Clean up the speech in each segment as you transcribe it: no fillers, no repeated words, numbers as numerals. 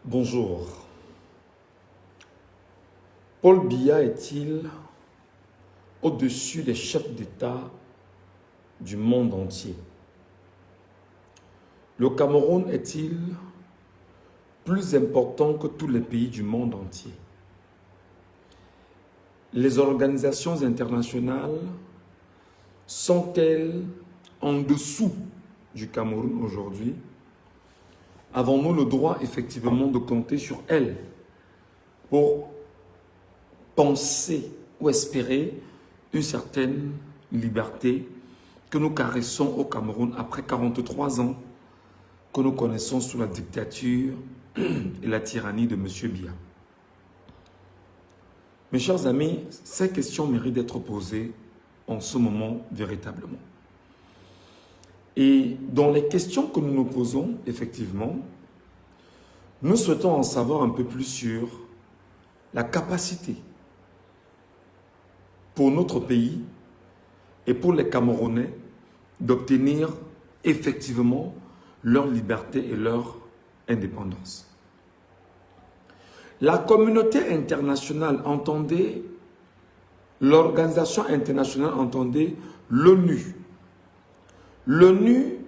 Bonjour. Paul Biya est-il au-dessus des chefs d'État du monde entier? Le Cameroun est-il plus important que tous les pays du monde entier? Les organisations internationales sont-elles en dessous du Cameroun aujourd'hui? Avons-nous le droit effectivement de compter sur elles pour penser ou espérer une certaine liberté que nous caressons au Cameroun après 43 ans que nous connaissons sous la dictature et la tyrannie de M. Biya? Mes chers amis, ces questions méritent d'être posées en ce moment véritablement. Et dans les questions que nous nous posons, effectivement, nous souhaitons en savoir un peu plus sur la capacité pour notre pays et pour les Camerounais d'obtenir effectivement leur liberté et leur indépendance. La communauté internationale entendait, l'organisation internationale entendait l'ONU. L'ONU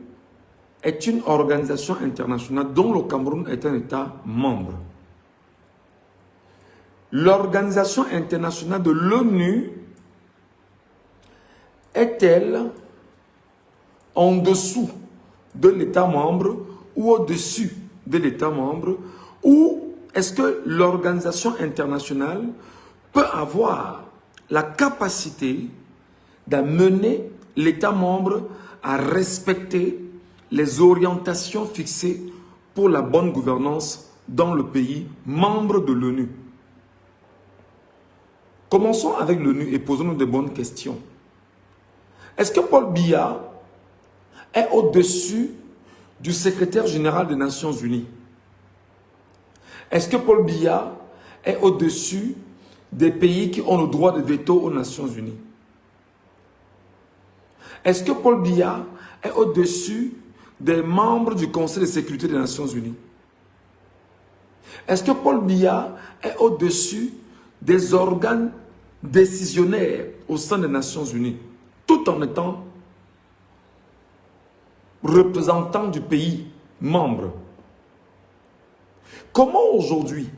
est une organisation internationale dont le Cameroun est un État membre. L'organisation internationale de l'ONU est-elle en dessous de l'État membre ou au-dessus de l'État membre, ou est-ce que l'organisation internationale peut avoir la capacité d'amener l'État membre à respecter les orientations fixées pour la bonne gouvernance dans le pays membre de l'ONU? Commençons avec l'ONU et posons-nous de bonnes questions. Est-ce que Paul Biya est au-dessus du secrétaire général des Nations Unies? Est-ce que Paul Biya est au-dessus des pays qui ont le droit de veto aux Nations Unies? Est-ce que Paul Biya est au-dessus des membres du Conseil de sécurité des Nations Unies? Est-ce que Paul Biya est au-dessus des organes décisionnaires au sein des Nations Unies, tout en étant représentant du pays membre? Comment aujourd'hui,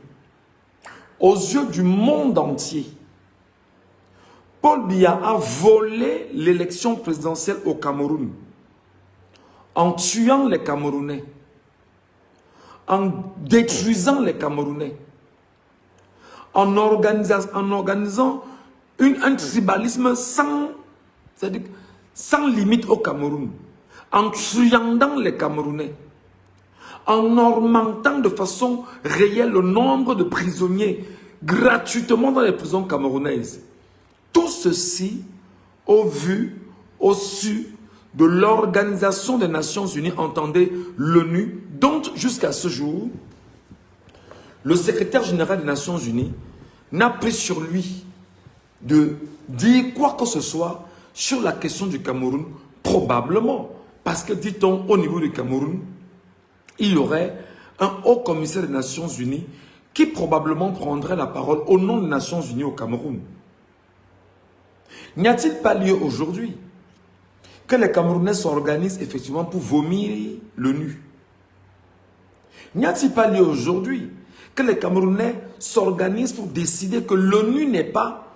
aux yeux du monde entier, Paul Biya a volé l'élection présidentielle au Cameroun en tuant les Camerounais, en détruisant les Camerounais, en organisant un tribalisme sans limite au Cameroun, en truandant les Camerounais, en augmentant de façon réelle le nombre de prisonniers gratuitement dans les prisons camerounaises. Tout ceci au vu, au su de l'Organisation des Nations Unies, entendez l'ONU, dont jusqu'à ce jour, le secrétaire général des Nations Unies n'a pris sur lui de dire quoi que ce soit sur la question du Cameroun, probablement, parce que, dit-on, au niveau du Cameroun, il y aurait un haut commissaire des Nations Unies qui probablement prendrait la parole au nom des Nations Unies au Cameroun. N'y a-t-il pas lieu aujourd'hui que les Camerounais s'organisent effectivement pour vomir l'ONU? N'y a-t-il pas lieu aujourd'hui que les Camerounais s'organisent pour décider que l'ONU n'est pas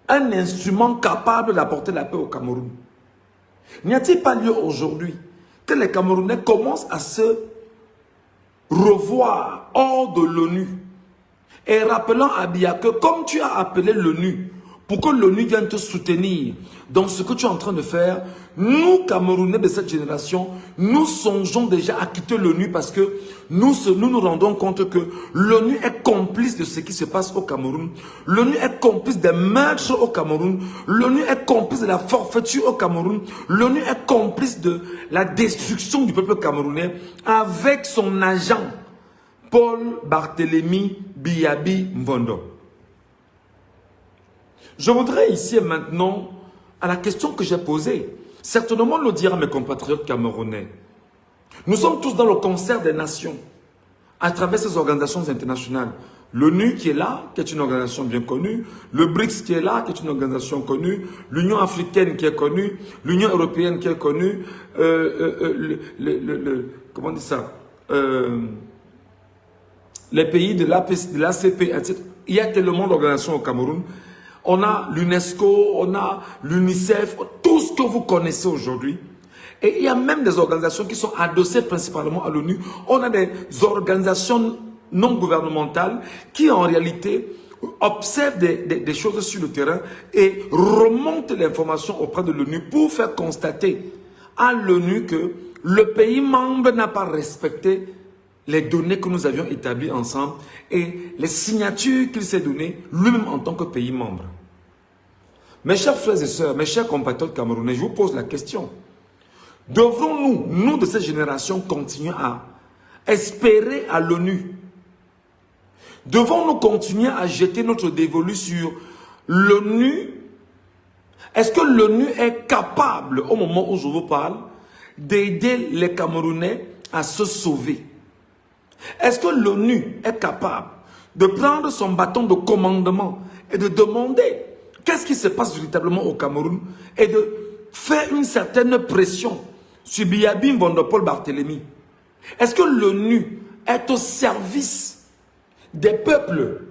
un instrument capable d'apporter la paix au Cameroun? N'y a-t-il pas lieu aujourd'hui que les Camerounais commencent à se revoir hors de l'ONU et rappelant à Biya que comme tu as appelé l'ONU pour que l'ONU vienne te soutenir dans ce que tu es en train de faire, nous, Camerounais de cette génération, nous songeons déjà à quitter l'ONU parce que nous nous rendons compte que l'ONU est complice de ce qui se passe au Cameroun. L'ONU est complice des meurtres au Cameroun. L'ONU est complice de la forfaiture au Cameroun. L'ONU est complice de la destruction du peuple camerounais avec son agent, Paul Barthélémy Biyabi Mvondo. Je voudrais ici et maintenant, à la question que j'ai posée, certainement le dire à mes compatriotes camerounais. Nous sommes tous dans le concert des nations. à travers ces organisations internationales. L'ONU qui est là, qui est une organisation bien connue, le BRICS qui est là, qui est une organisation connue, l'Union africaine qui est connue, l'Union européenne qui est connue, comment on dit ça, les pays de l'ACP, etc. Il y a tellement d'organisations au Cameroun. On a l'UNESCO, on a l'UNICEF, tout ce que vous connaissez aujourd'hui. Et il y a même des organisations qui sont adossées principalement à l'ONU. On a des organisations non gouvernementales qui en réalité observent des choses sur le terrain et remontent l'information auprès de l'ONU pour faire constater à l'ONU que le pays membre n'a pas respecté les données que nous avions établies ensemble et les signatures qu'il s'est données lui-même en tant que pays membre. Mes chers frères et sœurs, mes chers compatriotes camerounais, je vous pose la question. Devrons-nous, nous de cette génération, continuer à espérer à l'ONU? Devons-nous continuer à jeter notre dévolu sur l'ONU? Est-ce que l'ONU est capable, au moment où je vous parle, d'aider les Camerounais à se sauver? Est-ce que l'ONU est capable de prendre son bâton de commandement et de demander qu'est-ce qui se passe véritablement au Cameroun et de faire une certaine pression sur Biabim Vondopol Barthélemy? Est-ce que l'ONU est au service des peuples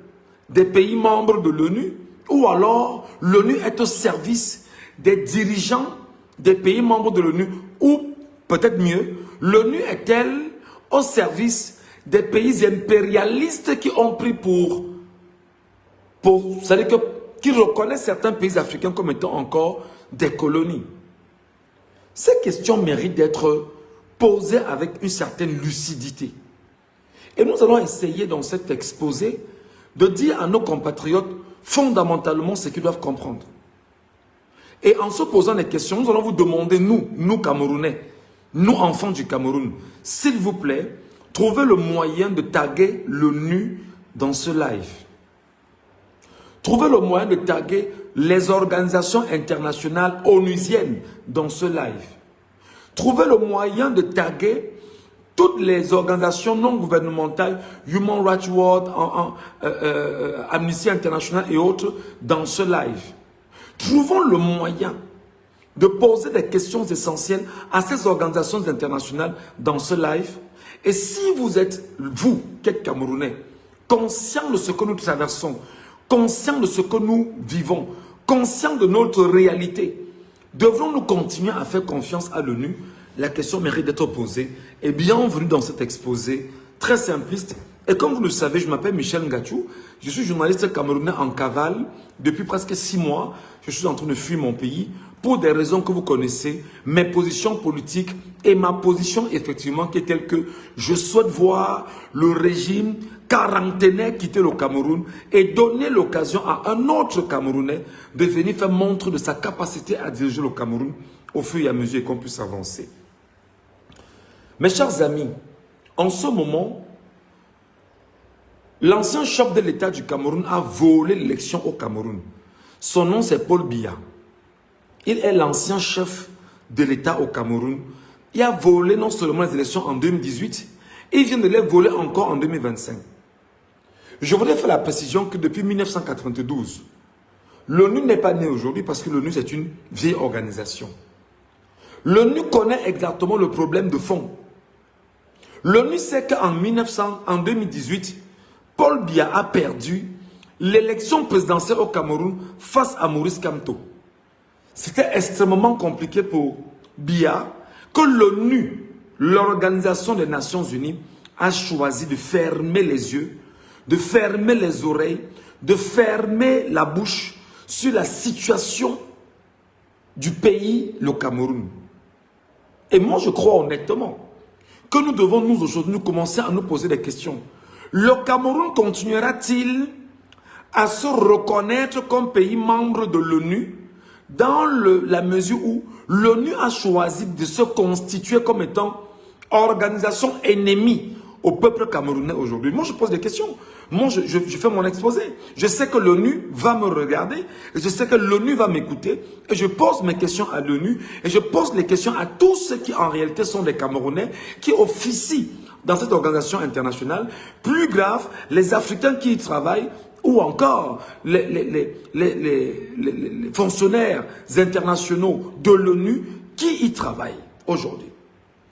des pays membres de l'ONU ou alors l'ONU est au service des dirigeants des pays membres de l'ONU ou peut-être mieux, l'ONU est-elle au service des pays impérialistes qui ont pris c'est-à-dire qui reconnaissent certains pays africains comme étant encore des colonies? Ces questions méritent d'être posées avec une certaine lucidité. Et nous allons essayer dans cet exposé de dire à nos compatriotes fondamentalement ce qu'ils doivent comprendre. Et en se posant des questions, nous allons vous demander, nous Camerounais, nous enfants du Cameroun, s'il vous plaît, trouvez le moyen de taguer l'ONU dans ce live. Trouvez le moyen de taguer les organisations internationales onusiennes dans ce live. Trouvez le moyen de taguer toutes les organisations non gouvernementales, Human Rights Watch, Amnesty International et autres, dans ce live. Trouvons le moyen de poser des questions essentielles à ces organisations internationales dans ce live. Et si vous êtes, vous, qui êtes Camerounais, conscient de ce que nous traversons, conscient de ce que nous vivons, conscient de notre réalité, devrons-nous continuer à faire confiance à l'ONU? La question mérite d'être posée. Et bienvenue dans cet exposé très simpliste. Et comme vous le savez, je m'appelle Michel Ngachou. Je suis journaliste camerounais en cavale depuis presque 6 mois. Je suis en train de fuir mon pays pour des raisons que vous connaissez, mes positions politiques et ma position effectivement qui est telle que je souhaite voir le régime quarantenaire quitter le Cameroun et donner l'occasion à un autre Camerounais de venir faire montre de sa capacité à diriger le Cameroun au fur et à mesure qu'on puisse avancer. Mes chers amis, en ce moment, l'ancien chef de l'État du Cameroun a volé l'élection au Cameroun. Son nom c'est Paul Biya. Il est l'ancien chef de l'État au Cameroun. Il a volé non seulement les élections en 2018, il vient de les voler encore en 2025. Je voudrais faire la précision que depuis 1992, l'ONU n'est pas née aujourd'hui parce que l'ONU c'est une vieille organisation. L'ONU connaît exactement le problème de fond. L'ONU sait qu'en 2018, Paul Biya a perdu l'élection présidentielle au Cameroun face à Maurice Kamto. C'était extrêmement compliqué pour Biya que l'ONU, l'Organisation des Nations Unies, a choisi de fermer les yeux, de fermer les oreilles, de fermer la bouche sur la situation du pays, le Cameroun. Et moi, je crois honnêtement que nous devons, nous aujourd'hui, nous commencer à nous poser des questions. Le Cameroun continuera-t-il à se reconnaître comme pays membre de l'ONU dans la mesure où l'ONU a choisi de se constituer comme étant organisation ennemie au peuple camerounais aujourd'hui? Moi, je pose des questions. Moi, je fais mon exposé. Je sais que l'ONU va me regarder. Et je sais que l'ONU va m'écouter. Et je pose mes questions à l'ONU. Et je pose les questions à tous ceux qui, en réalité, sont des Camerounais qui officient dans cette organisation internationale. Plus grave, les Africains qui y travaillent ou encore les fonctionnaires internationaux de l'ONU qui y travaillent aujourd'hui.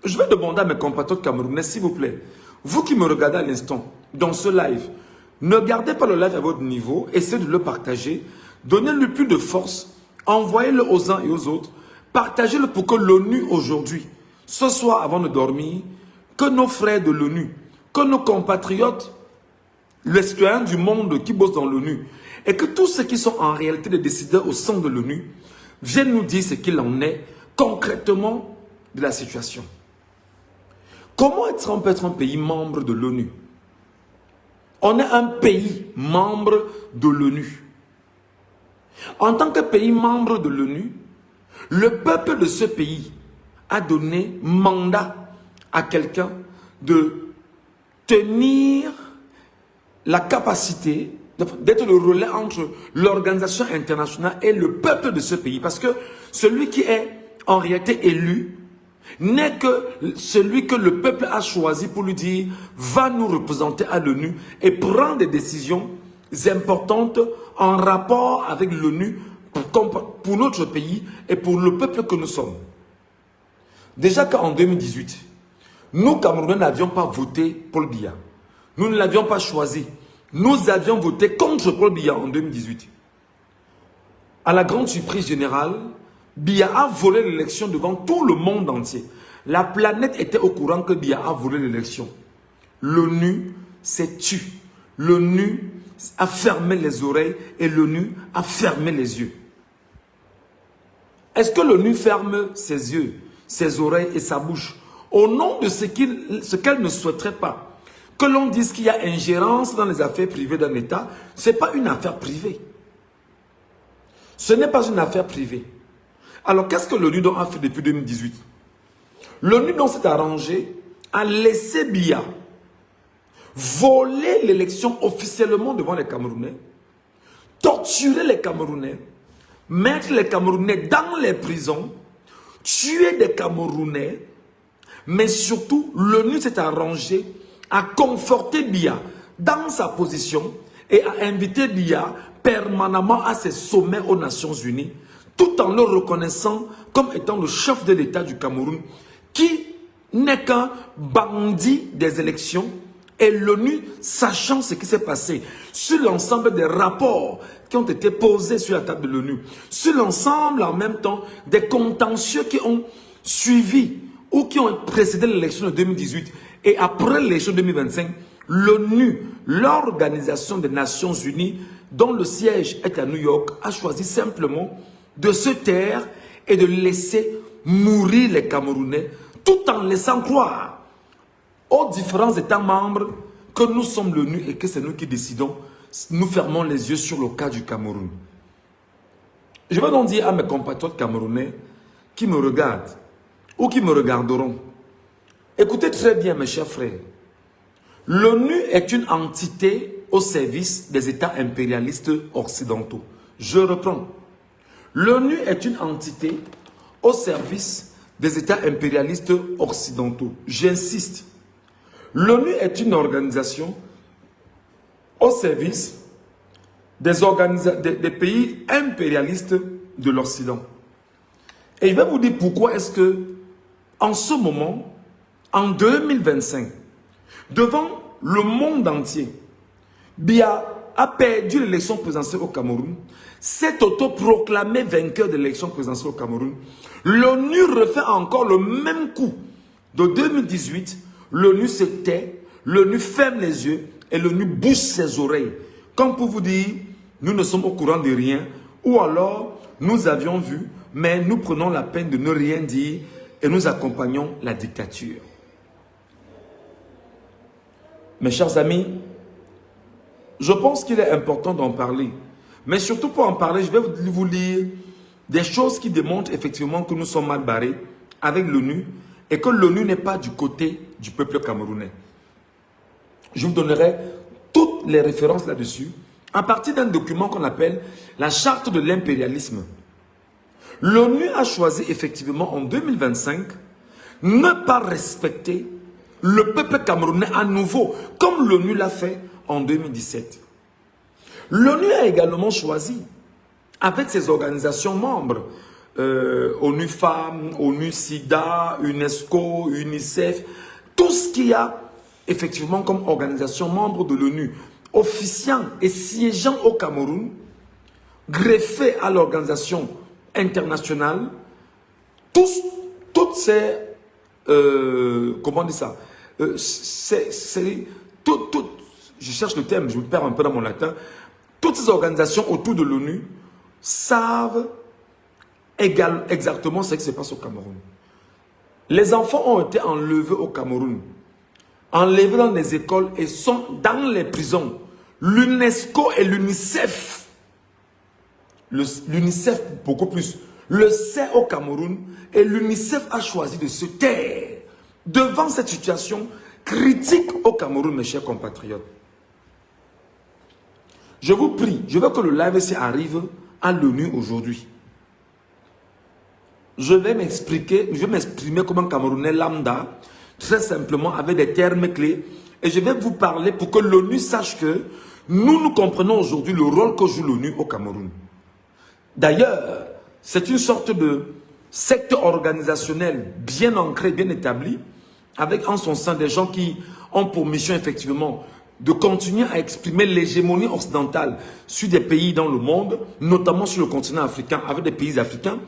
Je vais demander à mes compatriotes camerounais, s'il vous plaît, vous qui me regardez à l'instant, dans ce live, ne gardez pas le live à votre niveau, essayez de le partager, donnez-lui plus de force, envoyez-le aux uns et aux autres, partagez-le pour que l'ONU aujourd'hui, ce soir avant de dormir, que nos frères de l'ONU, que nos compatriotes, les citoyens du monde qui bossent dans l'ONU, et que tous ceux qui sont en réalité des décideurs au sein de l'ONU, viennent nous dire ce qu'il en est concrètement de la situation. Comment on peut être un pays membre de l'ONU? On est un pays membre de l'ONU. En tant que pays membre de l'ONU, le peuple de ce pays a donné mandat à quelqu'un de tenir la capacité d'être le relais entre l'organisation internationale et le peuple de ce pays. Parce que celui qui est en réalité élu n'est que celui que le peuple a choisi pour lui dire « va nous représenter à l'ONU et prendre des décisions importantes en rapport avec l'ONU pour notre pays et pour le peuple que nous sommes. » Déjà qu'en 2018, nous Camerounais n'avions pas voté Paul Biya. Nous ne l'avions pas choisi. Nous avions voté contre Paul Biya en 2018. À la grande surprise générale, Biya a volé l'élection devant tout le monde entier. La planète était au courant que Biya a volé l'élection. L'ONU s'est tue. L'ONU a fermé les oreilles et l'ONU a fermé les yeux. Est-ce que l'ONU ferme ses yeux, ses oreilles et sa bouche au nom de ce qu'elle ne souhaiterait pas? Que l'on dise qu'il y a ingérence dans les affaires privées d'un État, ce n'est pas une affaire privée. Ce n'est pas une affaire privée. Alors, qu'est-ce que l'ONU a fait depuis 2018? L'ONU s'est arrangé à laisser Biya voler l'élection officiellement devant les Camerounais, torturer les Camerounais, mettre les Camerounais dans les prisons, tuer des Camerounais, mais surtout, l'ONU s'est arrangé à conforter Biya dans sa position et à inviter Biya permanemment à ses sommets aux Nations Unies, tout en le reconnaissant comme étant le chef de l'État du Cameroun, qui n'est qu'un bandit des élections, et l'ONU, sachant ce qui s'est passé sur l'ensemble des rapports qui ont été posés sur la table de l'ONU, sur l'ensemble en même temps des contentieux qui ont suivi ou qui ont précédé l'élection de 2018 et après l'élection de 2025, l'ONU, l'Organisation des Nations Unies, dont le siège est à New York, a choisi simplement de se taire et de laisser mourir les Camerounais, tout en laissant croire aux différents États membres que nous sommes l'ONU et que c'est nous qui décidons. Nous fermons les yeux sur le cas du Cameroun. Je vais donc dire à mes compatriotes camerounais qui me regardent ou qui me regarderont, écoutez très bien mes chers frères, l'ONU est une entité au service des États impérialistes occidentaux. Je reprends. L'ONU est une entité au service des États impérialistes occidentaux. J'insiste. L'ONU est une organisation au service des pays impérialistes de l'Occident. Et je vais vous dire pourquoi est-ce que, en ce moment, en 2025, devant le monde entier, Biya a perdu l'élection présidentielle au Cameroun, s'est autoproclamé vainqueur de l'élection présidentielle au Cameroun. L'ONU refait encore le même coup de 2018. L'ONU se tait, l'ONU ferme les yeux et l'ONU bouche ses oreilles. Comme pour vous dire, nous ne sommes au courant de rien, ou alors nous avions vu, mais nous prenons la peine de ne rien dire et nous accompagnons la dictature. Mes chers amis, je pense qu'il est important d'en parler. Mais surtout pour en parler, je vais vous lire des choses qui démontrent effectivement que nous sommes mal barrés avec l'ONU et que l'ONU n'est pas du côté du peuple camerounais. Je vous donnerai toutes les références là-dessus à partir d'un document qu'on appelle la charte de l'impérialisme. L'ONU a choisi effectivement en 2025 ne pas respecter le peuple camerounais à nouveau, comme l'ONU l'a fait en 2017. L'ONU a également choisi, avec ses organisations membres, ONU Femmes, ONU SIDA, UNESCO, UNICEF, tout ce qu'il y a effectivement comme organisation membre de l'ONU, officiant et siégeant au Cameroun, greffé à l'organisation internationale, toutes ces, comment on dit ça, je cherche le terme, je me perds un peu dans mon latin, toutes ces organisations autour de l'ONU savent exactement ce qui se passe au Cameroun. Les enfants ont été enlevés au Cameroun, enlevés dans les écoles et sont dans les prisons. L'UNESCO et l'UNICEF, l'UNICEF beaucoup plus, le sait au Cameroun et l'UNICEF a choisi de se taire devant cette situation critique au Cameroun, mes chers compatriotes. Je vous prie, je veux que le live ici arrive à l'ONU aujourd'hui. Je vais m'exprimer comme un Camerounais lambda, très simplement avec des termes clés, et je vais vous parler pour que l'ONU sache que nous comprenons aujourd'hui le rôle que joue l'ONU au Cameroun. D'ailleurs, c'est une sorte de secte organisationnelle bien ancrée, bien établie, avec en son sein des gens qui ont pour mission effectivement de continuer à exprimer l'hégémonie occidentale sur des pays dans le monde, notamment sur le continent africain, avec des pays africains.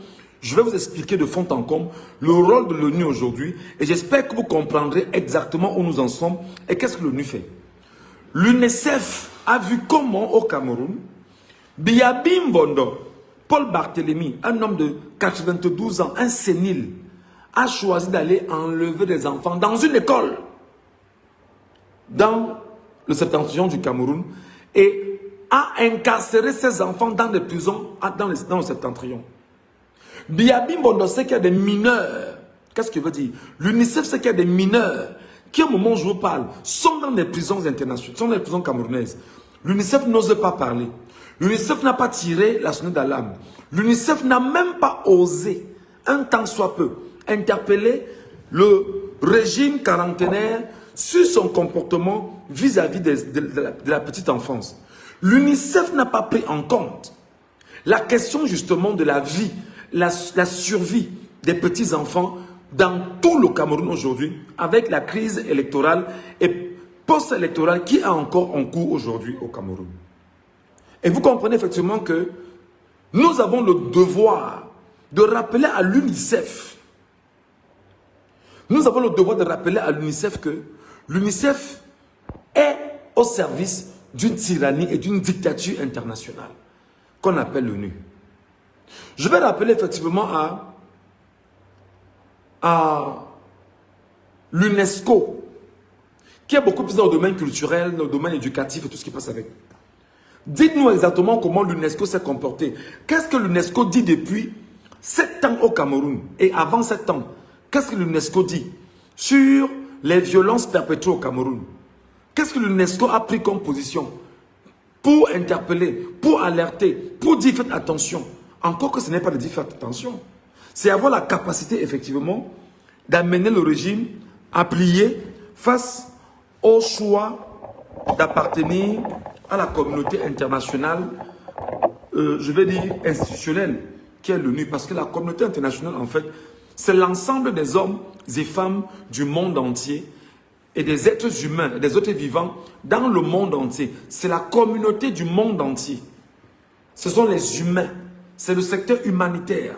Je vais vous expliquer de fond en comble le rôle de l'ONU aujourd'hui et j'espère que vous comprendrez exactement où nous en sommes et qu'est-ce que l'ONU fait. L'UNICEF a vu comment au Cameroun, Biabi Mbondo, Paul Barthélemy, un homme de 92 ans, un sénile, a choisi d'aller enlever des enfants dans une école, dans le septentrion du Cameroun, et a incarcéré ces enfants dans des prisons dans le septentrion. Biabi Mbondo sait qu'il y a des mineurs. Qu'est-ce qu'il veut dire? L'UNICEF sait qu'il y a des mineurs qui, au moment où je vous parle, sont dans des prisons internationales, sont dans des prisons camerounaises. L'UNICEF n'ose pas parler. L'UNICEF n'a pas tiré la sonnette d'alarme. L'UNICEF n'a même pas osé, un tant soit peu, interpeller le régime quarantenaire sur son comportement vis-à-vis de la petite enfance. L'UNICEF n'a pas pris en compte la question justement de la vie, la survie des petits-enfants dans tout le Cameroun aujourd'hui, avec la crise électorale et post-électorale qui est encore en cours aujourd'hui au Cameroun. Et vous comprenez effectivement que nous avons le devoir de rappeler à l'UNICEF, que l'UNICEF est au service d'une tyrannie et d'une dictature internationale qu'on appelle l'ONU. Je vais rappeler effectivement à l'UNESCO, qui est beaucoup plus dans le domaine culturel, dans le domaine éducatif et tout ce qui passe avec. Dites-nous exactement comment l'UNESCO s'est comporté. Qu'est-ce que l'UNESCO dit depuis 7 ans au Cameroun et avant 7 ans? Qu'est-ce que l'UNESCO dit sur les violences perpétrées au Cameroun? Qu'est-ce que l'UNESCO a pris comme position pour interpeller, pour alerter, pour dire faites attention? Encore que ce n'est pas de dire faites attention. C'est avoir la capacité effectivement d'amener le régime à plier face au choix d'appartenir à la communauté internationale, je vais dire institutionnelle, qui est l'ONU. Parce que la communauté internationale, en fait, c'est l'ensemble des hommes et femmes du monde entier et des êtres humains, des êtres vivants dans le monde entier. C'est la communauté du monde entier. Ce sont les humains. C'est le secteur humanitaire.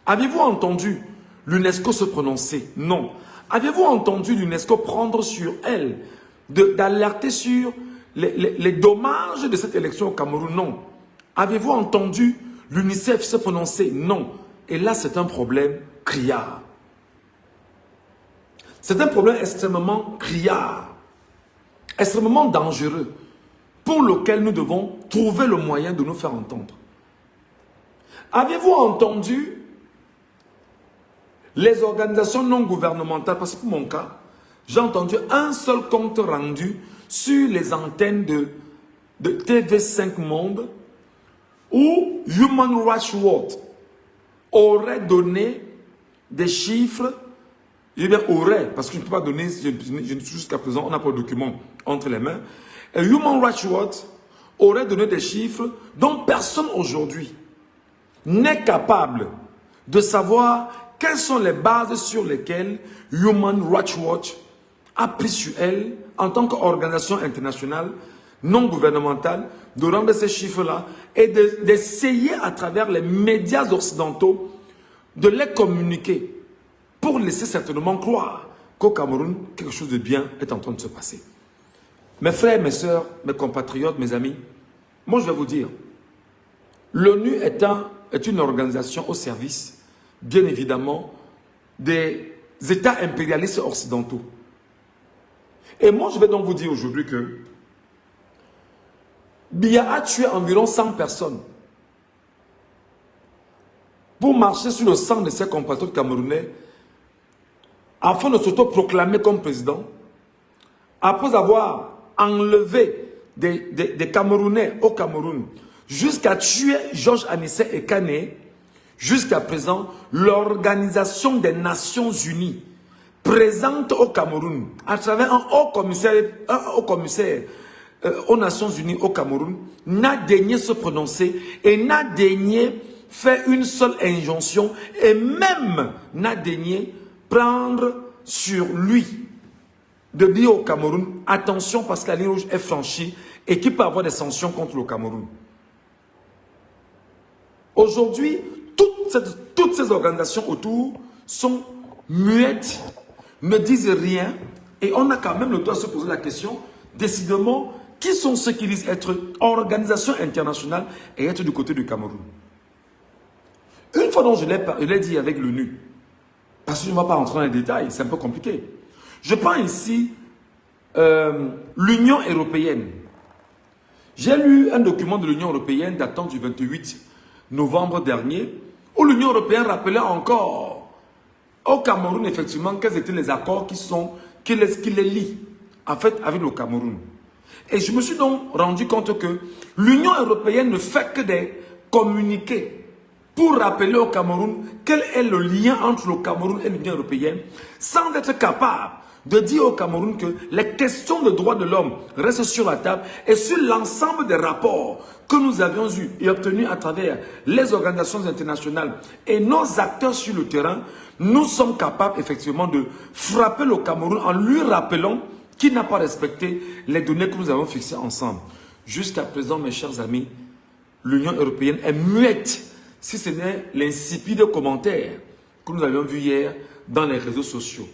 Avez-vous entendu l'UNESCO se prononcer? Non. Avez-vous entendu l'UNESCO prendre sur elle, d'alerter sur les dommages de cette élection au Cameroun? Non. Avez-vous entendu l'UNICEF se prononcer? Non. Et là, c'est un problème criard. C'est un problème extrêmement criard, extrêmement dangereux, pour lequel nous devons trouver le moyen de nous faire entendre. Avez-vous entendu les organisations non gouvernementales? Parce que pour mon cas, j'ai entendu un seul compte rendu sur les antennes de TV5 Monde où Human Rights Watch aurait donné des chiffres Je dis bien aurait, parce que je ne peux pas donner, jusqu'à présent, on n'a pas de document entre les mains. Et Human Rights Watch aurait donné des chiffres dont personne aujourd'hui n'est capable de savoir quelles sont les bases sur lesquelles Human Rights Watch a pris sur elle, en tant qu'organisation internationale, non gouvernementale, de rendre ces chiffres-là et d'essayer à travers les médias occidentaux de les communiquer pour laisser certainement croire qu'au Cameroun, quelque chose de bien est en train de se passer. Mes frères, mes sœurs, mes compatriotes, mes amis, moi je vais vous dire, l'ONU est une organisation au service, bien évidemment, des États impérialistes occidentaux. Et moi je vais donc vous dire aujourd'hui que Biya a tué environ 100 personnes pour marcher sur le sang de ses compatriotes camerounais afin de s'auto-proclamer comme président, après avoir enlevé des Camerounais au Cameroun, jusqu'à tuer Georges Anissé Ekane, jusqu'à présent, l'Organisation des Nations Unies présente au Cameroun, à travers un haut commissaire aux Nations Unies au Cameroun, n'a daigné se prononcer et n'a daigné faire une seule injonction et même n'a daigné prendre sur lui de dire au Cameroun, attention parce que la ligne rouge est franchie et qu'il peut avoir des sanctions contre le Cameroun. Aujourd'hui, toutes ces organisations autour sont muettes, ne disent rien et on a quand même le droit de se poser la question, décidément, qui sont ceux qui disent être organisation internationale et être du côté du Cameroun? Une fois donc je l'ai dit avec l'ONU, parce que je ne vais pas rentrer dans les détails, c'est un peu compliqué. Je prends ici l'Union européenne. J'ai lu un document de l'Union européenne datant du 28 novembre dernier, où l'Union européenne rappelait encore au Cameroun, effectivement, quels étaient les accords qui les lient, en fait, avec le Cameroun. Et je me suis donc rendu compte que l'Union européenne ne fait que des communiqués pour rappeler au Cameroun quel est le lien entre le Cameroun et l'Union européenne, sans être capable de dire au Cameroun que les questions de droits de l'homme restent sur la table et sur l'ensemble des rapports que nous avions eus et obtenus à travers les organisations internationales et nos acteurs sur le terrain, nous sommes capables effectivement de frapper le Cameroun en lui rappelant qu'il n'a pas respecté les données que nous avons fixées ensemble. Jusqu'à présent, mes chers amis, l'Union européenne est muette, si ce n'est l'insipide commentaire que nous avions vu hier dans les réseaux sociaux.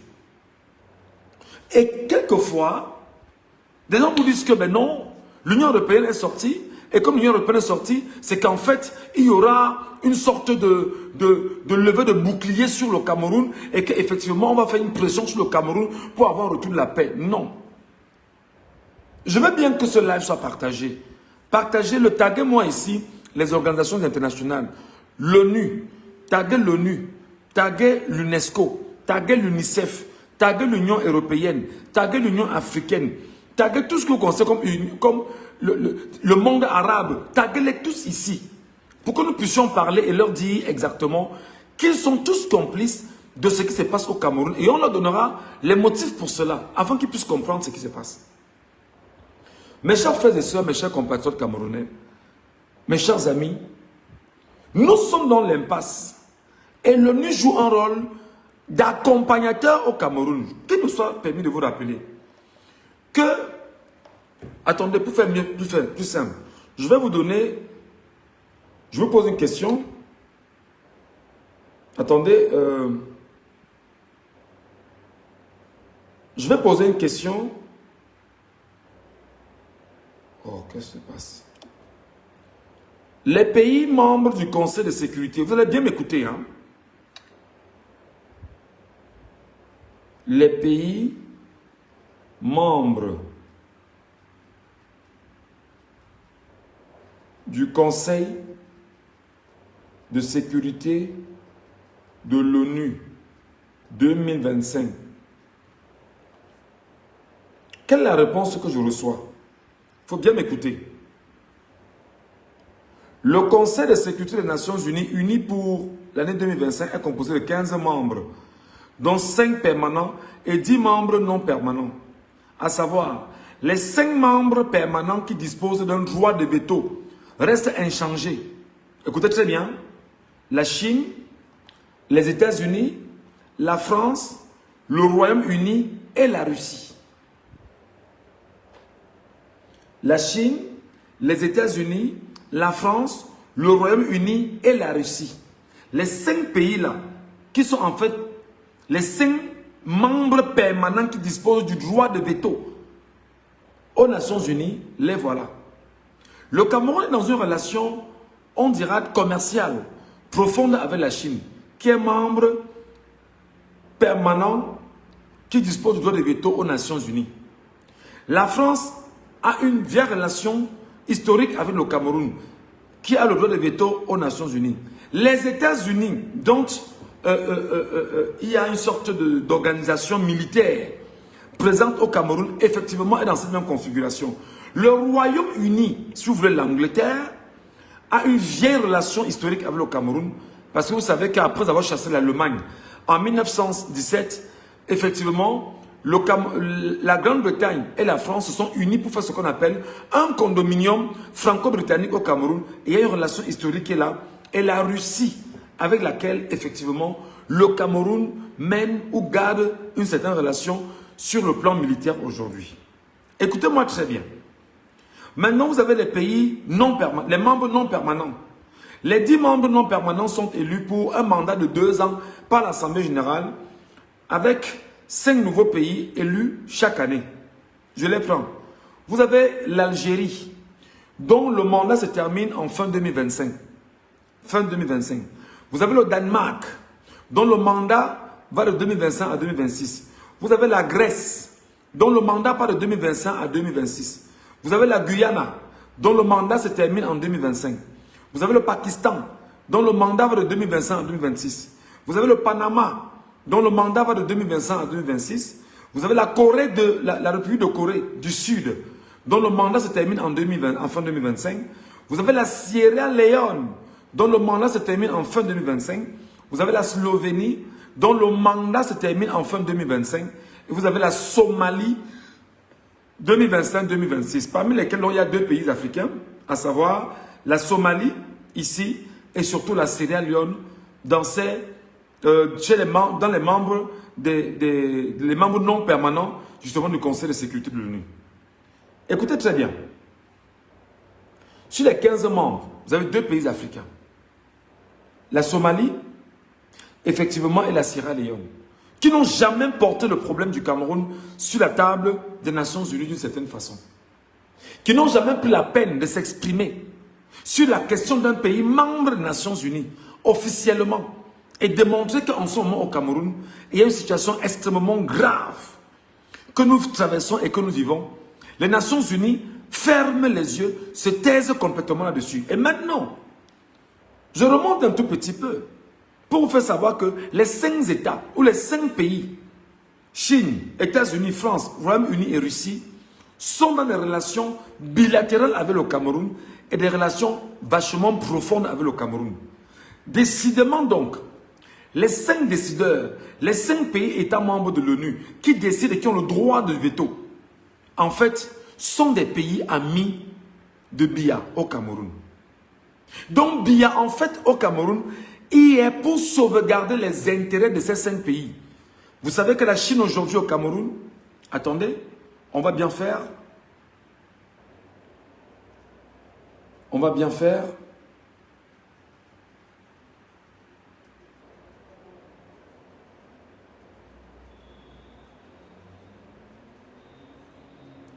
Et quelquefois, des gens vous disent que ben non, l'Union européenne est sortie, et comme l'Union européenne est sortie, c'est qu'en fait, il y aura une sorte de levée de bouclier sur le Cameroun, et qu'effectivement, on va faire une pression sur le Cameroun pour avoir un retour de la paix. Non. Je veux bien que ce live soit partagé. Partagez-le, taguez-moi ici les organisations internationales, l'ONU, taguez l'ONU, taguez l'UNESCO, taguez l'UNICEF, taguez l'Union européenne, taguez l'Union africaine, taguez tout ce que vous considérez comme le monde arabe, taguez-les tous ici, pour que nous puissions parler et leur dire exactement qu'ils sont tous complices de ce qui se passe au Cameroun et on leur donnera les motifs pour cela, afin qu'ils puissent comprendre ce qui se passe. Mes chers frères et sœurs, mes chers compatriotes camerounais, mes chers amis, nous sommes dans l'impasse et l'ONU joue un rôle d'accompagnateur au Cameroun. Qu'il nous soit permis de vous rappeler que, attendez, pour faire mieux, plus simple, je vais vous poser une question. Attendez, je vais poser une question. Oh, qu'est-ce qui se passe? Les pays membres du Conseil de sécurité, vous allez bien m'écouter, hein? Les pays membres du Conseil de sécurité de l'ONU 2025. Quelle est la réponse que je reçois? Il faut bien m'écouter. Le Conseil de sécurité des Nations Unies, uni pour l'année 2025, est composé de 15 membres, dont 5 permanents et 10 membres non permanents. À savoir, les 5 membres permanents qui disposent d'un droit de veto restent inchangés. Écoutez très bien, la Chine, les États-Unis, la France, le Royaume-Uni et la Russie. La Chine, les États-Unis, la France, le Royaume-Uni et la Russie. Les 5 pays-là, qui sont en fait les 5 membres permanents qui disposent du droit de veto aux Nations Unies, les voilà. Le Cameroun est dans une relation, on dira, commerciale, profonde avec la Chine, qui est membre permanent qui dispose du droit de veto aux Nations Unies. La France a une vieille relation historique avec le Cameroun, qui a le droit de veto aux Nations Unies. Les États-Unis, dont il y a une sorte d'organisation militaire présente au Cameroun, effectivement est dans cette même configuration. Le Royaume-Uni, si vous voulez l'Angleterre, a une vieille relation historique avec le Cameroun, parce que vous savez qu'après avoir chassé l'Allemagne en 1917, effectivement, la Grande-Bretagne et la France se sont unis pour faire ce qu'on appelle un condominium franco-britannique au Cameroun. Et il y a une relation historique qui est là. Et la Russie, avec laquelle, effectivement, le Cameroun mène ou garde une certaine relation sur le plan militaire aujourd'hui. Écoutez-moi très bien. Maintenant, vous avez les pays non permanents, les membres non permanents. Les 10 membres non permanents sont élus pour un mandat de 2 ans par l'Assemblée générale avec 5 nouveaux pays élus chaque année. Je les prends. Vous avez l'Algérie, dont le mandat se termine en fin 2025. Fin 2025. Vous avez le Danemark, dont le mandat va de 2025 à 2026. Vous avez la Grèce, dont le mandat part de 2025 à 2026. Vous avez la Guyana, dont le mandat se termine en 2025. Vous avez le Pakistan, dont le mandat va de 2025 à 2026. Vous avez le Panama, dont le mandat va de 2025 à 2026. Vous avez la Corée la République de Corée du Sud, dont le mandat se termine en fin 2025. Vous avez la Sierra Leone, dont le mandat se termine en fin 2025. Vous avez la Slovénie, dont le mandat se termine en fin 2025. Et vous avez la Somalie, 2025-2026, parmi lesquels il y a 2 pays africains, à savoir la Somalie, ici, et surtout la Sierra Leone, dans les membres les membres non permanents, justement, du Conseil de sécurité de l'ONU. Écoutez très bien. Sur les 15 membres, vous avez 2 pays africains. La Somalie, effectivement, et la Sierra Leone, qui n'ont jamais porté le problème du Cameroun sur la table des Nations Unies d'une certaine façon. Qui n'ont jamais pris la peine de s'exprimer sur la question d'un pays membre des Nations Unies, officiellement, et démontrer qu'en ce moment au Cameroun, il y a une situation extrêmement grave que nous traversons et que nous vivons. Les Nations Unies ferment les yeux, se taisent complètement là-dessus. Et maintenant, je remonte un tout petit peu pour vous faire savoir que les 5 États ou les 5 pays, Chine, États-Unis, France, Royaume-Uni et Russie, sont dans des relations bilatérales avec le Cameroun et des relations vachement profondes avec le Cameroun. Décidément donc, les 5 décideurs, les 5 pays États membres de l'ONU qui décident et qui ont le droit de veto, en fait, sont des pays amis de Biya au Cameroun. Donc Biya, en fait, au Cameroun, il est pour sauvegarder les intérêts de ces 5 pays. Vous savez que la Chine aujourd'hui au Cameroun, attendez, on va bien faire. On va bien faire.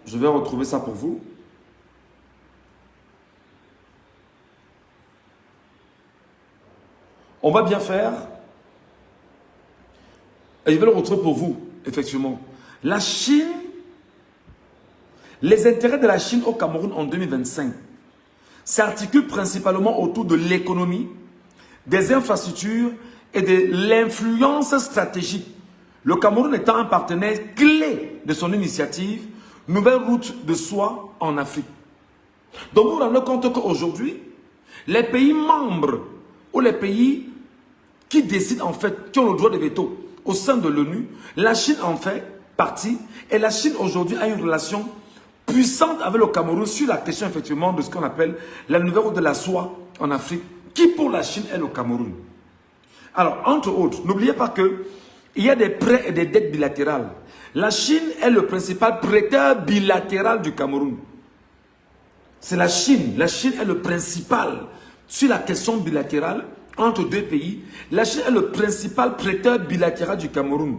Je vais retrouver ça pour vous. On va bien faire. Et je vais le retrouver pour vous, effectivement. La Chine, les intérêts de la Chine au Cameroun en 2025 s'articulent principalement autour de l'économie, des infrastructures et de l'influence stratégique. Le Cameroun étant un partenaire clé de son initiative Nouvelle route de soie en Afrique. Donc vous vous rendez compte qu'aujourd'hui, les pays membres ou les pays qui décident en fait, qui ont le droit de veto au sein de l'ONU. La Chine en fait partie. Et la Chine aujourd'hui a une relation puissante avec le Cameroun sur la question effectivement de ce qu'on appelle la nouvelle route de la soie en Afrique, qui pour la Chine est le Cameroun. Alors, entre autres, n'oubliez pas qu'il y a des prêts et des dettes bilatérales. La Chine est le principal prêteur bilatéral du Cameroun. C'est la Chine. La Chine est le principal sur la question bilatérale entre deux pays. La Chine est le principal prêteur bilatéral du Cameroun.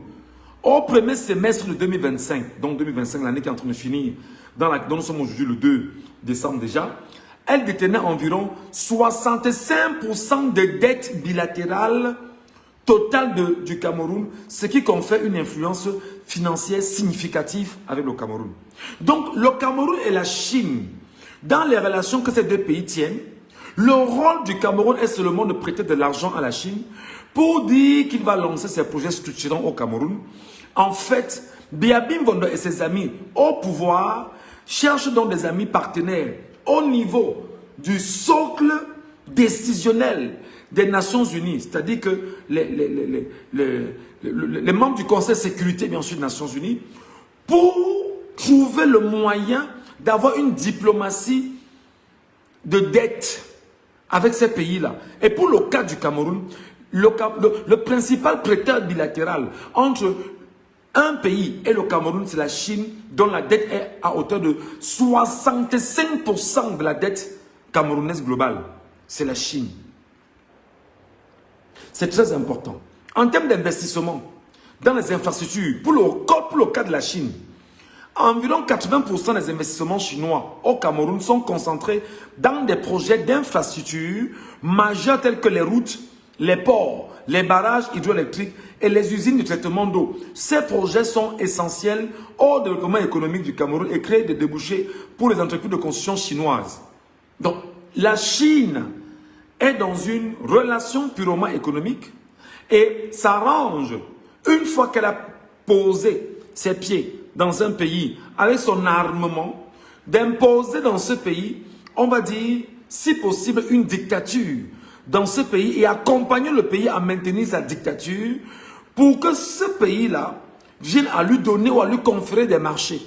Au premier semestre de 2025, donc 2025, l'année qui est en train de finir, dont nous sommes aujourd'hui le 2 décembre déjà, elle détenait environ 65% de dettes bilatérales totales du Cameroun, ce qui confère une influence financière significative avec le Cameroun. Donc, le Cameroun et la Chine, dans les relations que ces deux pays tiennent, le rôle du Cameroun est seulement de prêter de l'argent à la Chine pour dire qu'il va lancer ses projets structurants au Cameroun. En fait, Biya Mbondo et ses amis au pouvoir cherchent donc des amis partenaires au niveau du socle décisionnel des Nations Unies, c'est-à-dire que les membres du Conseil de sécurité, bien sûr, des Nations Unies, pour trouver le moyen d'avoir une diplomatie de dette avec ces pays-là. Et pour le cas du Cameroun, le principal prêteur bilatéral entre un pays et le Cameroun, c'est la Chine, dont la dette est à hauteur de 65% de la dette camerounaise globale. C'est la Chine. C'est très important. En termes d'investissement dans les infrastructures, pour le cas de la Chine, environ 80% des investissements chinois au Cameroun sont concentrés dans des projets d'infrastructures majeurs tels que les routes, les ports, les barrages hydroélectriques et les usines de traitement d'eau. Ces projets sont essentiels au développement économique du Cameroun et créent des débouchés pour les entreprises de construction chinoises. Donc, la Chine est dans une relation purement économique et s'arrange, une fois qu'elle a posé ses pieds dans un pays avec son armement, d'imposer dans ce pays, on va dire, si possible, une dictature dans ce pays et accompagner le pays à maintenir sa dictature pour que ce pays-là vienne à lui donner ou à lui conférer des marchés.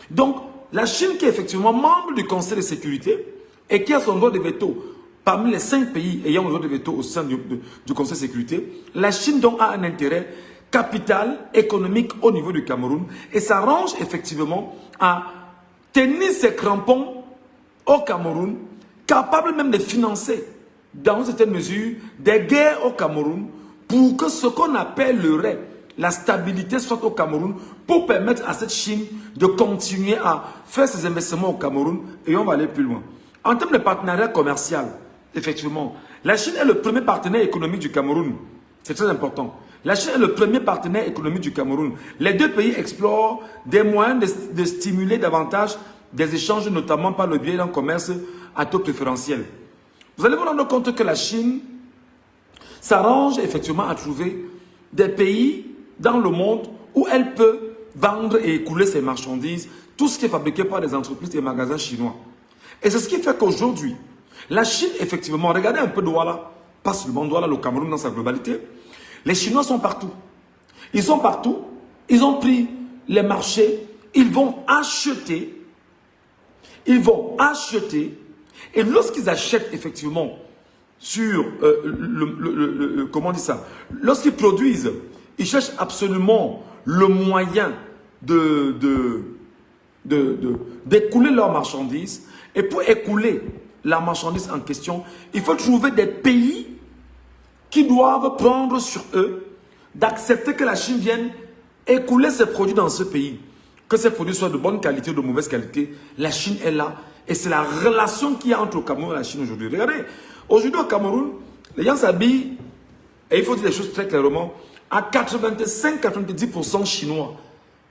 Donc, la Chine qui est effectivement membre du Conseil de sécurité et qui a son droit de veto parmi les 5 pays ayant le droit de veto au sein du Conseil de sécurité, la Chine donc a un intérêt capital, économique au niveau du Cameroun et s'arrange effectivement à tenir ses crampons au Cameroun, capable même de financer dans une certaine mesure des guerres au Cameroun pour que ce qu'on appellerait la stabilité soit au Cameroun pour permettre à cette Chine de continuer à faire ses investissements au Cameroun et on va aller plus loin. En termes de partenariat commercial, effectivement, la Chine est le premier partenaire économique du Cameroun. C'est très important. La Chine est le premier partenaire économique du Cameroun. Les deux pays explorent des moyens de stimuler davantage des échanges, notamment par le biais d'un commerce à taux préférentiel. Vous allez vous rendre compte que la Chine s'arrange effectivement à trouver des pays dans le monde où elle peut vendre et écouler ses marchandises, tout ce qui est fabriqué par des entreprises et magasins chinois. Et c'est ce qui fait qu'aujourd'hui, la Chine, effectivement, regardez un peu Douala, pas seulement Douala, le Cameroun dans sa globalité, les Chinois sont partout. Ils sont partout, ils ont pris les marchés, ils vont acheter, et lorsqu'ils achètent effectivement sur, comment on dit ça, lorsqu'ils produisent, ils cherchent absolument le moyen d'écouler leurs marchandises. Et pour écouler la marchandise en question, il faut trouver des pays qui doivent prendre sur eux d'accepter que la Chine vienne écouler ses produits dans ce pays. Que ces produits soient de bonne qualité ou de mauvaise qualité, la Chine est là. Et c'est la relation qu'il y a entre le Cameroun et la Chine aujourd'hui. Regardez, aujourd'hui au Cameroun, les gens s'habillent, et il faut dire les choses très clairement, à 85-90% chinois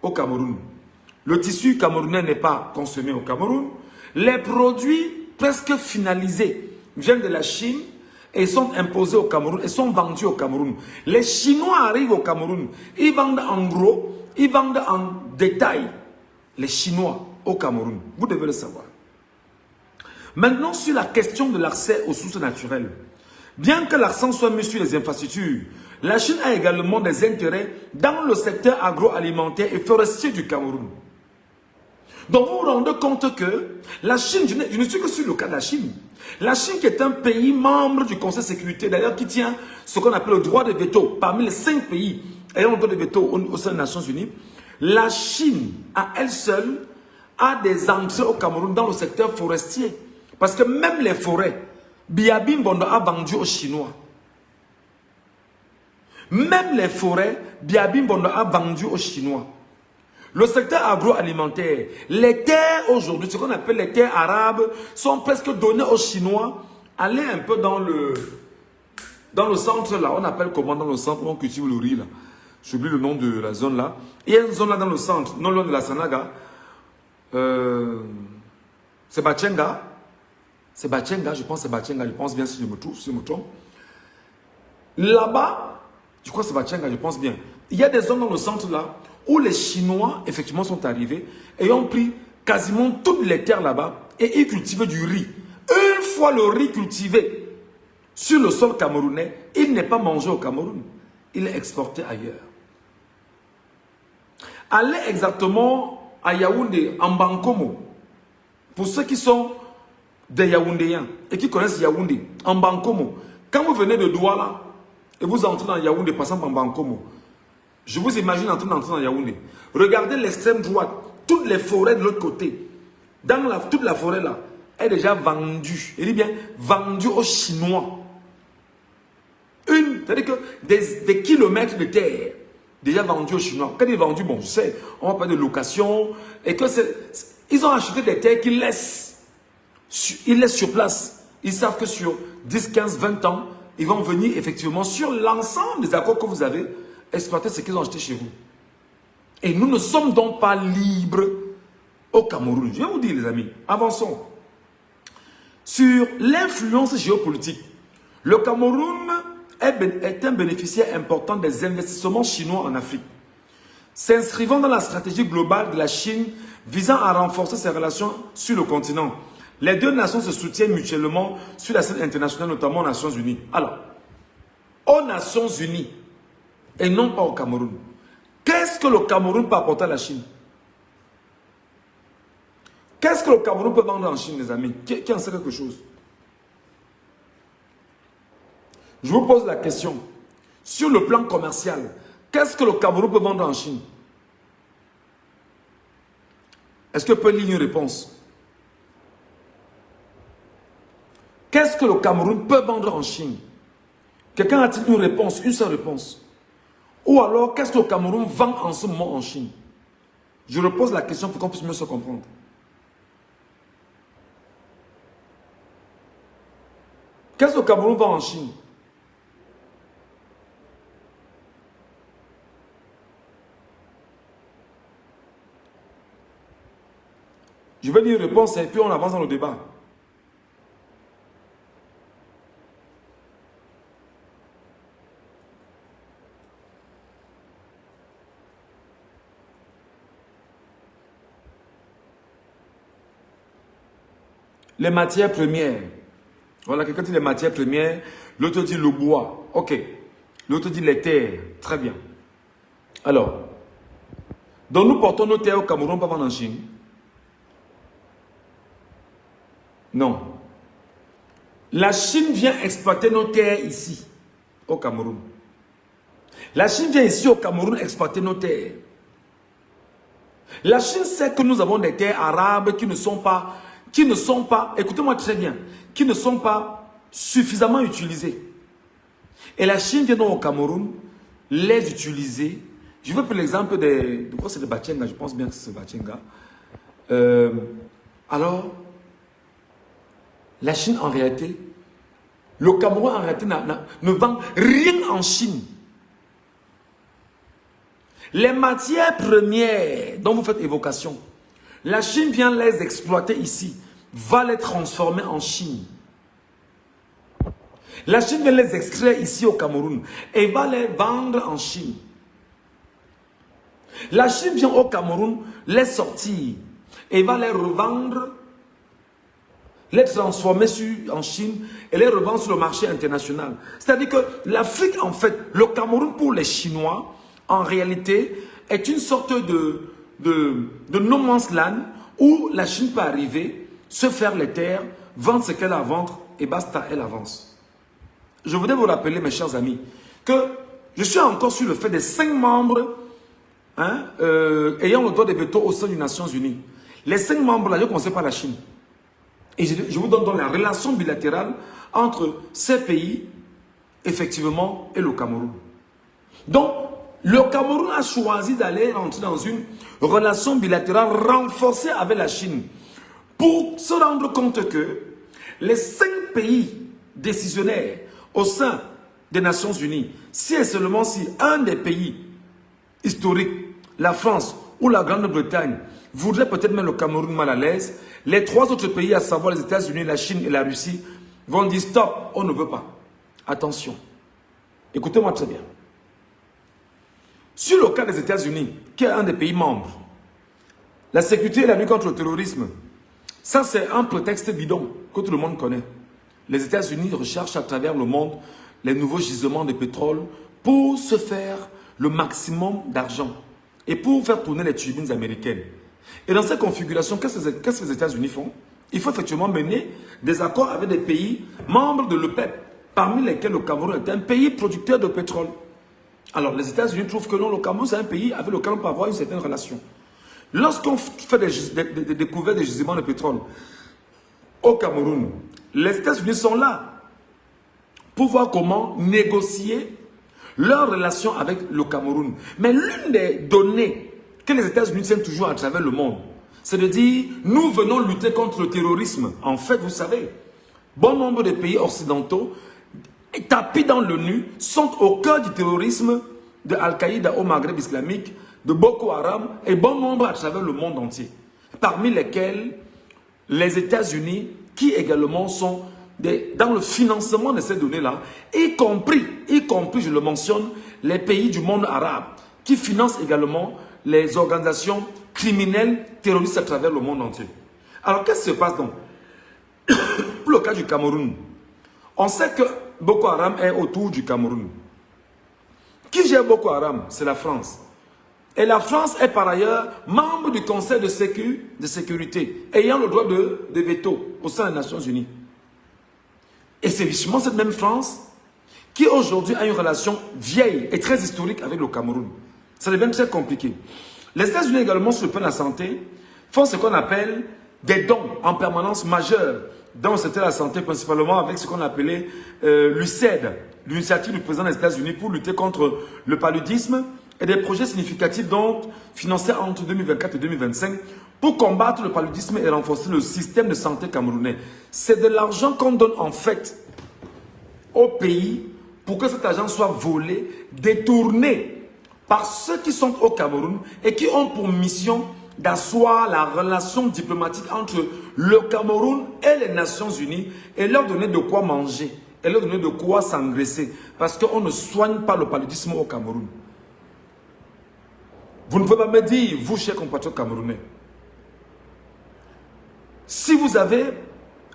au Cameroun. Le tissu camerounais n'est pas consommé au Cameroun. Les produits presque finalisés viennent de la Chine et sont imposés au Cameroun et sont vendus au Cameroun. Les Chinois arrivent au Cameroun, ils vendent en gros, ils vendent en détail. Les Chinois au Cameroun, vous devez le savoir. Maintenant, sur la question de l'accès aux sources naturelles, Bien que l'accent soit mis sur les infrastructures, la Chine a également des intérêts dans le secteur agroalimentaire et forestier du Cameroun. Donc vous vous rendez compte que la Chine, je ne suis que sur le cas de la Chine. La Chine qui est un pays membre du Conseil de sécurité, d'ailleurs qui tient ce qu'on appelle le droit de veto, parmi les 5 pays ayant le droit de veto au sein des Nations Unies, la Chine, à elle seule, a des entrées au Cameroun dans le secteur forestier. Parce que même les forêts, Biabim Bondo a vendu aux Chinois. Même les forêts, Biabim Bondo a vendu aux Chinois. Le secteur agroalimentaire, les terres aujourd'hui, ce qu'on appelle les terres arabes, sont presque données aux Chinois. Allez un peu dans le centre là, on appelle comment dans le centre où on cultive le riz là. J'oublie le nom de la zone là. Il y a une zone là dans le centre, non loin de la Sanaga. C'est Bachenga. C'est Bachenga, je pense que c'est Bachenga, je pense bien si je me trompe. Là-bas, je crois que c'est Bachenga, je pense bien. Il y a des zones dans le centre là où les Chinois, effectivement, sont arrivés et ont pris quasiment toutes les terres là-bas et ils cultivaient du riz. Une fois le riz cultivé sur le sol camerounais, il n'est pas mangé au Cameroun, il est exporté ailleurs. Allez exactement à Yaoundé, en Bankomo, pour ceux qui sont des Yaoundéens et qui connaissent Yaoundé, en Bankomo, quand vous venez de Douala et vous entrez dans Yaoundé, passant par Bankomo, je vous imagine en train d'entrer dans Yaoundé. Regardez l'extrême droite, toutes les forêts de l'autre côté. Toute la forêt là est déjà vendue. Il dit bien vendue aux Chinois. C'est-à-dire que des kilomètres de terre déjà vendus aux Chinois. Quand ils sont vendus, bon, je sais, on va parler de location. Et que ils ont acheté des terres qu'ils laissent. Ils laissent sur place. Ils savent que sur 10, 15, 20 ans, ils vont venir effectivement sur l'ensemble des accords que vous avez, exploiter ce qu'ils ont acheté chez vous. Et nous ne sommes donc pas libres au Cameroun. Je vais vous dire, les amis, avançons. Sur l'influence géopolitique, le Cameroun est un bénéficiaire important des investissements chinois en Afrique. S'inscrivant dans la stratégie globale de la Chine visant à renforcer ses relations sur le continent, les deux nations se soutiennent mutuellement sur la scène internationale, notamment aux Nations Unies. Alors, aux Nations Unies, et non pas au Cameroun. Qu'est-ce que le Cameroun peut apporter à la Chine? Qu'est-ce que le Cameroun peut vendre en Chine, les amis? Qui en sait quelque chose? Je vous pose la question. Sur le plan commercial, qu'est-ce que le Cameroun peut vendre en Chine? Est-ce que peut lire une réponse? Qu'est-ce que le Cameroun peut vendre en Chine? Quelqu'un a-t-il une réponse, une seule réponse? Ou alors, qu'est-ce que le Cameroun vend en ce moment en Chine? Je repose la question pour qu'on puisse mieux se comprendre. Qu'est-ce que le Cameroun vend en Chine? Je vais dire une réponse et puis on avance dans le débat. Les matières premières. Voilà, quelqu'un dit les matières premières, l'autre dit le bois. Ok. L'autre dit les terres. Très bien. Alors, donc nous portons nos terres au Cameroun, pas en Chine? Non. La Chine vient exploiter nos terres ici, au Cameroun. La Chine vient ici au Cameroun exploiter nos terres. La Chine sait que nous avons des terres arabes qui ne sont pas, écoutez-moi très bien, qui ne sont pas suffisamment utilisées. Et la Chine vient donc au Cameroun les utiliser. Je veux prendre l'exemple de quoi c'est de Bachenga, je pense bien que c'est Bachenga. Alors, la Chine en réalité, le Cameroun en réalité ne vend rien en Chine. Les matières premières dont vous faites évocation, la Chine vient les exploiter ici, va les transformer en Chine. La Chine vient les extraire ici au Cameroun et va les vendre en Chine. La Chine vient au Cameroun les sortir et va les revendre les transformer en Chine et les revendre sur le marché international. C'est-à-dire que l'Afrique, en fait, le Cameroun pour les Chinois, en réalité, est une sorte de no man's land où la Chine peut arriver, se faire les terres, vendre ce qu'elle a à vendre et basta, elle avance. Je voudrais vous rappeler, mes chers amis, que je suis encore sur le fait des 5 membres ayant le droit de veto au sein des Nations Unies. Les 5 membres, là, je commence par la Chine. Et je vous donne donc la relation bilatérale entre ces pays, effectivement, et le Cameroun. Donc, le Cameroun a choisi d'aller entrer dans une relation bilatérale renforcée avec la Chine pour se rendre compte que les 5 pays décisionnaires au sein des Nations Unies, si et seulement si un des pays historiques, la France ou la Grande-Bretagne, voudrait peut-être mettre le Cameroun mal à l'aise, les 3 autres pays, à savoir les États-Unis, la Chine et la Russie, vont dire stop, on ne veut pas. Attention. Écoutez-moi très bien. Sur le cas des États-Unis, qui est un des pays membres, la sécurité et la lutte contre le terrorisme, ça c'est un prétexte bidon que tout le monde connaît. Les États-Unis recherchent à travers le monde les nouveaux gisements de pétrole pour se faire le maximum d'argent et pour faire tourner les turbines américaines. Et dans cette configuration, qu'est-ce que les États-Unis font? Il faut effectivement mener des accords avec des pays membres de l'OPEP, parmi lesquels le Cameroun est un pays producteur de pétrole. Alors, les États-Unis trouvent que non, le Cameroun, c'est un pays avec lequel on peut avoir une certaine relation. Lorsqu'on fait des découvertes de gisements de pétrole au Cameroun, les États-Unis sont là pour voir comment négocier leur relation avec le Cameroun. Mais l'une des données que les États-Unis tiennent toujours à travers le monde, c'est de dire, nous venons lutter contre le terrorisme. En fait, vous savez, bon nombre de pays occidentaux, tapis dans l'ONU, sont au cœur du terrorisme de Al-Qaïda au Maghreb islamique, de Boko Haram, et bon nombre à travers le monde entier. Parmi lesquels les États-Unis, qui également sont dans le financement de ces données-là, y compris, je le mentionne, les pays du monde arabe, qui financent également les organisations criminelles terroristes à travers le monde entier. Alors, qu'est-ce qui se passe donc? Pour le cas du Cameroun, on sait que Boko Haram est autour du Cameroun. Qui gère Boko Haram? C'est la France. Et la France est par ailleurs membre du Conseil de sécurité, ayant le droit de veto au sein des Nations Unies. Et c'est justement cette même France qui aujourd'hui a une relation vieille et très historique avec le Cameroun. Ça devient très compliqué. Les États-Unis également, sur le plan de la santé, font ce qu'on appelle des dons en permanence majeurs dans le secteur de la santé, principalement avec ce qu'on appelait l'USAID, l'initiative du président des États-Unis pour lutter contre le paludisme, et des projets significatifs donc financés entre 2024 et 2025 pour combattre le paludisme et renforcer le système de santé camerounais. C'est de l'argent qu'on donne en fait au pays pour que cet argent soit volé, détourné par ceux qui sont au Cameroun et qui ont pour mission d'asseoir la relation diplomatique entre le Cameroun et les Nations Unies et leur donner de quoi manger et leur donner de quoi s'engraisser parce qu'on ne soigne pas le paludisme au Cameroun. Vous ne pouvez pas me dire, vous, chers compatriotes camerounais, si vous avez,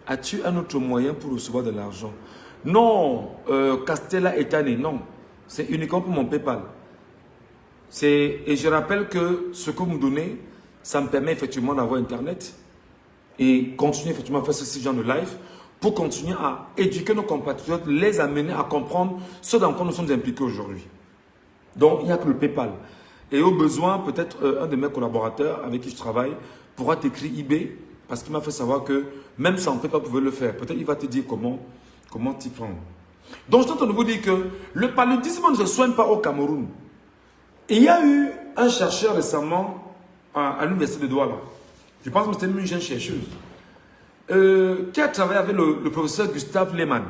as-tu un autre moyen pour recevoir de l'argent? Non, Castella Etane, non. C'est uniquement pour mon PayPal. Et je rappelle que ce que vous me donnez, ça me permet effectivement d'avoir Internet et continuer effectivement à faire ce genre de live pour continuer à éduquer nos compatriotes, les amener à comprendre ce dans quoi nous sommes impliqués aujourd'hui. Donc, il n'y a que le PayPal. Et au besoin, peut-être un de mes collaborateurs avec qui je travaille pourra t'écrire eBay parce qu'il m'a fait savoir que même sans PayPal, vous pouvez le faire. Peut-être il va te dire comment t'y prendre. Donc, je suis en train de vous dire que le paludisme ne se soigne pas au Cameroun. Et il y a eu un chercheur récemment à l'université de Douala, je pense que c'était une jeune chercheuse, qui a travaillé avec le professeur Gustave Lehmann,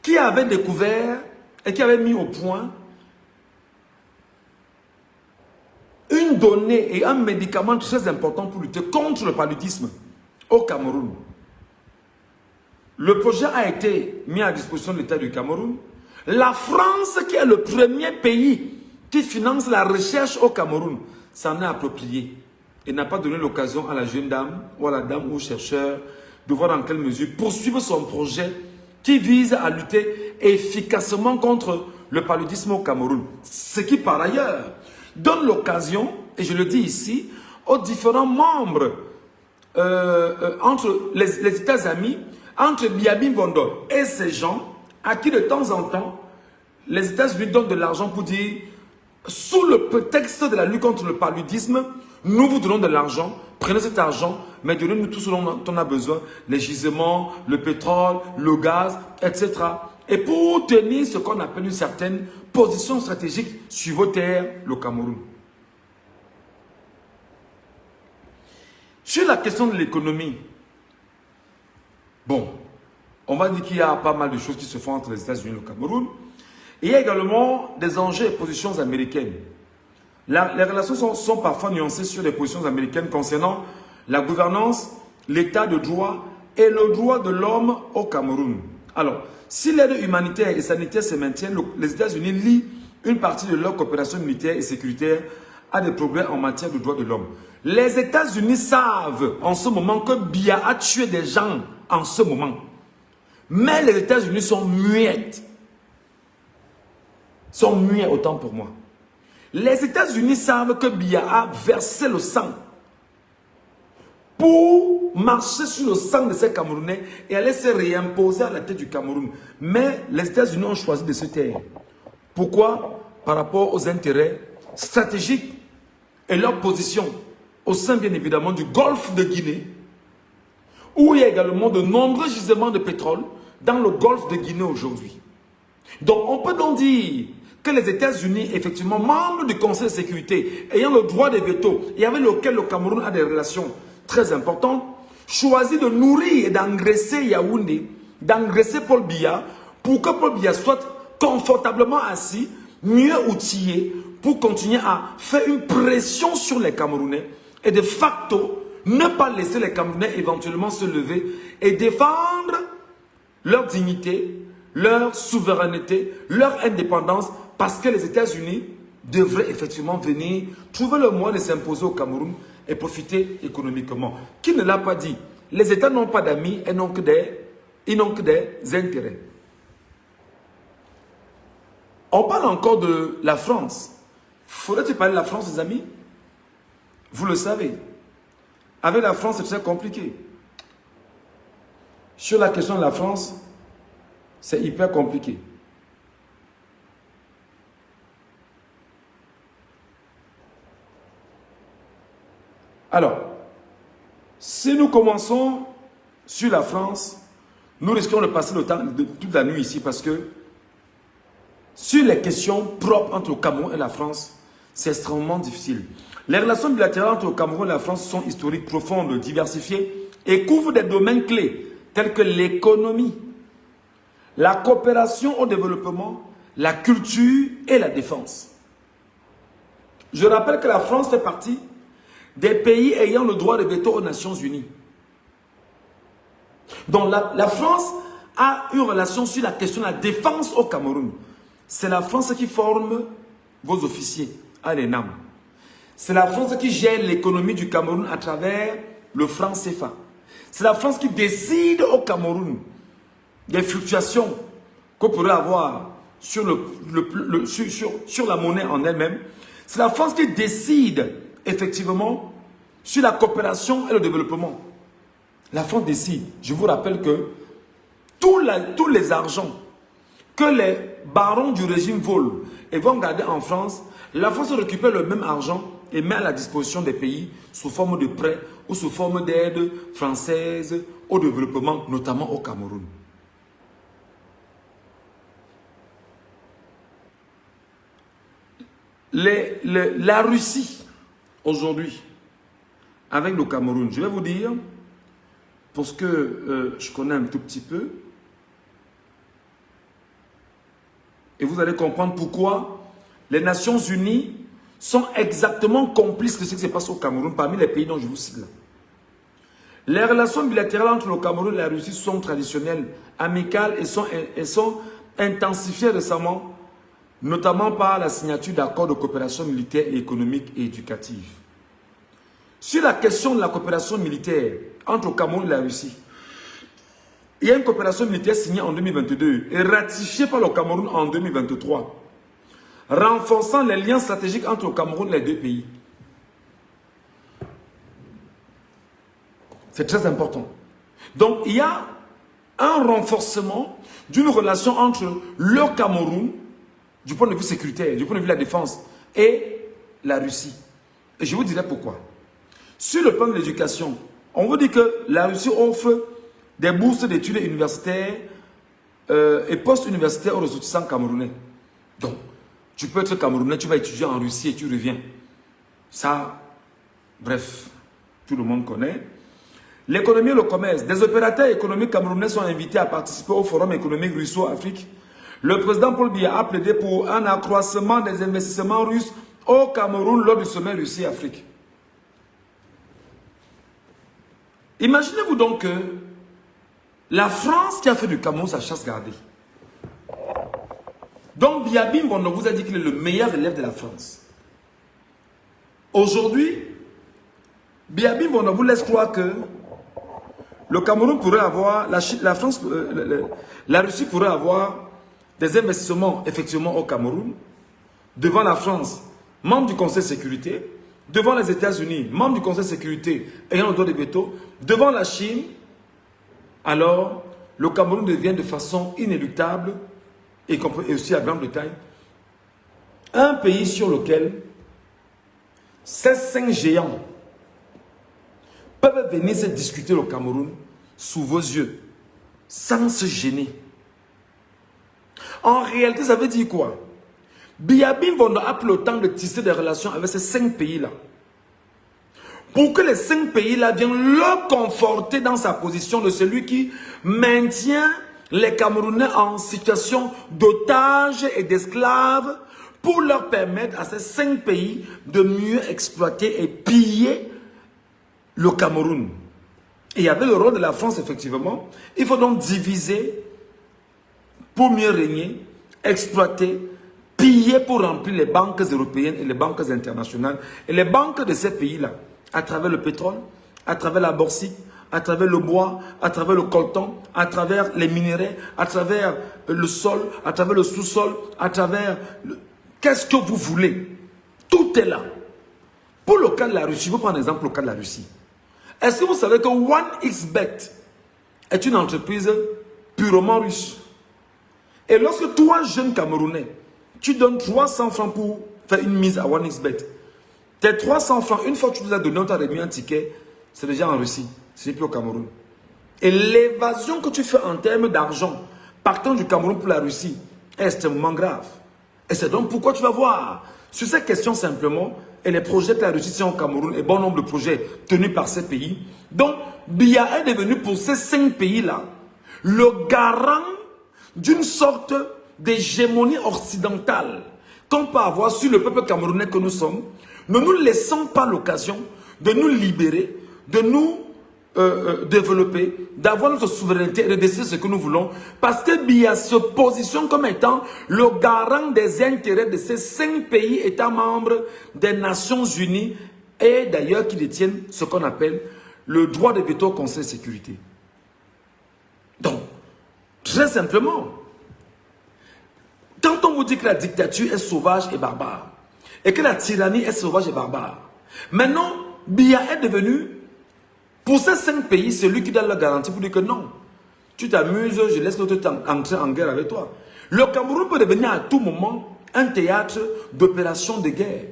qui avait découvert et qui avait mis au point une donnée et un médicament très important pour lutter contre le paludisme au Cameroun. Le projet a été mis à disposition de l'État du Cameroun. La France, qui est le premier pays qui finance la recherche au Cameroun, s'en est approprié et n'a pas donné l'occasion à la jeune dame ou à la dame ou au chercheur de voir dans quelle mesure poursuivre son projet qui vise à lutter efficacement contre le paludisme au Cameroun. Ce qui, par ailleurs, donne l'occasion, et je le dis ici, aux différents membres entre les États amis, entre Biabi Mbondo et ces gens à qui de temps en temps, les États-Unis donnent de l'argent pour dire, sous le prétexte de la lutte contre le paludisme, nous vous donnons de l'argent, prenez cet argent, mais donnez-nous tout ce dont on a besoin, les gisements, le pétrole, le gaz, etc. Et pour tenir ce qu'on appelle une certaine position stratégique sur vos terres, le Cameroun. Sur la question de l'économie, bon, on va dire qu'il y a pas mal de choses qui se font entre les États-Unis et le Cameroun. Et il y a également des enjeux et positions américaines. Les relations sont parfois nuancées sur les positions américaines concernant la gouvernance, l'état de droit et le droit de l'homme au Cameroun. Alors, si l'aide humanitaire et sanitaire se maintient, les États-Unis lient une partie de leur coopération militaire et sécuritaire à des progrès en matière de droits de l'homme. Les États-Unis savent en ce moment que Biya a tué des gens en ce moment. Mais les États-Unis sont muettes. Sont muets autant pour moi. Les États-Unis savent que Biya a versé le sang pour marcher sur le sang de ces Camerounais et aller se réimposer à la tête du Cameroun. Mais les États-Unis ont choisi de se taire. Pourquoi? Par rapport aux intérêts stratégiques et leur position au sein bien évidemment du golfe de Guinée, où il y a également de nombreux gisements de pétrole dans le golfe de Guinée aujourd'hui. Donc on peut donc dire que les États-Unis, effectivement, membres du Conseil de sécurité, ayant le droit de veto et avec lequel le Cameroun a des relations très importantes, choisit de nourrir et d'engraisser Yaoundé, d'engraisser Paul Biya, pour que Paul Biya soit confortablement assis, mieux outillé, pour continuer à faire une pression sur les Camerounais et de facto ne pas laisser les Camerounais éventuellement se lever et défendre leur dignité, leur souveraineté, leur indépendance, parce que les États-Unis devraient effectivement venir trouver le moyen de s'imposer au Cameroun et profiter économiquement. Qui ne l'a pas dit? Les États n'ont pas d'amis et ils n'ont que des intérêts. On parle encore de la France. Faudrait-il parler de la France, les amis? Vous le savez. Avec la France, c'est très compliqué. Sur la question de la France, c'est hyper compliqué. Alors, si nous commençons sur la France, nous risquons de passer le temps de toute la nuit ici parce que sur les questions propres entre le Cameroun et la France, c'est extrêmement difficile. Les relations bilatérales entre le Cameroun et la France sont historiques, profondes, diversifiées et couvrent des domaines clés tels que l'économie, la coopération au développement, la culture et la défense. Je rappelle que la France fait partie des pays ayant le droit de veto aux Nations Unies. Donc la France a une relation sur la question de la défense au Cameroun. C'est la France qui forme vos officiers à l'ENAM. C'est la France qui gère l'économie du Cameroun à travers le franc CFA. C'est la France qui décide au Cameroun des fluctuations qu'on pourrait avoir sur la monnaie en elle-même. C'est la France qui décide effectivement sur la coopération et le développement. La France décide. Je vous rappelle que tous les argents que les barons du régime volent et vont garder en France, la France récupère le même argent et met à la disposition des pays sous forme de prêts ou sous forme d'aide française au développement, notamment au Cameroun. La Russie, aujourd'hui, avec le Cameroun, je vais vous dire, parce que je connais un tout petit peu, et vous allez comprendre pourquoi les Nations Unies sont exactement complices de ce qui se passe au Cameroun parmi les pays dont je vous cite là. Les relations bilatérales entre le Cameroun et la Russie sont traditionnelles, amicales et sont intensifiées récemment, notamment par la signature d'accords de coopération militaire, économique et éducative. Sur la question de la coopération militaire entre le Cameroun et la Russie, Il y a une coopération militaire signée en 2022 et ratifiée par le Cameroun en 2023, renforçant les liens stratégiques entre le Cameroun et les deux pays. C'est très important. Donc, il y a un renforcement d'une relation entre le Cameroun, du point de vue sécuritaire, du point de vue de la défense, et la Russie. Et je vous dirai pourquoi. Sur le plan de l'éducation, on vous dit que la Russie offre des bourses d'études universitaires et post-universitaires aux ressortissants camerounais. Donc, tu peux être camerounais, tu vas étudier en Russie et tu reviens. Ça, bref, tout le monde connaît. L'économie et le commerce. Des opérateurs économiques camerounais sont invités à participer au Forum économique russo-afrique. Le président Paul Biya a plaidé pour un accroissement des investissements russes au Cameroun lors du sommet Russie-Afrique. Imaginez-vous donc que la France qui a fait du Cameroun sa chasse gardée. Donc Biya Bimbondo vous a dit qu'il est le meilleur élève de la France. Aujourd'hui, Biya Bimbondo vous laisse croire que le Cameroun pourrait avoir, la Russie pourrait avoir des investissements effectivement au Cameroun, devant la France, membre du Conseil de sécurité, devant les États-Unis, membre du Conseil de sécurité ayant le droit de veto, devant la Chine. Alors le Cameroun devient de façon inéluctable, et aussi à Grande-Bretagne, un pays sur lequel ces 5 géants peuvent venir se discuter au Cameroun sous vos yeux, sans se gêner. En réalité, ça veut dire quoi? Biya Bimbondo a pris le temps de tisser des relations avec ces 5 pays-là. Pour que les 5 pays-là viennent le conforter dans sa position de celui qui maintient les Camerounais en situation d'otages et d'esclaves, pour leur permettre à ces 5 pays de mieux exploiter et piller le Cameroun. Et il y avait le rôle de la France, effectivement. Il faut donc diviser pour mieux régner, exploiter, piller pour remplir les banques européennes et les banques internationales. Et les banques de ces pays-là, à travers le pétrole, à travers la bauxite, à travers le bois, à travers le coltan, à travers les minéraux, à travers le sol, à travers le sous-sol, à travers... Qu'est-ce que vous voulez? Tout est là. Pour le cas de la Russie, je vais prendre un exemple, le cas de la Russie. Est-ce que vous savez que 1xBet est une entreprise purement russe? Et lorsque toi, jeune Camerounais, tu donnes 300 francs pour faire une mise à 1xBet, tes 300 francs, une fois que tu nous as donné, on t'a remis un ticket, c'est déjà en Russie, c'est plus au Cameroun. Et l'évasion que tu fais en termes d'argent, partant du Cameroun pour la Russie, est extrêmement grave. Et c'est donc pourquoi tu vas voir, sur ces questions simplement, et les projets que la Russie tient au Cameroun, et bon nombre de projets tenus par ces pays. Donc, Biya est devenu pour ces 5 pays-là, le garant d'une sorte d'hégémonie occidentale qu'on peut avoir sur le peuple camerounais que nous sommes. Ne nous laissons pas l'occasion de nous libérer, de nous développer, d'avoir notre souveraineté et de décider ce que nous voulons, parce que Biya se positionne comme étant le garant des intérêts de ces 5 pays états membres des Nations Unies et d'ailleurs qui détiennent ce qu'on appelle le droit de veto au Conseil de sécurité. Donc, très simplement, quand on vous dit que la dictature est sauvage et barbare, et que la tyrannie est sauvage et barbare, maintenant, Biya est devenu, pour ces 5 pays, celui qui donne la garantie pour dire que non, tu t'amuses, je laisse l'autre entrer en guerre avec toi. Le Cameroun peut devenir à tout moment un théâtre d'opérations de guerre.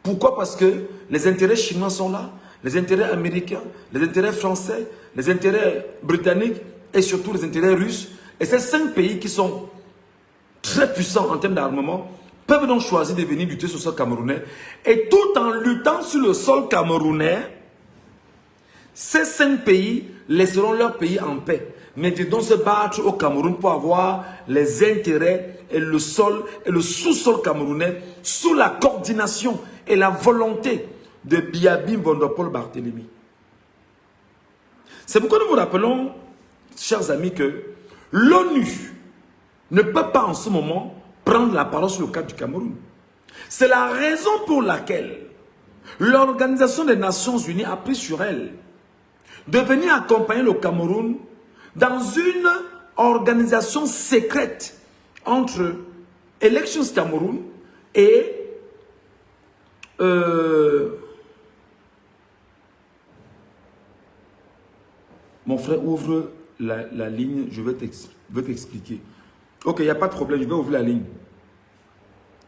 Pourquoi? Parce que les intérêts chinois sont là, les intérêts américains, les intérêts français, les intérêts britanniques et surtout les intérêts russes. Et ces 5 pays qui sont très puissants en termes d'armement peuvent donc choisir de venir lutter sur le sol camerounais. Et tout en luttant sur le sol camerounais, ces 5 pays laisseront leur pays en paix. Mais ils vont se battre au Cameroun pour avoir les intérêts et le sol et le sous-sol camerounais sous la coordination et la volonté de Biya Bimbondo Paul Barthélemy. C'est pourquoi nous vous rappelons, chers amis, que l'ONU ne peut pas en ce moment prendre la parole sur le cas du Cameroun. C'est la raison pour laquelle l'Organisation des Nations Unies a pris sur elle de venir accompagner le Cameroun dans une organisation secrète entre Elections Cameroun et mon frère, ouvre la ligne, je vais t'expliquer. Ok, il n'y a pas de problème, je vais ouvrir la ligne.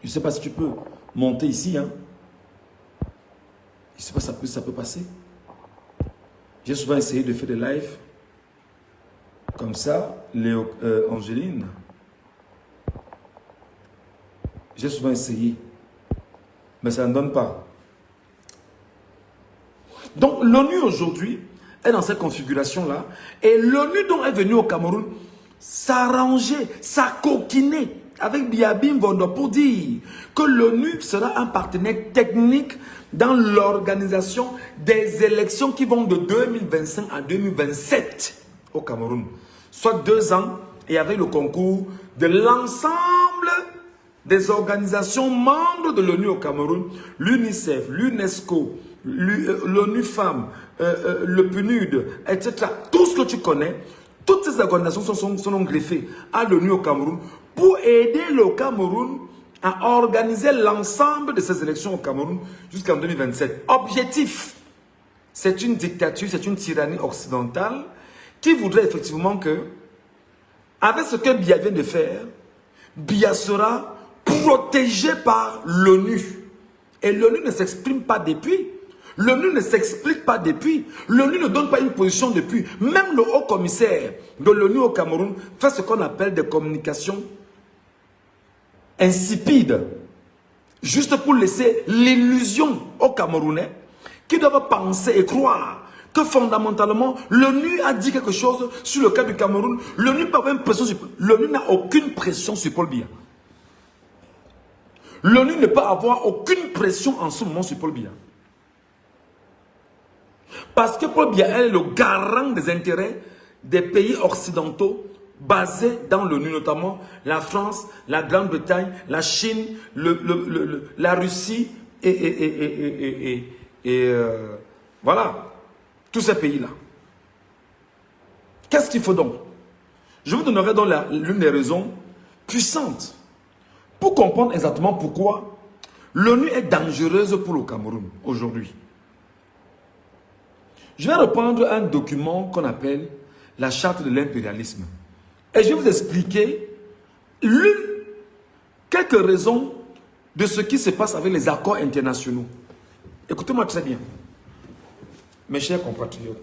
Je ne sais pas si tu peux monter ici. Hein. Je ne sais pas si ça peut passer. J'ai souvent essayé de faire des lives comme ça, Angéline. J'ai souvent essayé, mais ça ne donne pas. Donc l'ONU aujourd'hui est dans cette configuration-là, et l'ONU dont est venue au Cameroun s'arranger, s'acoquiner avec Biabim Vondo pour dire que l'ONU sera un partenaire technique dans l'organisation des élections qui vont de 2025 à 2027 au Cameroun. Soit 2 ans, et avec le concours de l'ensemble des organisations membres de l'ONU au Cameroun, l'UNICEF, l'UNESCO, l'ONU Femmes, le PNUD, etc. Tout ce que tu connais, toutes ces organisations sont greffées à l'ONU au Cameroun pour aider le Cameroun à organiser l'ensemble de ces élections au Cameroun jusqu'en 2027. Objectif, c'est une dictature, c'est une tyrannie occidentale qui voudrait effectivement que, avec ce que Biya vient de faire, Biya sera protégé par l'ONU. Et l'ONU ne s'exprime pas depuis. L'ONU ne s'explique pas depuis. L'ONU ne donne pas une position depuis. Même le haut commissaire de l'ONU au Cameroun fait ce qu'on appelle des communications insipides. Juste pour laisser l'illusion aux Camerounais qui doivent penser et croire que fondamentalement, l'ONU a dit quelque chose sur le cas du Cameroun. L'ONU n'a aucune pression sur Paul Biya. L'ONU ne peut avoir aucune pression en ce moment sur Paul Biya. Parce que Paul Biya est le garant des intérêts des pays occidentaux basés dans l'ONU, notamment la France, la Grande-Bretagne, la Chine, la Russie et voilà, tous ces pays-là. Qu'est-ce qu'il faut donc? Je vous donnerai donc l'une des raisons puissantes pour comprendre exactement pourquoi l'ONU est dangereuse pour le Cameroun aujourd'hui. Je vais reprendre un document qu'on appelle la charte de l'impérialisme. Et je vais vous expliquer quelques raisons de ce qui se passe avec les accords internationaux. Écoutez-moi très bien, mes chers compatriotes.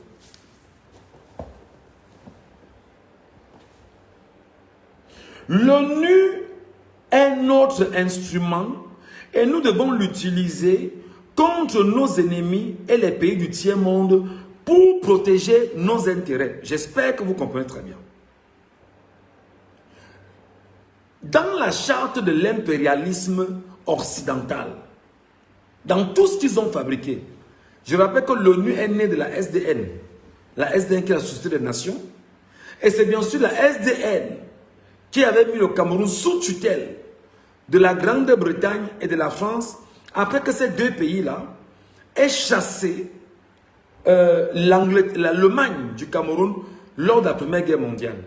L'ONU est notre instrument et nous devons l'utiliser contre nos ennemis et les pays du tiers-monde pour protéger nos intérêts. J'espère que vous comprenez très bien. Dans la charte de l'impérialisme occidental, dans tout ce qu'ils ont fabriqué, je rappelle que l'ONU est née de la SDN. La SDN qui est la Société des Nations. Et c'est bien sûr la SDN qui avait mis le Cameroun sous tutelle de la Grande-Bretagne et de la France, après que ces deux pays-là aient chassé l'Allemagne du Cameroun lors de la Première Guerre mondiale.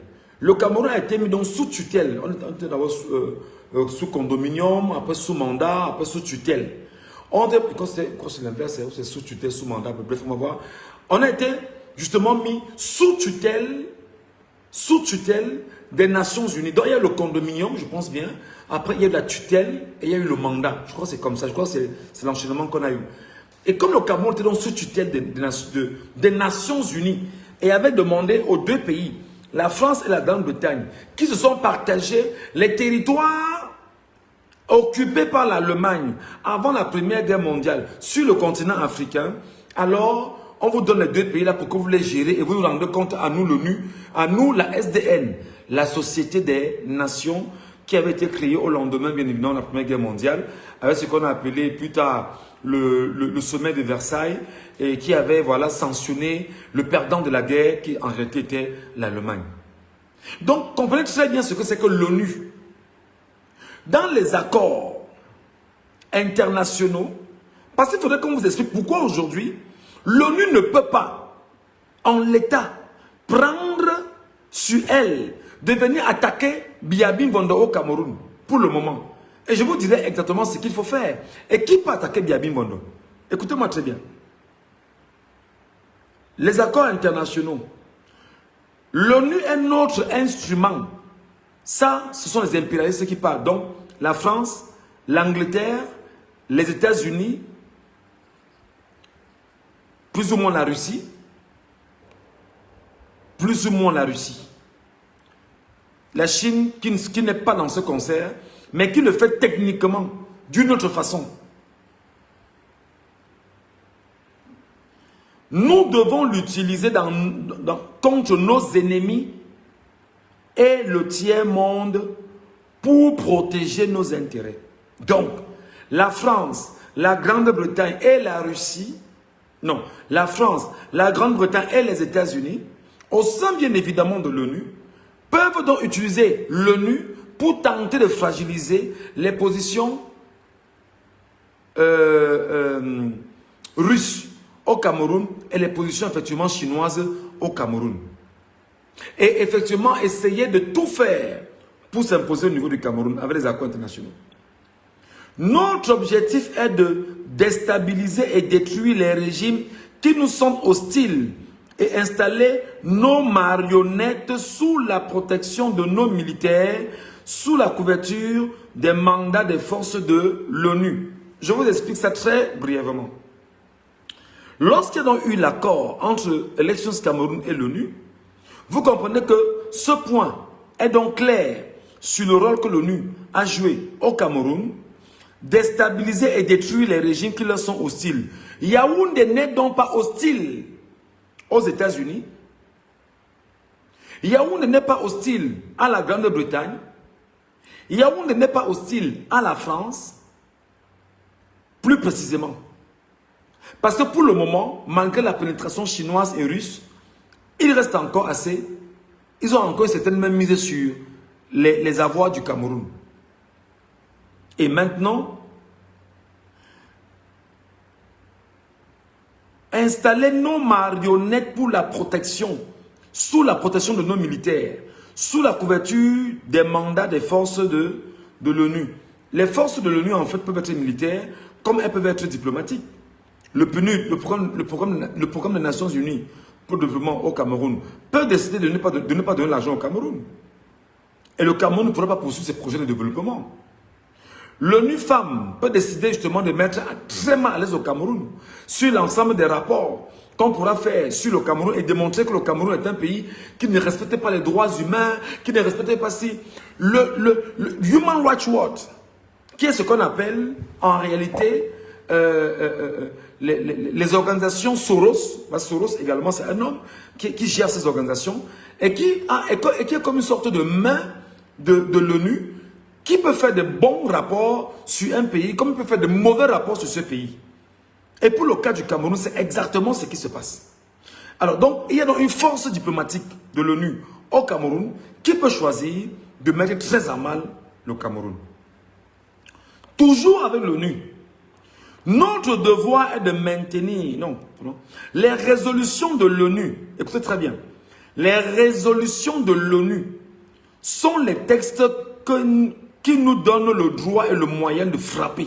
Le Cameroun a été mis donc sous tutelle. On était d'abord sous condominium, après sous mandat, après sous tutelle. Quand c'est l'inverse, c'est sous tutelle, sous mandat, bref, on va voir. On a été justement mis sous tutelle des Nations Unies. Donc il y a le condominium, je pense bien. Après, il y a eu la tutelle et il y a eu le mandat. Je crois que c'est comme ça. Je crois que c'est l'enchaînement qu'on a eu. Et comme le Cameroun était donc sous tutelle des Nations Unies et avait demandé aux deux pays, la France et la Grande-Bretagne, qui se sont partagés les territoires occupés par l'Allemagne avant la Première Guerre mondiale sur le continent africain, alors on vous donne les deux pays là pour que vous les gérez et vous nous rendez compte à nous l'ONU, à nous la SDN, la Société des Nations qui avait été créée au lendemain bien évidemment de la Première Guerre mondiale, avec ce qu'on a appelé plus tard le sommet de Versailles et qui avait voilà, sanctionné le perdant de la guerre qui en réalité était l'Allemagne. Donc comprenez très bien ce que c'est que l'ONU. Dans les accords internationaux, parce qu'il faudrait qu'on vous explique pourquoi aujourd'hui l'ONU ne peut pas en l'état prendre sur elle de venir attaquer Biabin Bondo au Cameroun, pour le moment. Et je vous dirai exactement ce qu'il faut faire. Et qui peut attaquer Biabin Bondo? Écoutez-moi très bien. Les accords internationaux. L'ONU est notre instrument. Ça, ce sont les impérialistes qui parlent. Donc, la France, l'Angleterre, les États-Unis, plus ou moins la Russie, plus ou moins la Russie. La Chine qui n'est pas dans ce concert, mais qui le fait techniquement, d'une autre façon. Nous devons l'utiliser contre nos ennemis et le tiers-monde pour protéger nos intérêts. Donc, la France, la Grande-Bretagne et la Russie, non, la France, la Grande-Bretagne et les États-Unis, au sein bien évidemment de l'ONU, peuvent donc utiliser l'ONU pour tenter de fragiliser les positions russes au Cameroun et les positions effectivement chinoises au Cameroun. Et effectivement essayer de tout faire pour s'imposer au niveau du Cameroun avec les accords internationaux. Notre objectif est de déstabiliser et détruire les régimes qui nous sont hostiles et installer nos marionnettes sous la protection de nos militaires, sous la couverture des mandats des forces de l'ONU. Je vous explique ça très brièvement. Lorsqu'il y a donc eu l'accord entre Elections Cameroun et l'ONU, vous comprenez que ce point est donc clair sur le rôle que l'ONU a joué au Cameroun, déstabiliser et détruire les régimes qui leur sont hostiles. Yaoundé n'est donc pas hostile aux États-Unis. Yaoundé n'est pas hostile à la Grande-Bretagne. Yaoundé n'est pas hostile à la France. Plus précisément. Parce que pour le moment, malgré la pénétration chinoise et russe, il reste encore assez. Ils ont encore une certaine même mise sur les avoirs du Cameroun. Et maintenant, installer nos marionnettes pour la protection, sous la protection de nos militaires, sous la couverture des mandats des forces de l'ONU. Les forces de l'ONU, en fait, peuvent être militaires, comme elles peuvent être diplomatiques. Le PNUD, le programme des Nations Unies pour le développement au Cameroun, peut décider de ne pas donner l'argent au Cameroun. Et le Cameroun ne pourra pas poursuivre ses projets de développement. L'ONU Femmes peut décider justement de mettre très mal à l'aise au Cameroun sur l'ensemble des rapports qu'on pourra faire sur le Cameroun et démontrer que le Cameroun est un pays qui ne respectait pas les droits humains, qui ne respectait pas si... Le Human Rights Watch, qui est ce qu'on appelle en réalité les organisations Soros, parce que Soros également c'est un homme qui gère ces organisations et qui est comme une sorte de main de l'ONU qui peut faire de bons rapports sur un pays comme il peut faire de mauvais rapports sur ce pays. Et pour le cas du Cameroun, c'est exactement ce qui se passe. Alors donc, il y a donc une force diplomatique de l'ONU au Cameroun qui peut choisir de mettre très à mal le Cameroun. Toujours avec l'ONU, notre devoir est de maintenir les résolutions de l'ONU. Écoutez très bien. Les résolutions de l'ONU sont les textes qui nous donnent le droit et le moyen de frapper.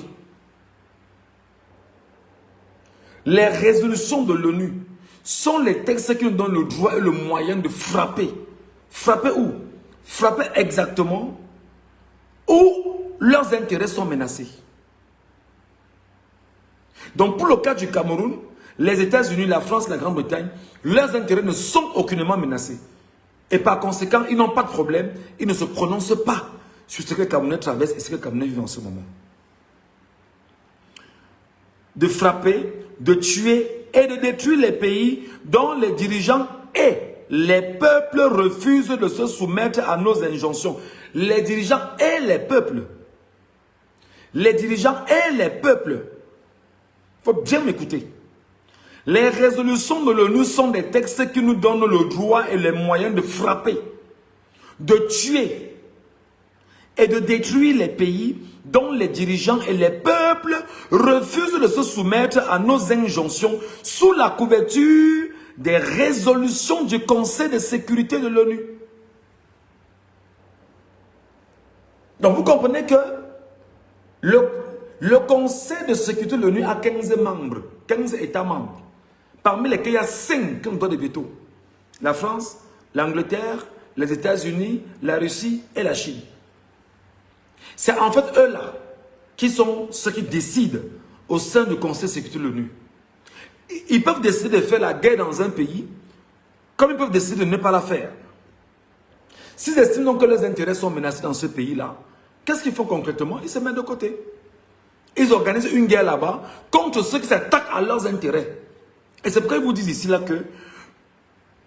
Les résolutions de l'ONU sont les textes qui nous donnent le droit et le moyen de frapper. Frapper où? Frapper exactement où leurs intérêts sont menacés. Donc pour le cas du Cameroun, les États-Unis, la France, la Grande-Bretagne, leurs intérêts ne sont aucunement menacés. Et par conséquent, ils n'ont pas de problème, ils ne se prononcent pas sur ce que le Camerounais traverse et ce que le Camerounais vit en ce moment. De frapper, de tuer et de détruire les pays dont les dirigeants et les peuples refusent de se soumettre à nos injonctions. Les dirigeants et les peuples. Les dirigeants et les peuples. Il faut bien m'écouter. Les résolutions de l'ONU sont des textes qui nous donnent le droit et les moyens de frapper, de tuer et de détruire les pays dont les dirigeants et les peuples refusent de se soumettre à nos injonctions sous la couverture des résolutions du Conseil de sécurité de l'ONU. Donc vous comprenez que le Conseil de sécurité de l'ONU a 15 membres, 15 États membres, parmi lesquels il y a 5 qui ont droit de veto. La France, l'Angleterre, les États-Unis, la Russie et la Chine. C'est en fait eux-là qui sont ceux qui décident au sein du Conseil de sécurité de l'ONU. Ils peuvent décider de faire la guerre dans un pays, comme ils peuvent décider de ne pas la faire. S'ils estiment donc que leurs intérêts sont menacés dans ce pays-là, qu'est-ce qu'ils font concrètement? Ils se mettent de côté. Ils organisent une guerre là-bas contre ceux qui s'attaquent à leurs intérêts. Et c'est pourquoi ils vous disent ici là que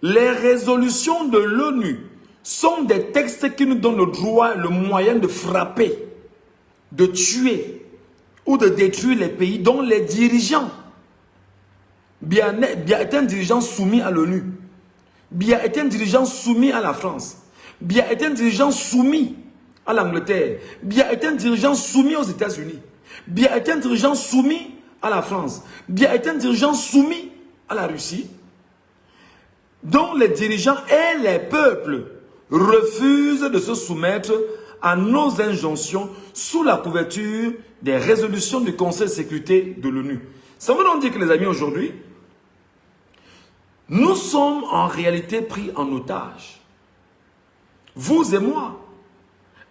les résolutions de l'ONU sont des textes qui nous donnent le droit, le moyen de frapper, de tuer ou de détruire les pays dont les dirigeants, Biya est un dirigeant soumis à l'ONU, Biya est un dirigeant soumis à la France, Biya est un dirigeant soumis à l'Angleterre, Biya est un dirigeant soumis aux États-Unis, Biya est un dirigeant soumis à la France, Biya est un dirigeant soumis à la Russie, dont les dirigeants et les peuples refusent de se soumettre à nos injonctions sous la couverture des résolutions du Conseil de sécurité de l'ONU. Ça veut donc dire que les amis, aujourd'hui, nous sommes en réalité pris en otage. Vous et moi,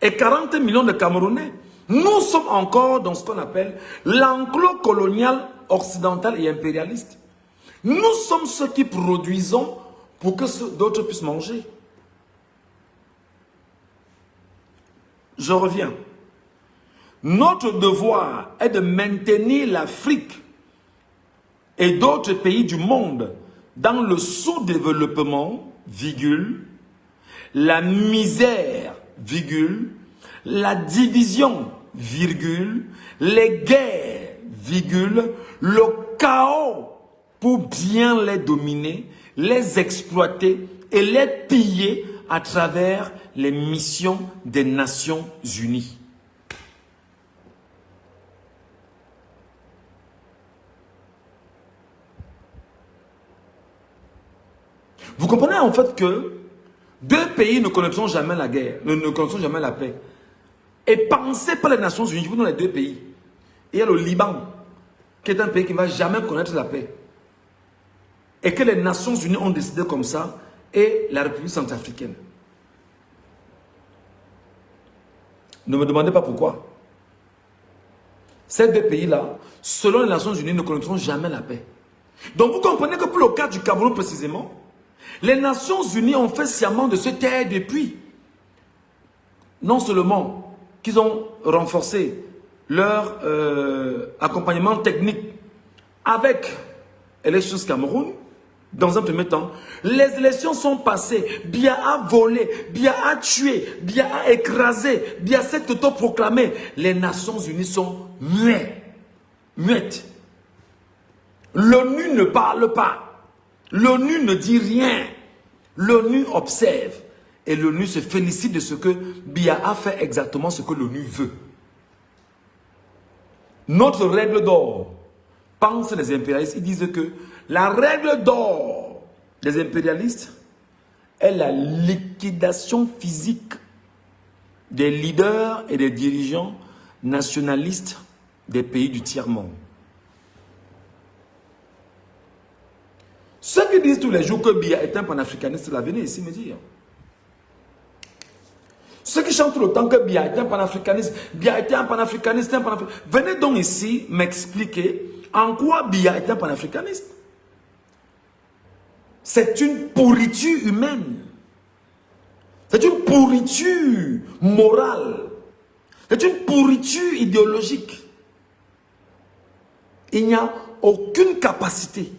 et 40 millions de Camerounais, nous sommes encore dans ce qu'on appelle l'enclos colonial occidental et impérialiste. Nous sommes ceux qui produisons pour que d'autres puissent manger. Je reviens. Notre devoir est de maintenir l'Afrique et d'autres pays du monde dans le sous-développement, virgule, la misère, virgule, la division, virgule, les guerres, virgule, le chaos pour bien les dominer, les exploiter et les piller à travers les missions des Nations Unies. Vous comprenez en fait que deux pays ne connaîtront jamais la guerre, ne connaîtront jamais la paix. Et pensez par les Nations Unies, vous dans les deux pays. Il y a le Liban, qui est un pays qui ne va jamais connaître la paix. Et que les Nations Unies ont décidé comme ça, et la République centrafricaine. Ne me demandez pas pourquoi. Ces deux pays-là, selon les Nations Unies, ne connaîtront jamais la paix. Donc vous comprenez que pour le cas du Cameroun précisément, les Nations Unies ont fait sciemment de se taire depuis. Non seulement qu'ils ont renforcé leur accompagnement technique avec Elections Cameroun, dans un premier temps, les élections sont passées, Biya a volé, Biya a tué, Biya a écrasé, Biya s'est autoproclamé. Les Nations Unies sont muettes. L'ONU ne parle pas. L'ONU ne dit rien. L'ONU observe. Et l'ONU se félicite de ce que Biya a fait exactement ce que l'ONU veut. Notre règle d'or, pensent les impérialistes, ils disent que la règle d'or des impérialistes est la liquidation physique des leaders et des dirigeants nationalistes des pays du tiers-monde. Ceux qui disent tous les jours que Biya est un panafricaniste, là, venez ici me dire. Ceux qui chantent tout le temps que Biya est un panafricaniste, Biya est un panafricaniste, venez donc ici m'expliquer en quoi Biya est un panafricaniste. C'est une pourriture humaine. C'est une pourriture morale. C'est une pourriture idéologique. Il n'y a aucune capacité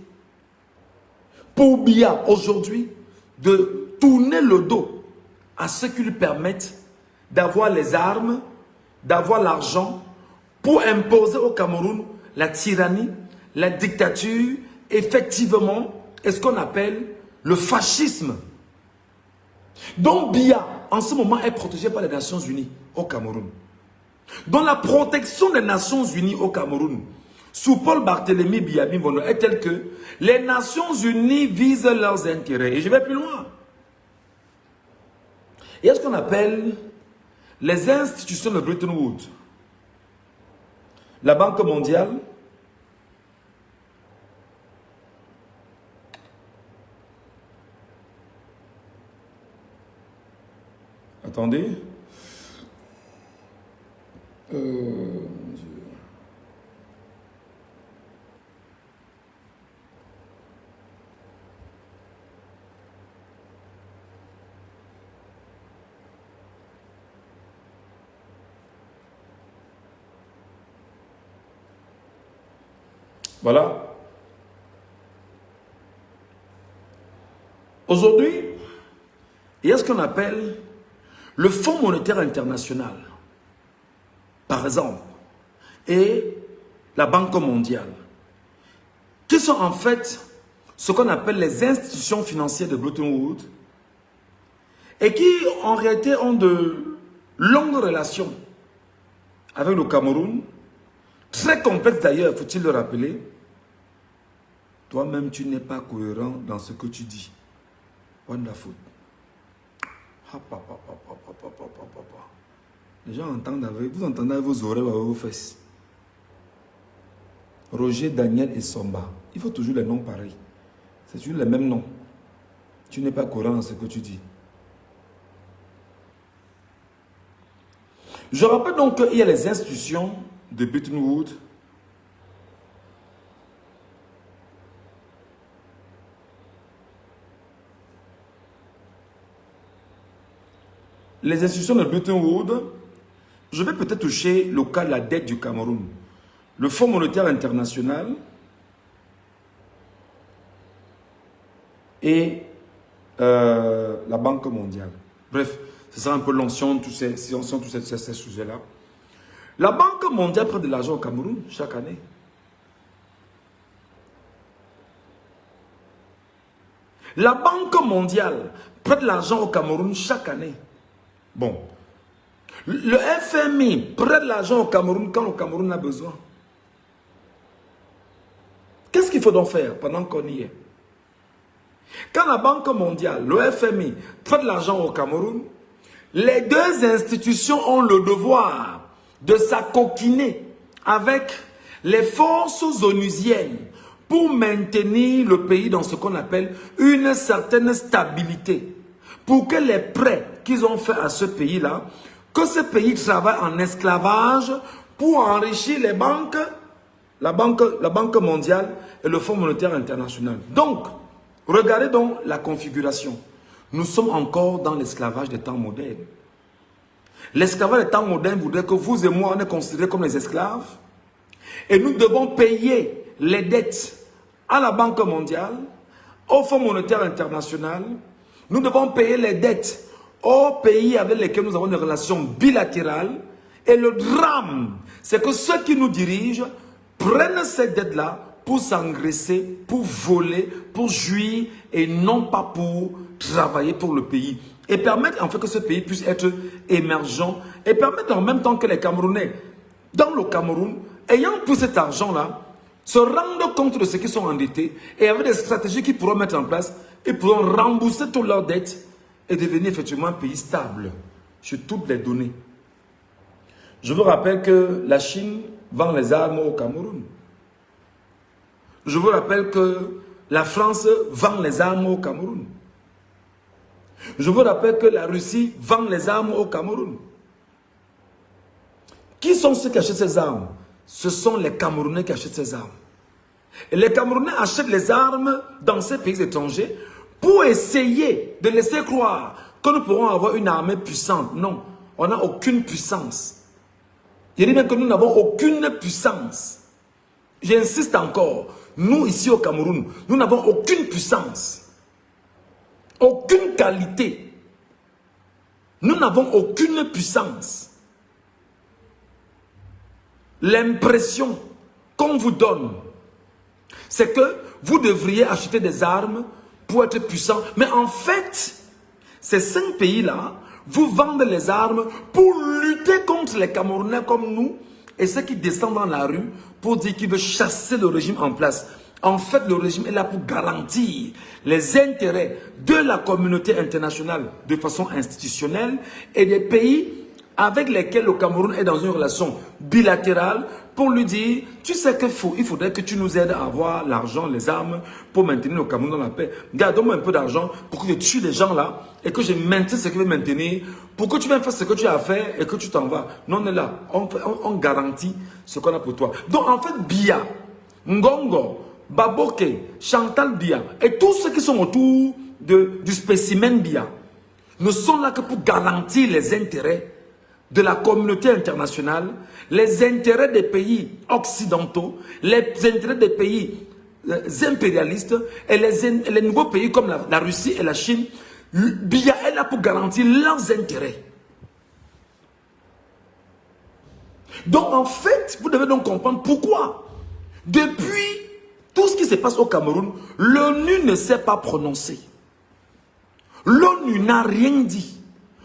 pour Biya aujourd'hui de tourner le dos à ceux qui lui permettent d'avoir les armes, d'avoir l'argent pour imposer au Cameroun la tyrannie, la dictature, effectivement, est ce qu'on appelle le fascisme. Donc Biya, en ce moment, est protégé par les Nations Unies au Cameroun. Donc la protection des Nations Unies au Cameroun, sous Paul Barthélemy Biya Mimbono, est telle que les Nations Unies visent leurs intérêts. Et je vais plus loin. Il y a ce qu'on appelle les institutions de Bretton Woods, la Banque mondiale, attendez, voilà. Aujourd'hui, il y a ce qu'on appelle le Fonds monétaire international, par exemple, et la Banque mondiale, qui sont en fait ce qu'on appelle les institutions financières de Bretton Woods et qui, en réalité, ont de longues relations avec le Cameroun, très complexes d'ailleurs, faut-il le rappeler. Toi-même, tu n'es pas cohérent dans ce que tu dis. Wonderful. Les gens entendent avec, vous entendez avec vos oreilles, avec vos fesses. Roger, Daniel et Somba. Il faut toujours les noms pareils. C'est toujours les mêmes noms. Tu n'es pas cohérent dans ce que tu dis. Je rappelle donc qu'il y a les institutions de Bretton Woods. Les institutions de Bretton Woods, je vais peut-être toucher le cas de la dette du Cameroun. Le Fonds monétaire international et la Banque mondiale. Bref, ce sera un peu long si on tous ces sujets-là. La Banque mondiale prête de l'argent au Cameroun chaque année. La Banque mondiale prête de l'argent au Cameroun chaque année. Bon. Le FMI prête de l'argent au Cameroun quand le Cameroun a besoin. Qu'est-ce qu'il faut donc faire pendant qu'on y est? Quand la Banque mondiale, le FMI, prête de l'argent au Cameroun, les deux institutions ont le devoir de s'acoquiner avec les forces onusiennes pour maintenir le pays dans ce qu'on appelle une certaine stabilité. Pour que les prêts qu'ils ont fait à ce pays-là, que ce pays travaille en esclavage pour enrichir les banques, la Banque mondiale et le Fonds monétaire international. Donc, regardez donc la configuration. Nous sommes encore dans l'esclavage des temps modernes. L'esclavage des temps modernes voudrait que vous et moi, on est considérés comme les esclaves. Et nous devons payer les dettes à la Banque mondiale, au Fonds monétaire international. Nous devons payer les dettes aux pays avec lesquels nous avons des relations bilatérales. Et le drame, c'est que ceux qui nous dirigent prennent ces dettes-là pour s'engraisser, pour voler, pour jouir et non pas pour travailler pour le pays. Et permettre en fait que ce pays puisse être émergent et permettre en même temps que les Camerounais, dans le Cameroun, ayant pris cet argent-là, se rendent compte de ce qu'ils sont endettés et avec des stratégies qu'ils pourront mettre en place, ils pourront rembourser toutes leurs dettes et devenir effectivement un pays stable sur toutes les données. Je vous rappelle que la Chine vend les armes au Cameroun. Je vous rappelle que la France vend les armes au Cameroun. Je vous rappelle que la Russie vend les armes au Cameroun. Qui sont ceux qui achètent ces armes? Ce sont les Camerounais qui achètent ces armes. Et les Camerounais achètent les armes dans ces pays étrangers pour essayer de laisser croire que nous pourrons avoir une armée puissante. Non, on n'a aucune puissance. Je dis bien que nous n'avons aucune puissance. J'insiste encore. Nous, ici au Cameroun, nous n'avons aucune puissance. Aucune qualité. Nous n'avons aucune puissance. L'impression qu'on vous donne, c'est que vous devriez acheter des armes pour être puissant. Mais en fait, ces 5 pays-là vous vendent les armes pour lutter contre les Camerounais comme nous et ceux qui descendent dans la rue pour dire qu'ils veulent chasser le régime en place. En fait, le régime est là pour garantir les intérêts de la communauté internationale de façon institutionnelle et des pays avec lesquels le Cameroun est dans une relation bilatérale pour lui dire, tu sais qu'il faudrait que tu nous aides à avoir l'argent, les armes pour maintenir le Cameroun dans la paix. Garde-moi un peu d'argent pour que je tue les gens là et que je maintienne ce que je veux maintenir, pour que tu viennes faire ce que tu as à faire et que tu t'en vas. Non, on est là, on garantit ce qu'on a pour toi. Donc en fait, Biya, Ngongo, Baboke, Chantal Biya et tous ceux qui sont autour du spécimen Biya ne sont là que pour garantir les intérêts de la communauté internationale, les intérêts des pays occidentaux, les intérêts des pays impérialistes et les nouveaux pays comme la Russie et la Chine. Biya est là pour garantir leurs intérêts. Donc en fait, vous devez donc comprendre pourquoi. Depuis tout ce qui se passe au Cameroun, l'ONU ne s'est pas prononcée. L'ONU n'a rien dit.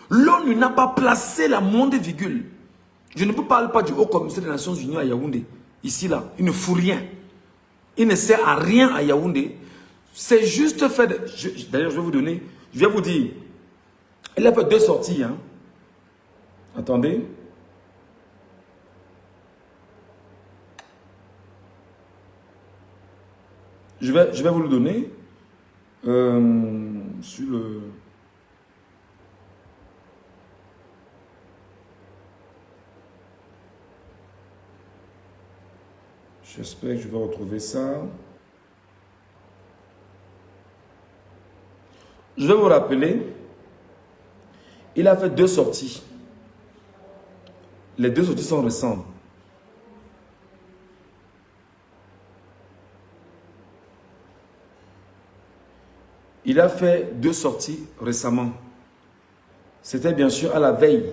L'ONU n'a pas placé la moindre virgule. Je ne parle pas du Haut Commissaire des Nations Unies à Yaoundé. Ici, là, il ne fout rien. Il ne sert à rien à Yaoundé. C'est juste fait... D'ailleurs, je vais vous dire. Il a fait 2 sorties. Hein. Attendez. Je vais vous le donner. Sur le... J'espère que je vais retrouver ça. Je vais vous rappeler, il a fait 2 sorties. Les 2 sorties sont récentes. Il a fait 2 sorties récemment. C'était bien sûr à la veille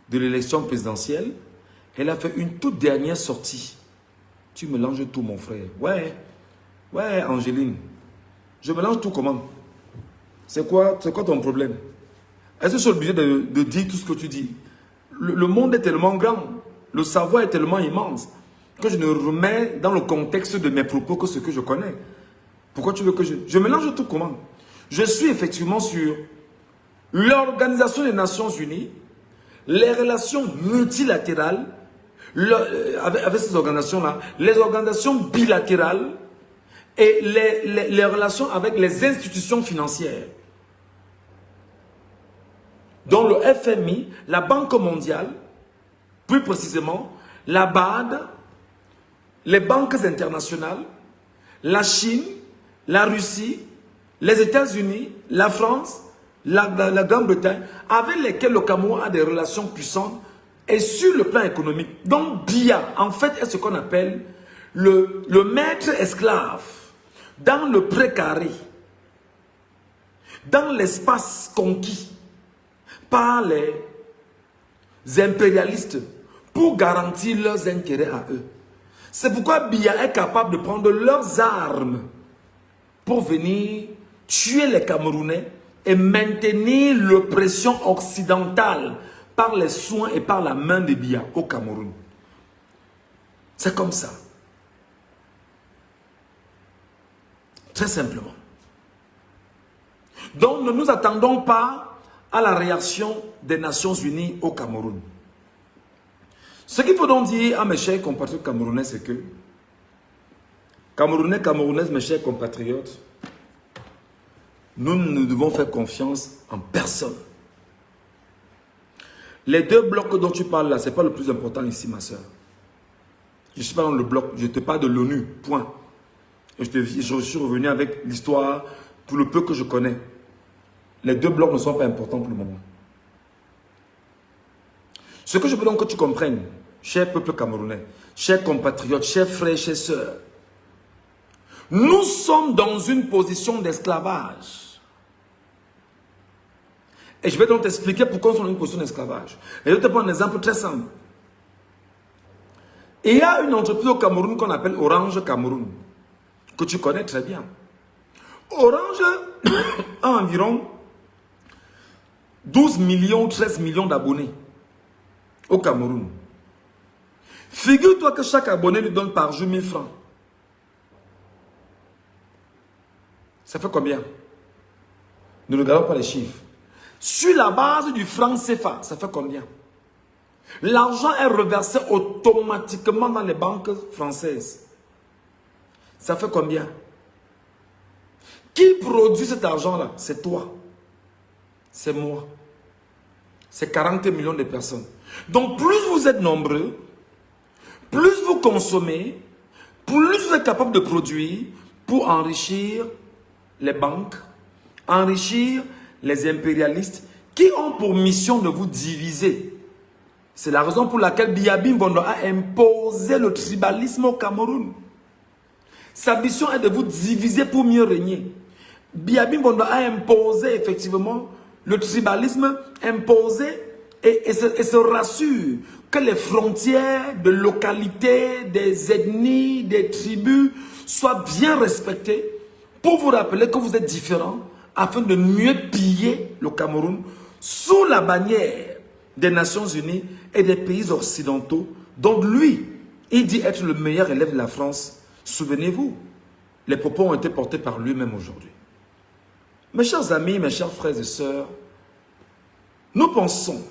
de l'élection présidentielle. Il a fait une toute dernière sortie. Tu mélanges tout, mon frère. Ouais, Angéline. Je mélange tout comment? C'est quoi ton problème? Est-ce que je suis obligé de dire tout ce que tu dis? Le monde est tellement grand, le savoir est tellement immense, que je ne remets dans le contexte de mes propos que ce que je connais. Pourquoi tu veux que je mélange tout comment? Je suis effectivement sur l'Organisation des Nations Unies, les relations multilatérales, avec ces organisations-là, les organisations bilatérales et les relations avec les institutions financières. Dont le FMI, la Banque mondiale, plus précisément, la BAD, les banques internationales, la Chine, la Russie, les États-Unis, la France, la Grande-Bretagne, avec lesquels le Cameroun a des relations puissantes et sur le plan économique. Donc Biya, en fait, est ce qu'on appelle le maître esclave dans le précaré, dans l'espace conquis par les impérialistes pour garantir leurs intérêts à eux. C'est pourquoi Biya est capable de prendre leurs armes pour venir tuer les Camerounais et maintenir l'oppression occidentale par les soins et par la main de Biya au Cameroun. C'est comme ça. Très simplement. Donc ne nous attendons pas à la réaction des Nations Unies au Cameroun. Ce qu'il faut donc dire à mes chers compatriotes camerounais, c'est que Camerounais, Camerounaises, mes chers compatriotes, nous ne devons faire confiance en personne. Les 2 blocs dont tu parles là, ce n'est pas le plus important ici, ma soeur. Je ne suis pas dans le bloc, je te parle de l'ONU, point. Et je suis revenu avec l'histoire, pour le peu que je connais. Les 2 blocs ne sont pas importants pour le moment. Ce que je veux donc que tu comprennes, cher peuple camerounais, chers compatriotes, chers frères, chers sœurs, nous sommes dans une position d'esclavage. Et je vais donc t'expliquer pourquoi nous sommes dans une position d'esclavage. Et je vais te prendre un exemple très simple. Il y a une entreprise au Cameroun qu'on appelle Orange Cameroun, que tu connais très bien. Orange a environ 12 millions, 13 millions d'abonnés au Cameroun. Figure-toi que chaque abonné lui donne par jour 1000 francs. Ça fait combien? Ne regardons pas les chiffres. Sur la base du franc CFA, ça fait combien? L'argent est reversé automatiquement dans les banques françaises. Ça fait combien? Qui produit cet argent-là? C'est toi. C'est moi. C'est 40 millions de personnes. Donc plus vous êtes nombreux, plus vous consommez, plus vous êtes capable de produire pour enrichir les banques, enrichir les impérialistes qui ont pour mission de vous diviser. C'est la raison pour laquelle Biya Mbondo a imposé le tribalisme au Cameroun. Sa mission est de vous diviser pour mieux régner. Biya Mbondo a imposé effectivement le tribalisme, imposé et se rassure que les frontières de localités, des ethnies, des tribus soient bien respectées pour vous rappeler que vous êtes différents afin de mieux piller le Cameroun sous la bannière des Nations Unies et des pays occidentaux dont lui, il dit être le meilleur élève de la France. Souvenez-vous, les propos ont été portés par lui-même aujourd'hui. Mes chers amis, mes chers frères et sœurs, nous pensons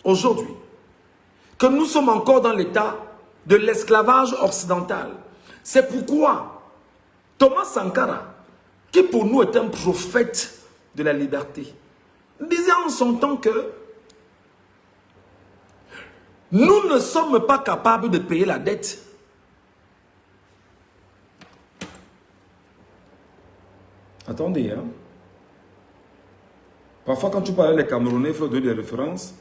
aujourd'hui que nous sommes encore dans l'état de l'esclavage occidental. C'est pourquoi Thomas Sankara, qui pour nous est un prophète de la liberté, disait en son temps que nous ne sommes pas capables de payer la dette. Attendez, hein. Parfois, quand tu parles les Camerounais, il faut donner des références.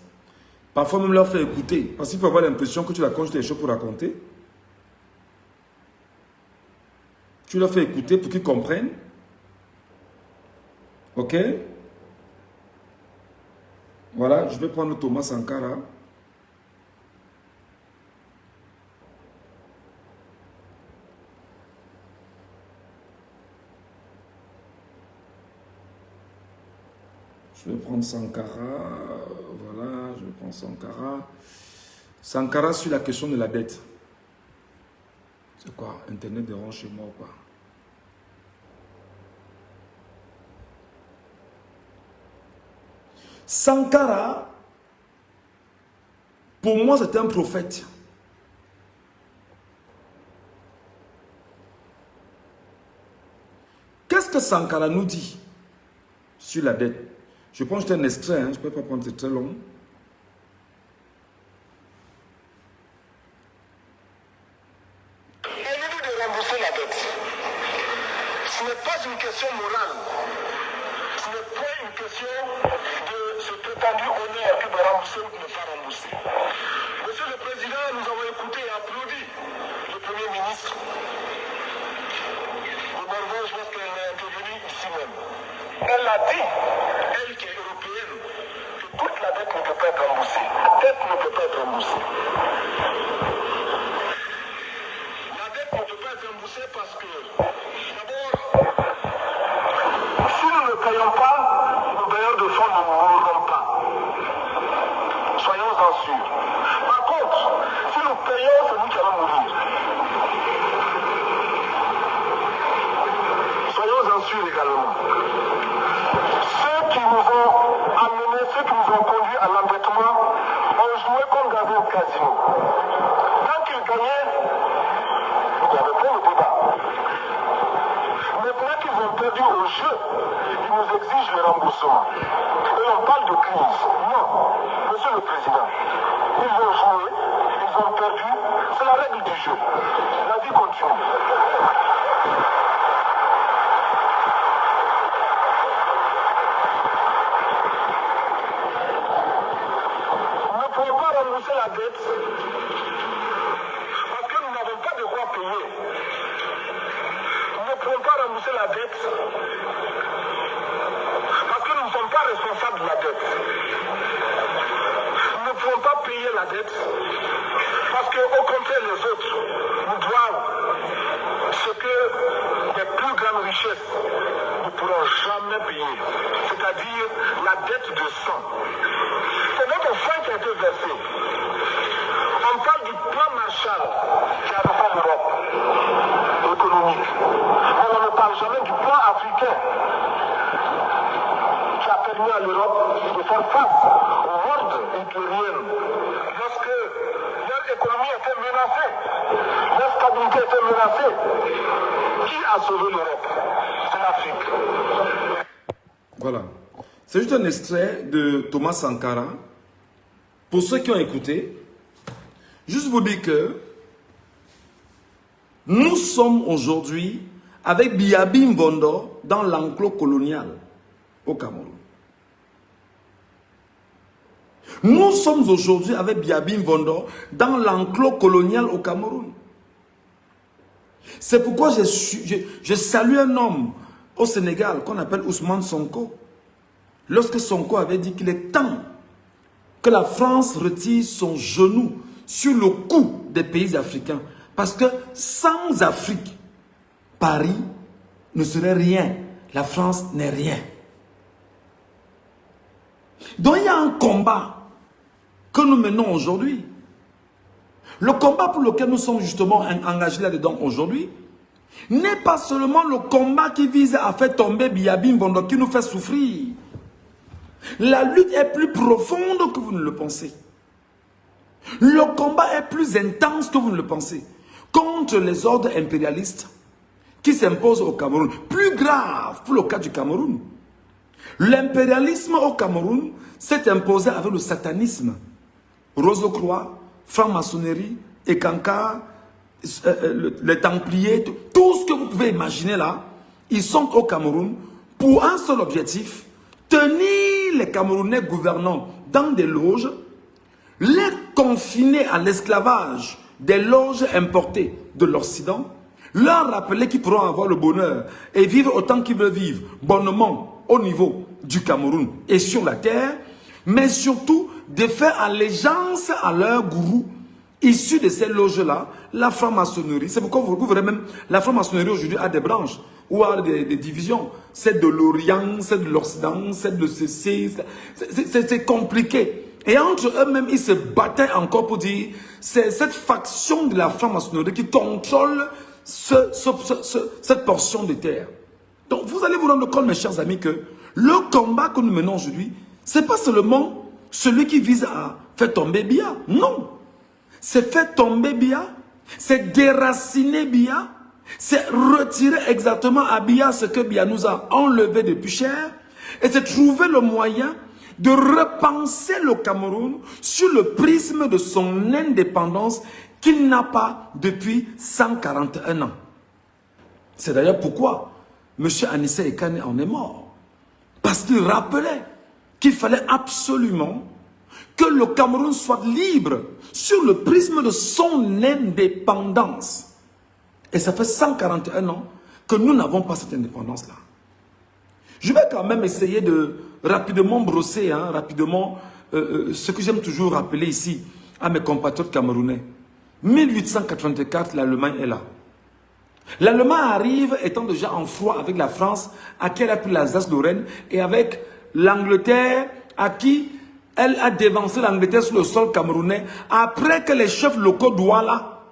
Parfois, même leur faire écouter. Parce qu'il faut avoir l'impression que tu racontes des choses pour raconter. Tu leur fais écouter pour qu'ils comprennent. Ok? Voilà, je vais prendre Thomas Sankara. Je vais prendre Sankara, voilà, je vais prendre Sankara. Sankara sur la question de la dette. C'est quoi? Internet dérange chez moi ou quoi? Sankara, pour moi, c'est un prophète. Qu'est-ce que Sankara nous dit sur la dette? Je pense que c'est un extrait, hein, je ne peux pas prendre, c'est très long. Évitez de rembourser la dette. Ce n'est pas une question morale. Ce n'est pas une question de ce prétendu honneur que de rembourser ou de ne pas rembourser. Monsieur le Président, nous avons écouté et applaudi le Premier ministre. Au Norvège, lorsqu'elle est intervenue ici même. Elle a dit, elle qui est européenne, que toute la dette ne peut pas être remboursée. La dette ne peut pas être remboursée. La dette ne peut pas être remboursée parce que, d'abord, si nous ne payons pas, nos bailleurs de fonds ne mourront pas. Soyons-en sûrs. Par contre, si nous payons, c'est nous qui allons mourir. Soyons-en sûrs également. Ceux qui nous ont amenés, ceux qui nous ont conduits à l'endettement, ont joué comme dans un casino. Tant qu'ils gagnaient, il n'y avait pas de débat. Maintenant qu'ils ont perdu au jeu, ils nous exigent le remboursement. Et on parle de crise. Non, Monsieur le Président, ils ont joué, ils ont perdu, c'est la règle du jeu. La vie continue. Nous ne pouvons pas rembourser la dette parce que nous n'avons pas de quoi payer. Nous ne pouvons pas rembourser la dette parce que nous ne sommes pas responsables de la dette. Nous ne pouvons pas payer la dette parce qu'au contraire les autres nous doivent ce que les plus grandes richesses ne pourront jamais payer, c'est-à-dire la dette de sang. C'est notre sang qui a été versé. On parle du plan Marshall qui a refait l'Europe économique. Mais on ne parle jamais du plan africain qui a permis à l'Europe de faire face aux hordes hitlériennes menacée. La stabilité était menacée. Qui a sauvé l'Europe? C'est l'Afrique. Voilà. C'est juste un extrait de Thomas Sankara. Pour ceux qui ont écouté, juste vous dire que nous sommes aujourd'hui avec Biabi Mbondo dans l'enclos colonial au Cameroun. Nous sommes aujourd'hui avec Biabi Mbondo dans l'enclos colonial au Cameroun. C'est pourquoi je salue un homme au Sénégal qu'on appelle Ousmane Sonko. Lorsque Sonko avait dit qu'il est temps que la France retire son genou sur le cou des pays africains. Parce que sans Afrique, Paris ne serait rien. La France n'est rien. Donc il y a un combat que nous menons aujourd'hui. Le combat pour lequel nous sommes justement engagés là-dedans aujourd'hui n'est pas seulement le combat qui vise à faire tomber Biabi Mbondo qui nous fait souffrir. La lutte est plus profonde que vous ne le pensez. Le combat est plus intense que vous ne le pensez. Contre les ordres impérialistes qui s'imposent au Cameroun. Plus grave pour le cas du Cameroun. L'impérialisme au Cameroun s'est imposé avec le satanisme. Rosecroix, franc-maçonnerie, Ekanka, les Templiers, tout ce que vous pouvez imaginer là, ils sont au Cameroun pour un seul objectif, tenir les Camerounais gouvernants dans des loges, les confiner à l'esclavage des loges importées de l'Occident, leur rappeler qu'ils pourront avoir le bonheur et vivre autant qu'ils veulent vivre, bonnement au niveau du Cameroun et sur la terre, mais surtout de faire allégeance à leur gourou issu de ces loges-là, la franc-maçonnerie. C'est pourquoi vous verrez même, la franc-maçonnerie aujourd'hui a des branches ou a des divisions. C'est de l'Orient, c'est de l'Occident, c'est de ceci. C'est compliqué. Et entre eux-mêmes, ils se battaient encore pour dire, c'est cette faction de la franc-maçonnerie qui contrôle cette portion de terre. Donc vous allez vous rendre compte, mes chers amis, que le combat que nous menons aujourd'hui, ce n'est pas seulement celui qui vise à faire tomber Biya. Non. C'est faire tomber Biya. C'est déraciner Biya. C'est retirer exactement à Biya ce que Biya nous a enlevé depuis cher. Et c'est trouver le moyen de repenser le Cameroun sur le prisme de son indépendance qu'il n'a pas depuis 141 ans. C'est d'ailleurs pourquoi M. Anissé Ekane en est mort. Parce qu'il rappelait qu'il fallait absolument que le Cameroun soit libre sur le prisme de son indépendance. Et ça fait 141 ans que nous n'avons pas cette indépendance-là. Je vais quand même essayer de rapidement brosser, ce que j'aime toujours rappeler ici à mes compatriotes camerounais. 1884, l'Allemagne est là. L'Allemagne arrive étant déjà en froid avec la France, à qui elle a pris l'Alsace-Lorraine, et avec l'Angleterre, à qui elle a dévancé l'Angleterre sur le sol camerounais, après que les chefs locaux Douala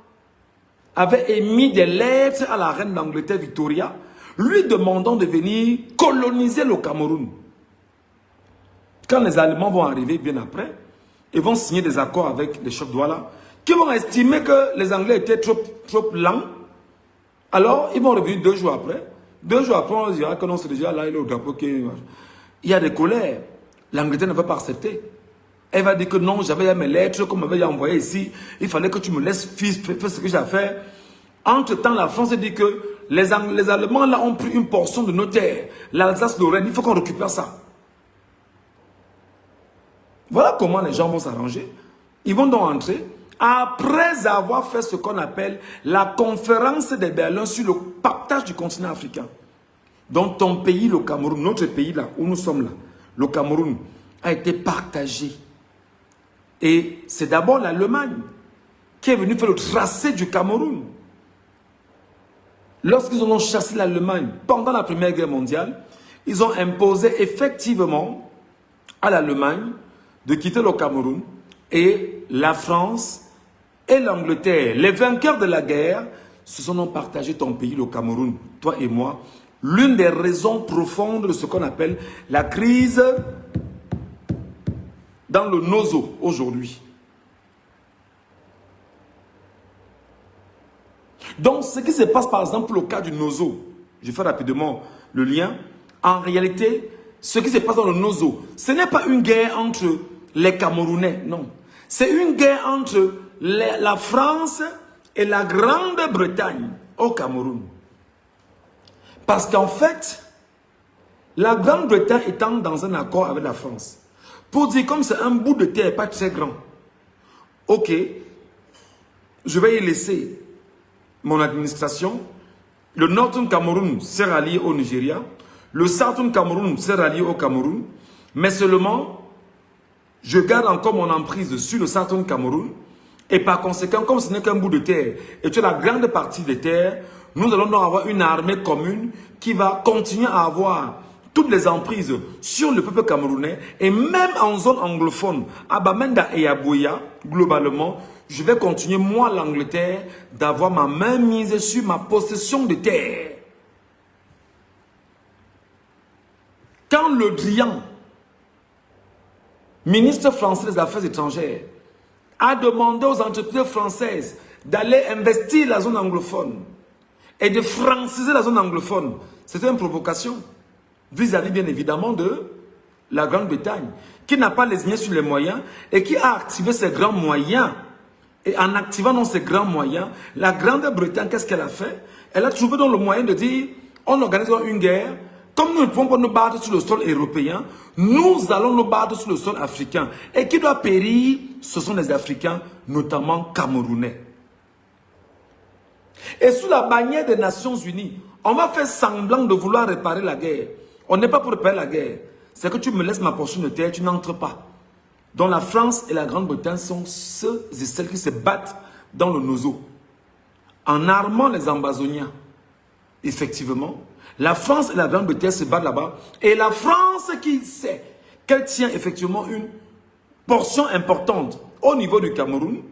avaient émis des lettres à la reine d'Angleterre Victoria, lui demandant de venir coloniser le Cameroun. Quand les Allemands vont arriver bien après, ils vont signer des accords avec les chefs Douala, qui vont estimer que les Anglais étaient trop lents. Alors, ils vont revenir 2 jours après. 2 jours après, on dira que non, c'est déjà là, il est au drapeau. Il y a des colères. L'Angleterre ne va pas accepter. Elle va dire que non, j'avais mes lettres qu'on m'avait envoyées ici. Il fallait que tu me laisses faire ce que j'ai à faire. Entre-temps, la France dit que les Allemands là ont pris une portion de nos terres. L'Alsace-Lorraine, il faut qu'on récupère ça. Voilà comment les gens vont s'arranger. Ils vont donc entrer. Après avoir fait ce qu'on appelle la conférence des Berlin sur le partage du continent africain. Donc ton pays, le Cameroun, notre pays là, où nous sommes là, le Cameroun, a été partagé. Et c'est d'abord l'Allemagne qui est venue faire le tracé du Cameroun. Lorsqu'ils ont chassé l'Allemagne pendant la Première Guerre mondiale, ils ont imposé effectivement à l'Allemagne de quitter le Cameroun, et la France et l'Angleterre, les vainqueurs de la guerre, se sont donc partagés ton pays, le Cameroun, toi et moi. L'une des raisons profondes de ce qu'on appelle la crise dans le Nozo aujourd'hui. Donc, ce qui se passe par exemple au cas du Nozo, je fais rapidement le lien. En réalité, ce qui se passe dans le Nozo, ce n'est pas une guerre entre les Camerounais, non. C'est une guerre entre la France et la Grande-Bretagne au Cameroun. Parce qu'en fait, la Grande-Bretagne étant dans un accord avec la France, pour dire comme c'est un bout de terre pas très grand, ok, je vais y laisser mon administration. Le Northern Cameroun s'est rallié au Nigeria. Le Southern Cameroun s'est rallié au Cameroun. Mais seulement, je garde encore mon emprise sur le Southern Cameroun. Et par conséquent, comme ce n'est qu'un bout de terre, et tu as la grande partie des terres, nous allons donc avoir une armée commune qui va continuer à avoir toutes les emprises sur le peuple camerounais. Et même en zone anglophone, à Bamenda et à Boya, globalement, je vais continuer, moi, l'Angleterre, d'avoir ma main mise sur ma possession de terre. Quand Le Drian, ministre français des Affaires étrangères, a demandé aux entreprises françaises d'aller investir la zone anglophone et de franciser la zone anglophone, c'était une provocation vis-à-vis bien évidemment de la Grande-Bretagne, qui n'a pas lésiné sur les moyens et qui a activé ses grands moyens. Et en activant ces grands moyens, la Grande-Bretagne, qu'est-ce qu'elle a fait? Elle a trouvé dans le moyen de dire, on organise une guerre, comme nous ne pouvons pas nous battre sur le sol européen, nous allons nous battre sur le sol africain. Et qui doit périr? Ce sont les Africains, notamment Camerounais. Et sous la bannière des Nations Unies, on va faire semblant de vouloir réparer la guerre. On n'est pas pour réparer la guerre. C'est que tu me laisses ma portion de terre, tu n'entres pas. Donc la France et la Grande-Bretagne sont ceux et celles qui se battent dans le Nozo. En armant les Ambazoniens, effectivement, la France et la Grande-Bretagne se battent là-bas. Et la France qui sait qu'elle tient effectivement une portion importante au niveau du Cameroun,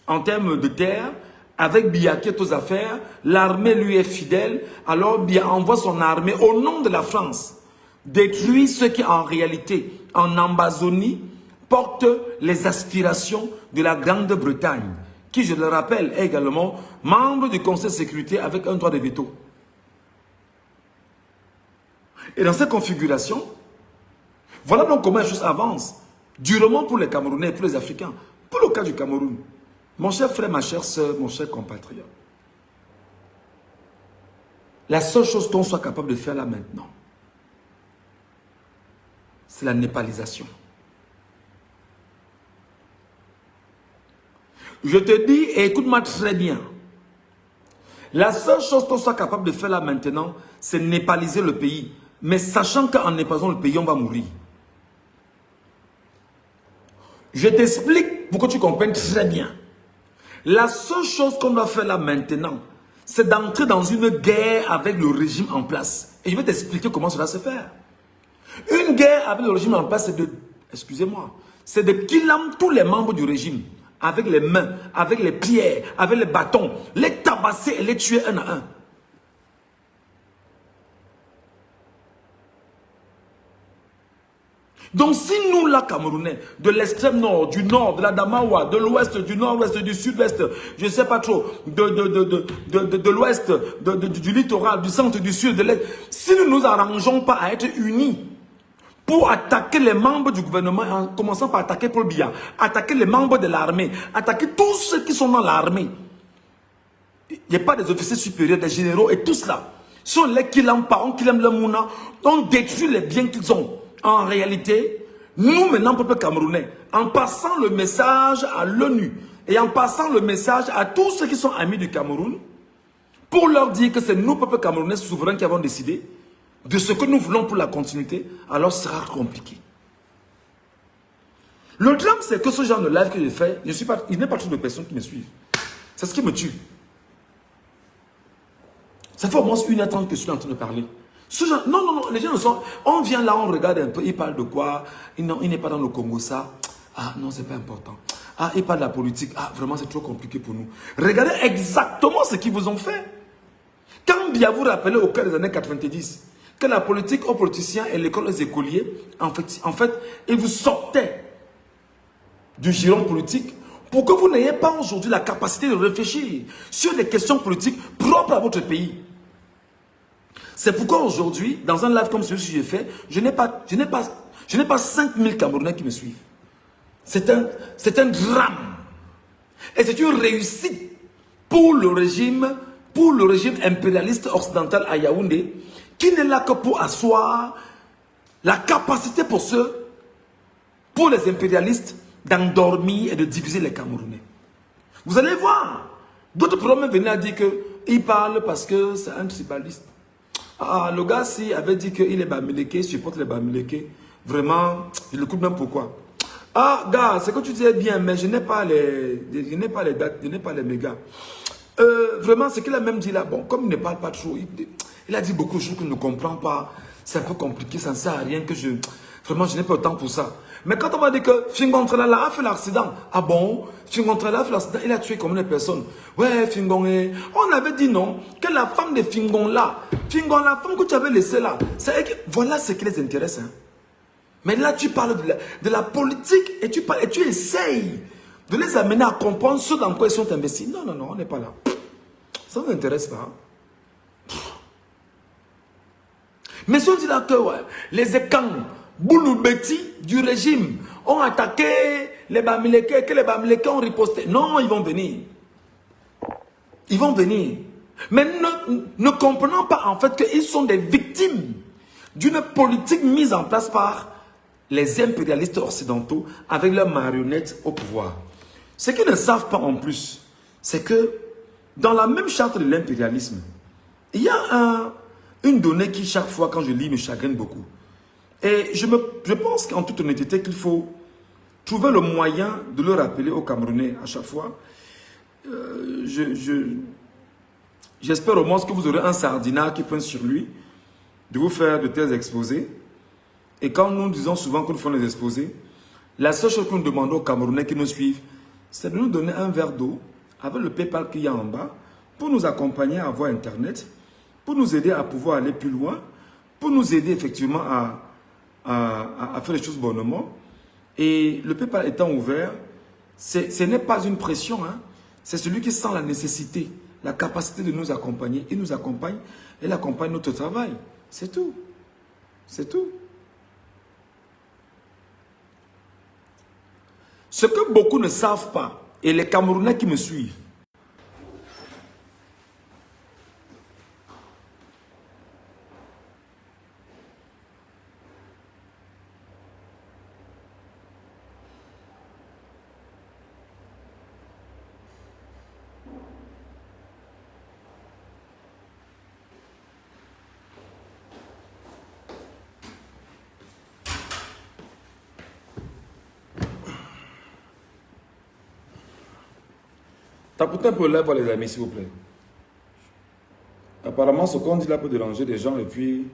en termes de terre, avec Biya qui est aux affaires, l'armée lui est fidèle, alors Biya envoie son armée au nom de la France, détruire ceux qui en réalité, en Ambazonie, portent les aspirations de la Grande-Bretagne, qui, je le rappelle, est également membre du Conseil de sécurité avec un droit de veto. Et dans cette configuration, voilà donc comment les choses avancent, durement pour les Camerounais et pour les Africains. Pour le cas du Cameroun, mon cher frère, ma chère soeur, mon cher compatriote, la seule chose qu'on soit capable de faire là maintenant, c'est la népalisation. Je te dis, et écoute-moi très bien, la seule chose qu'on soit capable de faire là maintenant, c'est népaliser le pays. Mais sachant qu'en népalisant le pays, on va mourir. Je t'explique pour que tu comprennes très bien. La seule chose qu'on doit faire là maintenant, c'est d'entrer dans une guerre avec le régime en place. Et je vais t'expliquer comment cela se fait. Une guerre avec le régime en place, c'est de, excusez-moi, c'est de killer tous les membres du régime. Avec les mains, avec les pierres, avec les bâtons, les tabasser et les tuer un à un. Donc si nous, là, Camerounais, de l'extrême nord, du nord, de la Damawa, de l'ouest, du nord-ouest, du sud-ouest, je ne sais pas trop, de l'ouest, du littoral, du centre, du sud, de l'est, si nous ne nous arrangeons pas à être unis pour attaquer les membres du gouvernement, en commençant par attaquer Paul Biya, attaquer les membres de l'armée, attaquer tous ceux qui sont dans l'armée, il n'y a pas des officiers supérieurs, des généraux et tout cela. Si on les kill en parents, qui aiment le mouna, on détruit les biens qu'ils ont. En réalité, nous maintenant, peuple camerounais, en passant le message à l'ONU et en passant le message à tous ceux qui sont amis du Cameroun, pour leur dire que c'est nous, peuple camerounais souverains, qui avons décidé de ce que nous voulons pour la continuité, alors ce sera compliqué. Le drame, c'est que ce genre de live que je fais, il n'y a pas trop de personnes qui me suivent. C'est ce qui me tue. Ça fait au moins 1h30 que je suis en train de parler. Genre, non, les gens ne sont... On vient là, on regarde un peu, il parle de quoi? Il n'est pas dans le Congo, ça. Ah non, c'est pas important. Ah, il parle de la politique. Ah, vraiment, c'est trop compliqué pour nous. Regardez exactement ce qu'ils vous ont fait. Quand bien vous rappelez au cœur des années 90, que la politique aux politiciens et l'école aux écoliers, en fait, ils vous sortaient du giron politique pour que vous n'ayez pas aujourd'hui la capacité de réfléchir sur des questions politiques propres à votre pays. C'est pourquoi aujourd'hui, dans un live comme celui que j'ai fait, je n'ai pas 5000 Camerounais qui me suivent. C'est un drame. Et c'est une réussite pour le régime impérialiste occidental à Yaoundé, qui n'est là que pour asseoir la capacité pour les impérialistes d'endormir et de diviser les Camerounais. Vous allez voir, d'autres problèmes venaient à dire qu'il parle parce que c'est un tribaliste. Ah, le gars, s'il avait dit qu'il est Bamileke, il supporte les Bamileke, vraiment, je l'écoute même pourquoi. Ah, gars, c'est que tu disais bien, mais je n'ai pas les dates, je n'ai pas les mégas. Vraiment, ce qu'il a même dit là, bon, comme il ne parle pas trop, il a dit beaucoup de choses que je ne comprends pas. C'est un peu compliqué, ça ne sert à rien que vraiment, je n'ai pas le temps pour ça. Mais quand on m'a dit que Fingon Tralala a fait l'accident, ah bon, Fingon Tralala a fait l'accident, il a tué combien de personnes? Ouais, Fingon, on avait dit non, que la femme de Fingon là, Fingon, la femme que tu avais laissée là, voilà ce qui les intéresse. Hein. Mais là, tu parles de la politique et tu essayes de les amener à comprendre ce dans quoi ils sont investis. Non, non, non, on n'est pas là. Ça ne m'intéresse pas. Mais si on dit là que ouais, les Ekang, Bouloubeti du régime ont attaqué les Bamileke, que les Bamileke ont riposté. Non, ils vont venir. Ils vont venir. Mais ne comprenons pas en fait qu'ils sont des victimes d'une politique mise en place par les impérialistes occidentaux avec leurs marionnettes au pouvoir. Ce qu'ils ne savent pas en plus, c'est que dans la même charte de l'impérialisme, il y a une donnée qui, chaque fois quand je lis, me chagrine beaucoup. Et je pense qu'en toute honnêteté qu'il faut trouver le moyen de le rappeler aux Camerounais à chaque fois. J'espère au moins que vous aurez un sardinat qui prenne sur lui de vous faire de tels exposés. Et quand nous disons souvent que nous faisons des exposés, la seule chose que nous demandons aux Camerounais qui nous suivent, c'est de nous donner un verre d'eau avec le PayPal qu'il y a en bas pour nous accompagner à avoir Internet, pour nous aider à pouvoir aller plus loin, pour nous aider effectivement à faire les choses bonnement. Et le PayPal étant ouvert, ce n'est pas une pression, hein. C'est celui qui sent la nécessité, la capacité de nous accompagner. Il nous accompagne et il accompagne notre travail. C'est tout. C'est tout. Ce que beaucoup ne savent pas, et les Camerounais qui me suivent, tapotez un peu là, les amis, s'il vous plaît. Apparemment, ce qu'on dit là peut déranger des gens et puis...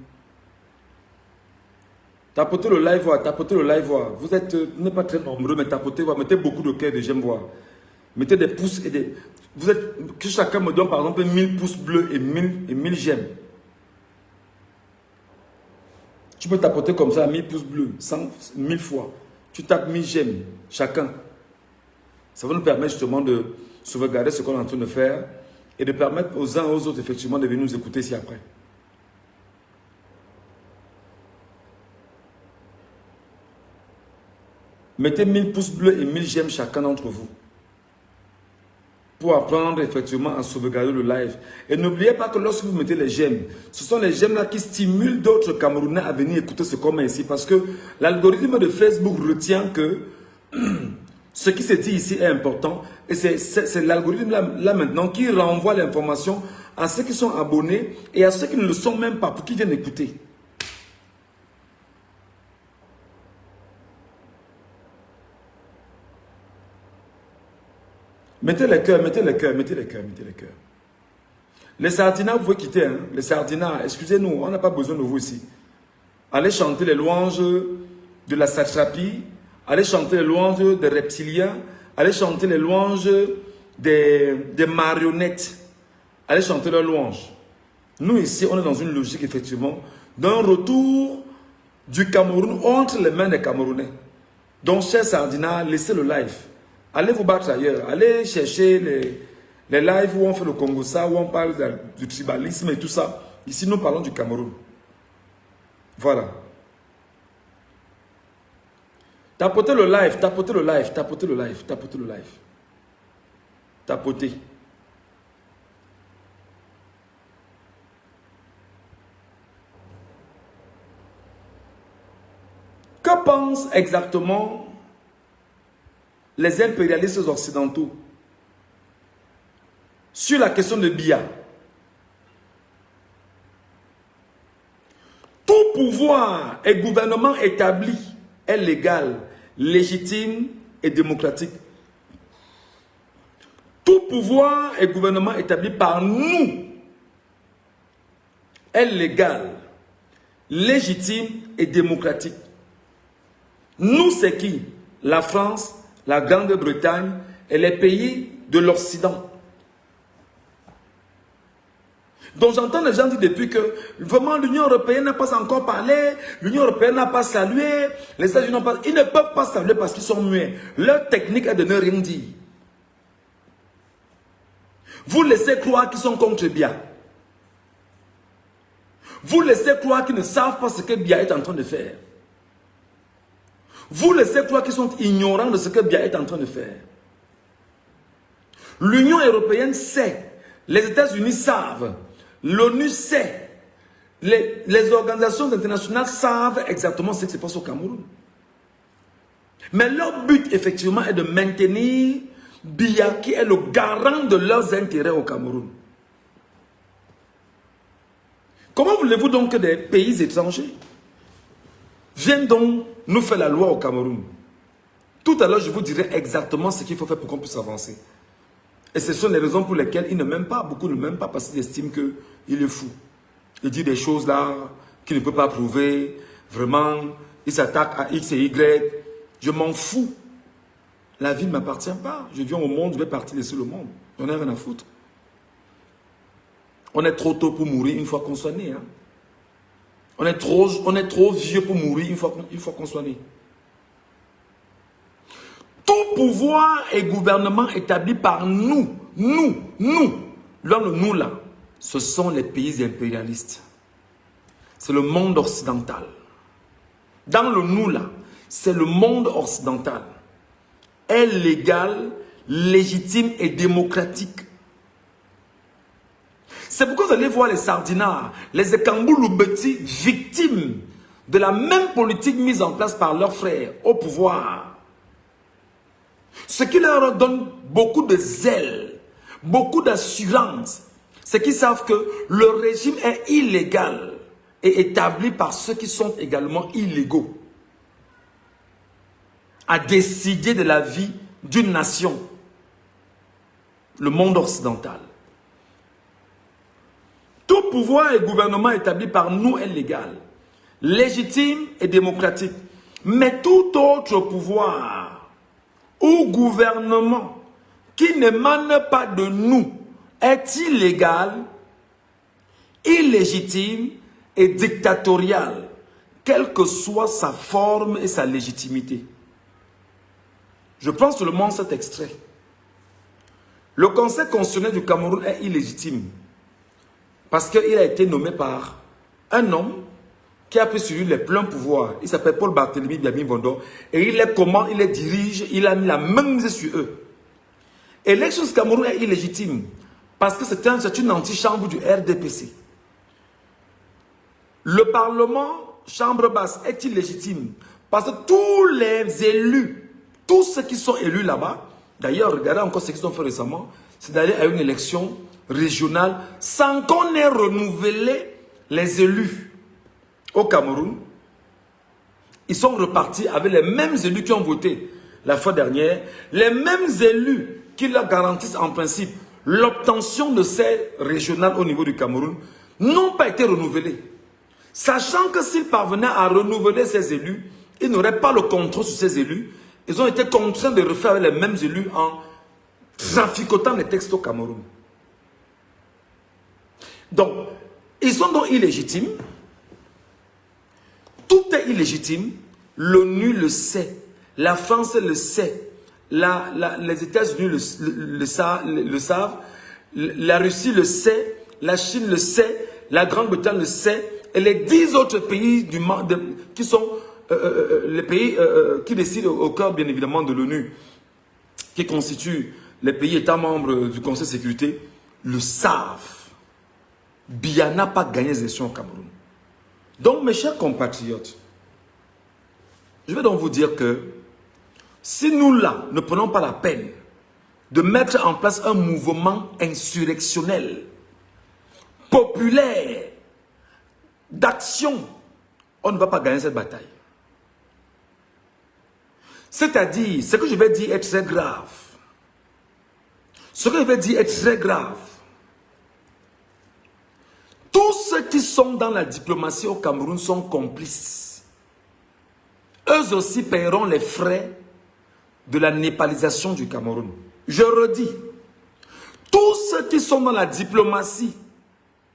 Tapotez le live, voir, tapotez le live, voir. Vous n'êtes pas très nombreux, mais tapotez, voir. Mettez beaucoup de cœur, de j'aime voir. Mettez des pouces et des... Que chacun me donne par exemple 1000 pouces bleus et 1000 j'aime. Tu peux tapoter comme ça 1000 pouces bleus, 1000 fois. Tu tapes 1000 j'aime, chacun. Ça va nous permettre justement de sauvegarder ce qu'on est en train de faire et de permettre aux uns et aux autres effectivement de venir nous écouter ici après. Mettez 1000 pouces bleus et 1000 j'aime chacun d'entre vous pour apprendre effectivement à sauvegarder le live. Et n'oubliez pas que lorsque vous mettez les j'aime, ce sont les j'aime là qui stimulent d'autres Camerounais à venir écouter ce qu'on met ici parce que l'algorithme de Facebook retient que ce qui se dit ici est important et c'est l'algorithme là maintenant qui renvoie l'information à ceux qui sont abonnés et à ceux qui ne le sont même pas pour qu'ils viennent écouter. Mettez les cœurs, mettez les cœurs, mettez les cœurs, mettez les cœurs. Les sardinats, vous pouvez quitter. Hein? Les sardinats, excusez-nous, on n'a pas besoin de vous ici. Allez chanter les louanges de la satrapie. Allez chanter les louanges des reptiliens. Allez chanter les louanges des marionnettes. Allez chanter leurs louanges. Nous ici, on est dans une logique effectivement d'un retour du Cameroun entre les mains des Camerounais. Donc, chers sardinats, laissez le live. Allez vous battre ailleurs. Allez chercher les lives où on fait le Congo-Ça, où on parle du tribalisme et tout ça. Ici, nous parlons du Cameroun. Voilà. Tapotez le live, tapotez le live, tapotez le live, tapotez le live. Tapotez. Que pensent exactement les impérialistes occidentaux sur la question de Biya? Tout pouvoir et gouvernement établi est légal, légitime et démocratique. Tout pouvoir et gouvernement établi par nous est légal, légitime et démocratique. Nous, c'est qui? La France, la Grande-Bretagne et les pays de l'Occident. Donc j'entends les gens dire depuis que vraiment l'Union européenne n'a pas encore parlé, l'Union européenne n'a pas salué, les États-Unis n'ont pas... Ils ne peuvent pas saluer parce qu'ils sont muets. Leur technique est de ne rien dire. Vous laissez croire qu'ils sont contre Biya. Vous laissez croire qu'ils ne savent pas ce que Biya est en train de faire. Vous laissez croire qu'ils sont ignorants de ce que Biya est en train de faire. L'Union européenne sait, les États-Unis savent, l'ONU sait, les organisations internationales savent exactement ce qui se passe au Cameroun. Mais leur but, effectivement, est de maintenir Biya, qui est le garant de leurs intérêts au Cameroun. Comment voulez-vous donc que des pays étrangers viennent donc nous faire la loi au Cameroun? Tout à l'heure, je vous dirai exactement ce qu'il faut faire pour qu'on puisse avancer. Et ce sont les raisons pour lesquelles ils ne m'aiment pas. Beaucoup ne m'aiment pas parce qu'ils estiment qu'il est fou. Il dit des choses là qu'il ne peut pas prouver. Vraiment, il s'attaque à X et Y. Je m'en fous. La vie ne m'appartient pas. Je viens au monde, je vais partir laisser le monde. J'en ai rien à foutre. On est trop tôt pour mourir une fois qu'on soit né. Hein. On est trop vieux pour mourir une fois qu'on soit né. Tout pouvoir et gouvernement établi par nous, dans le nous là, ce sont les pays impérialistes. C'est le monde occidental. Dans le nous là, c'est le monde occidental. Est légal, légitime et démocratique. C'est pourquoi vous allez voir les Sardinards, les Ekambouloubeti, victimes de la même politique mise en place par leurs frères au pouvoir. Ce qui leur donne beaucoup de zèle, beaucoup d'assurance, c'est qu'ils savent que le régime est illégal et établi par ceux qui sont également illégaux à décider de la vie d'une nation, le monde occidental. Tout pouvoir et gouvernement établi par nous est légal, légitime et démocratique. Mais tout autre pouvoir ou gouvernement qui n'émane pas de nous est illégal, illégitime et dictatorial, quelle que soit sa forme et sa légitimité. Je prends seulement cet extrait. Le Conseil constitutionnel du Cameroun est illégitime parce qu'il a été nommé par un homme qui a pris sur lui les pleins pouvoirs. Il s'appelle Paul Barthélémy Biamim-Bondo. Et il est comment il les dirige, il a mis la main mise sur eux. Et l'élection du Cameroun est illégitime parce que c'est une antichambre du RDPC. Le Parlement, chambre basse, est illégitime parce que tous les élus, tous ceux qui sont élus là-bas, d'ailleurs, regardez encore ce qu'ils ont fait récemment, c'est d'aller à une élection régionale sans qu'on ait renouvelé les élus au Cameroun. Ils sont repartis avec les mêmes élus qui ont voté la fois dernière, les mêmes élus qui leur garantissent en principe l'obtention de ces régionales au niveau du Cameroun, n'ont pas été renouvelés. Sachant que s'ils parvenaient à renouveler ces élus, ils n'auraient pas le contrôle sur ces élus. Ils ont été contraints de refaire les mêmes élus en traficotant les textes au Cameroun. Donc, ils sont donc illégitimes. Tout est illégitime. L'ONU le sait. La France le sait. les États-Unis le savent, la Russie le sait, la Chine le sait, la Grande-Bretagne le sait, et les 10 autres pays du monde qui sont les pays qui décident au cœur, bien évidemment, de l'ONU, qui constituent les pays états membres du Conseil de sécurité, le savent. Biya n'a pas gagné les élections au Cameroun. Donc, mes chers compatriotes, je vais donc vous dire que si nous, là, ne prenons pas la peine de mettre en place un mouvement insurrectionnel, populaire, d'action, on ne va pas gagner cette bataille. C'est-à-dire, ce que je vais dire est très grave. Ce que je vais dire est très grave. Tous ceux qui sont dans la diplomatie au Cameroun sont complices. Eux aussi paieront les frais de la népalisation du Cameroun. Je redis, tous ceux qui sont dans la diplomatie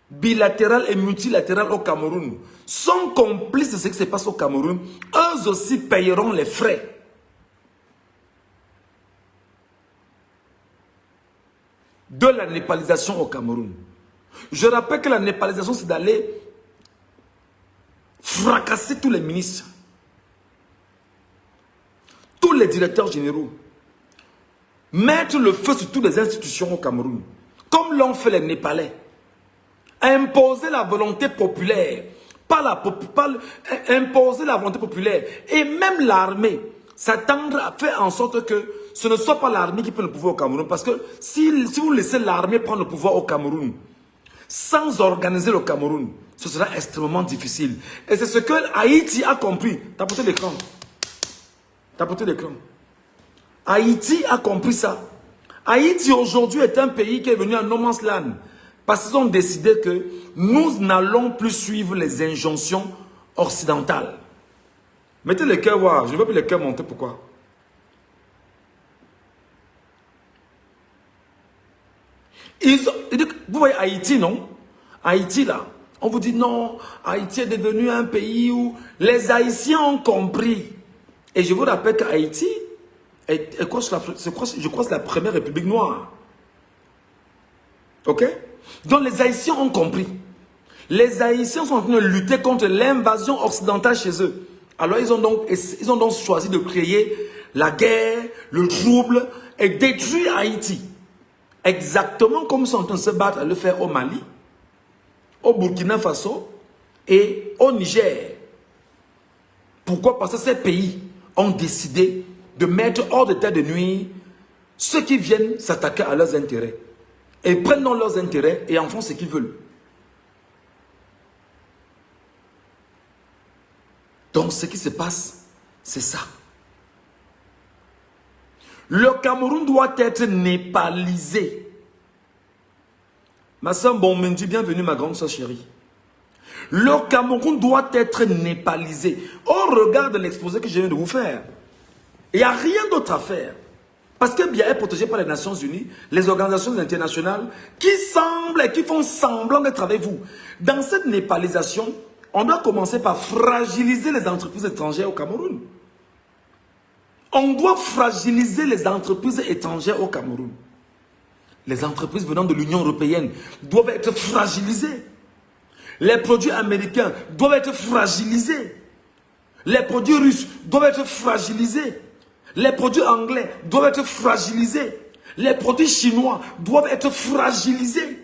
bilatérale et multilatérale au Cameroun sont complices de ce qui se passe au Cameroun. Eux aussi paieront les frais. De la népalisation au Cameroun. Je rappelle que la népalisation, c'est d'aller fracasser tous les ministres, tous les directeurs généraux, mettre le feu sur toutes les institutions au Cameroun, comme l'ont fait les Népalais, imposer la volonté populaire, imposer la volonté populaire, et même l'armée, s'attendre à faire en sorte que ce ne soit pas l'armée qui prenne le pouvoir au Cameroun, parce que si vous laissez l'armée prendre le pouvoir au Cameroun, sans organiser le Cameroun, ce sera extrêmement difficile. Et c'est ce que Haïti a compris. Tapotez l'écran. Tapotez l'écran. Haïti a compris ça. Haïti aujourd'hui est un pays qui est venu à No Man's Land. Parce qu'ils ont décidé que nous n'allons plus suivre les injonctions occidentales. Mettez le cœur voir. Je ne veux plus le cœur monter. Pourquoi? Vous voyez Haïti, non? Haïti, là, on vous dit non, Haïti est devenu un pays où les Haïtiens ont compris. Et je vous rappelle qu'Haïti, je crois que c'est la première république noire. Ok? Donc les Haïtiens ont compris. Les Haïtiens sont en train de lutter contre l'invasion occidentale chez eux. Alors ils ont donc choisi de créer la guerre, le trouble et détruire Haïti. Exactement comme ils sont en train de se battre à le faire au Mali, au Burkina Faso et au Niger. Pourquoi? Parce que ces pays ont décidé de mettre hors d'état de nuire ceux qui viennent s'attaquer à leurs intérêts. Et prennent donc leurs intérêts et en font ce qu'ils veulent. Donc ce qui se passe, c'est ça. Le Cameroun doit être népalisé. Ma soeur Bonmendi, bienvenue ma grande soeur chérie. Le Cameroun doit être népalisé. Au regard de l'exposé que je viens de vous faire, il n'y a rien d'autre à faire. Parce que Biya est protégé par les Nations Unies, les organisations internationales qui semblent et qui font semblant d'être avec vous. Dans cette népalisation, on doit commencer par fragiliser les entreprises étrangères au Cameroun. On doit fragiliser les entreprises étrangères au Cameroun. Les entreprises venant de l'Union européenne doivent être fragilisées. Les produits américains doivent être fragilisés. Les produits russes doivent être fragilisés. Les produits anglais doivent être fragilisés. Les produits chinois doivent être fragilisés.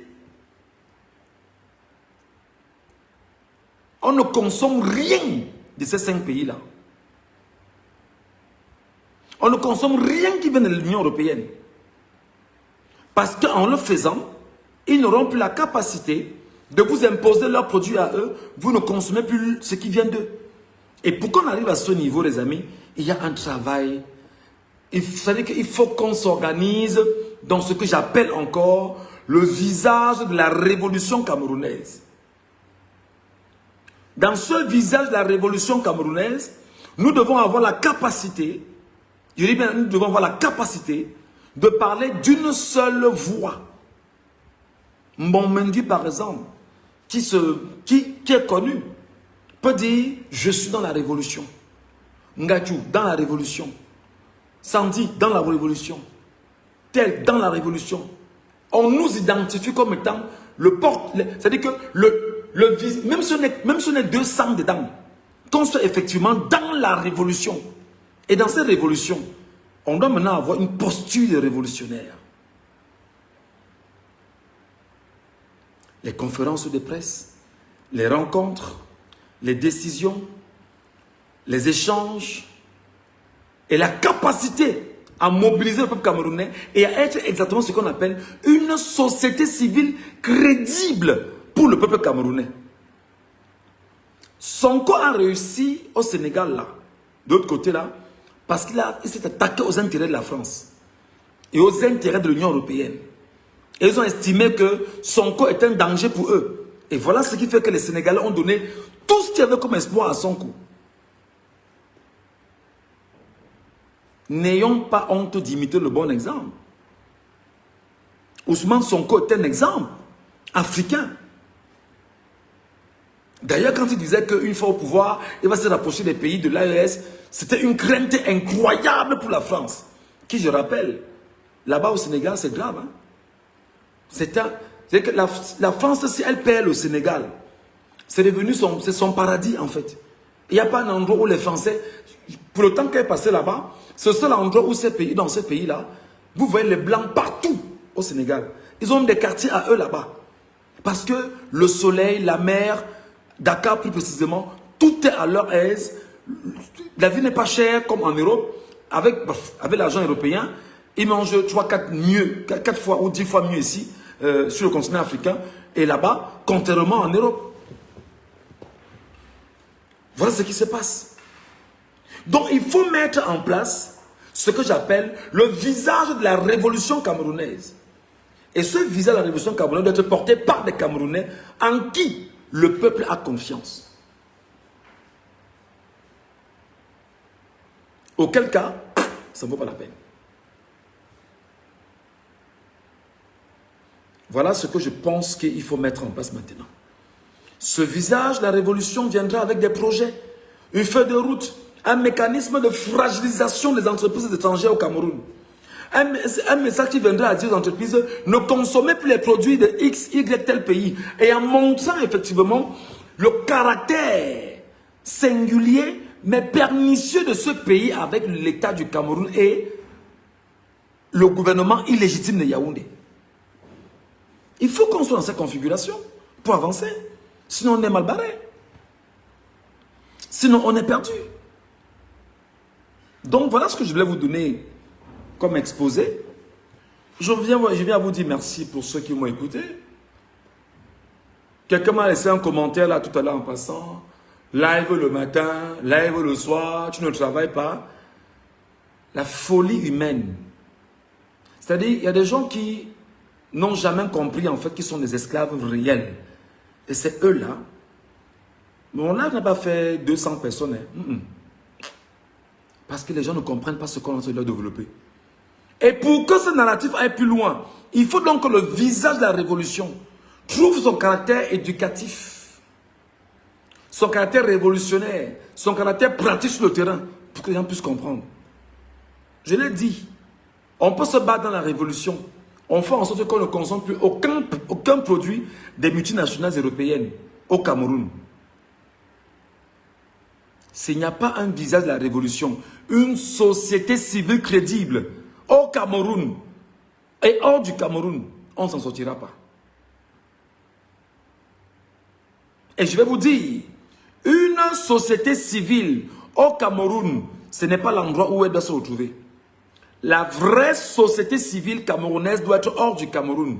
On ne consomme rien de ces 5 pays-là. On ne consomme rien qui vient de l'Union européenne. Parce qu'en le faisant, ils n'auront plus la capacité de vous imposer leurs produits à eux. Vous ne consommez plus ce qui vient d'eux. Et pour qu'on arrive à ce niveau, les amis, il y a un travail. C'est-à-dire qu'il faut qu'on s'organise dans ce que j'appelle encore le visage de la révolution camerounaise. Dans ce visage de la révolution camerounaise, nous devons avoir la capacité, je dis bien, nous devons avoir la capacité de parler d'une seule voix. Mbonmendi, par exemple, qui est connu, peut dire « Je suis dans la révolution ». Ngachou, dans la révolution. Sandy, dans la révolution, tel dans la révolution, on nous identifie comme étant le porte, c'est-à-dire que même si on est 200 dedans, qu'on soit effectivement dans la révolution. Et dans cette révolution, on doit maintenant avoir une posture de révolutionnaire. Les conférences de presse, les rencontres, les décisions, les échanges et la capacité à mobiliser le peuple camerounais et à être exactement ce qu'on appelle une société civile crédible pour le peuple camerounais. Sonko a réussi au Sénégal là, de l'autre côté là, parce qu'il s'est attaqué aux intérêts de la France et aux intérêts de l'Union européenne. Et ils ont estimé que Sonko est un danger pour eux. Et voilà ce qui fait que les Sénégalais ont donné tout ce qu'il y avait comme espoir à Sonko. N'ayons pas honte d'imiter le bon exemple. Ousmane Sonko est un exemple africain. D'ailleurs, quand il disait qu'une fois au pouvoir, il va se rapprocher des pays de l'AES, c'était une crainte incroyable pour la France. Qui, je rappelle, là-bas au Sénégal, c'est grave. Hein? C'est que la France, si elle perd le Sénégal, c'est devenu son paradis en fait. Il n'y a pas un endroit où les Français, pour le temps qu'elle est passée là-bas, c'est le seul endroit où dans ces pays-là, vous voyez les Blancs partout au Sénégal. Ils ont des quartiers à eux là-bas. Parce que le soleil, la mer, Dakar plus précisément, tout est à leur aise. La vie n'est pas chère comme en Europe. Avec l'argent européen, ils mangent 4 fois ou 10 fois mieux ici, sur le continent africain. Et là-bas, contrairement en Europe. Voilà ce qui se passe. Donc, il faut mettre en place ce que j'appelle le visage de la révolution camerounaise. Et ce visage de la révolution camerounaise doit être porté par des Camerounais en qui le peuple a confiance. Auquel cas, ça ne vaut pas la peine. Voilà ce que je pense qu'il faut mettre en place maintenant. Ce visage de la révolution viendra avec des projets, une feuille de route, un mécanisme de fragilisation des entreprises étrangères au Cameroun. Un message qui viendra à dire aux entreprises, ne consommez plus les produits de X, Y, tel pays. Et en montrant effectivement le caractère singulier, mais pernicieux de ce pays avec l'État du Cameroun et le gouvernement illégitime de Yaoundé. Il faut qu'on soit dans cette configuration pour avancer. Sinon, on est mal barré. Sinon, on est perdu. Donc, voilà ce que je voulais vous donner comme exposé. Je viens à vous dire merci pour ceux qui m'ont écouté. Quelqu'un m'a laissé un commentaire là tout à l'heure en passant. Live le matin, live le soir, tu ne travailles pas. La folie humaine. C'est-à-dire, il y a des gens qui n'ont jamais compris en fait qu'ils sont des esclaves réels. Et c'est eux là. Mon live n'a pas fait 200 personnes. Hein. Parce que les gens ne comprennent pas ce qu'on est en train de leur développer. Et pour que ce narratif aille plus loin, il faut donc que le visage de la révolution trouve son caractère éducatif, son caractère révolutionnaire, son caractère pratique sur le terrain, pour que les gens puissent comprendre. Je l'ai dit, on peut se battre dans la révolution. On fait en sorte qu'on ne consomme plus aucun produit des multinationales européennes au Cameroun. S'il n'y a pas un visage de la révolution, une société civile crédible au Cameroun et hors du Cameroun, on ne s'en sortira pas. Et je vais vous dire, une société civile au Cameroun, ce n'est pas l'endroit où elle doit se retrouver. La vraie société civile camerounaise doit être hors du Cameroun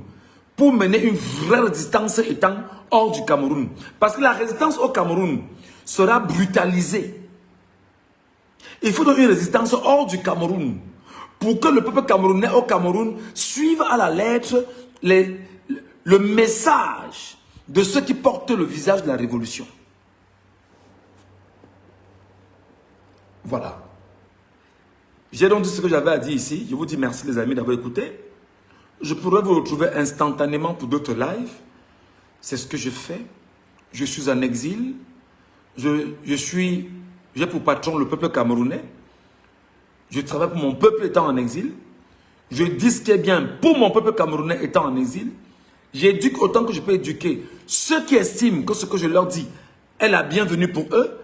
pour mener une vraie résistance étant hors du Cameroun. Parce que la résistance au Cameroun sera brutalisée. Il faut donc une résistance hors du Cameroun pour que le peuple camerounais au Cameroun suive à la lettre le message de ceux qui portent le visage de la révolution. Voilà. J'ai donc dit ce que j'avais à dire ici. Je vous dis merci les amis d'avoir écouté. Je pourrais vous retrouver instantanément pour d'autres lives. C'est ce que je fais. Je suis en exil. J'ai pour patron le peuple camerounais. Je travaille pour mon peuple étant en exil. Je dis ce qui est bien pour mon peuple camerounais étant en exil. J'éduque autant que je peux éduquer ceux qui estiment que ce que je leur dis est la bienvenue pour eux.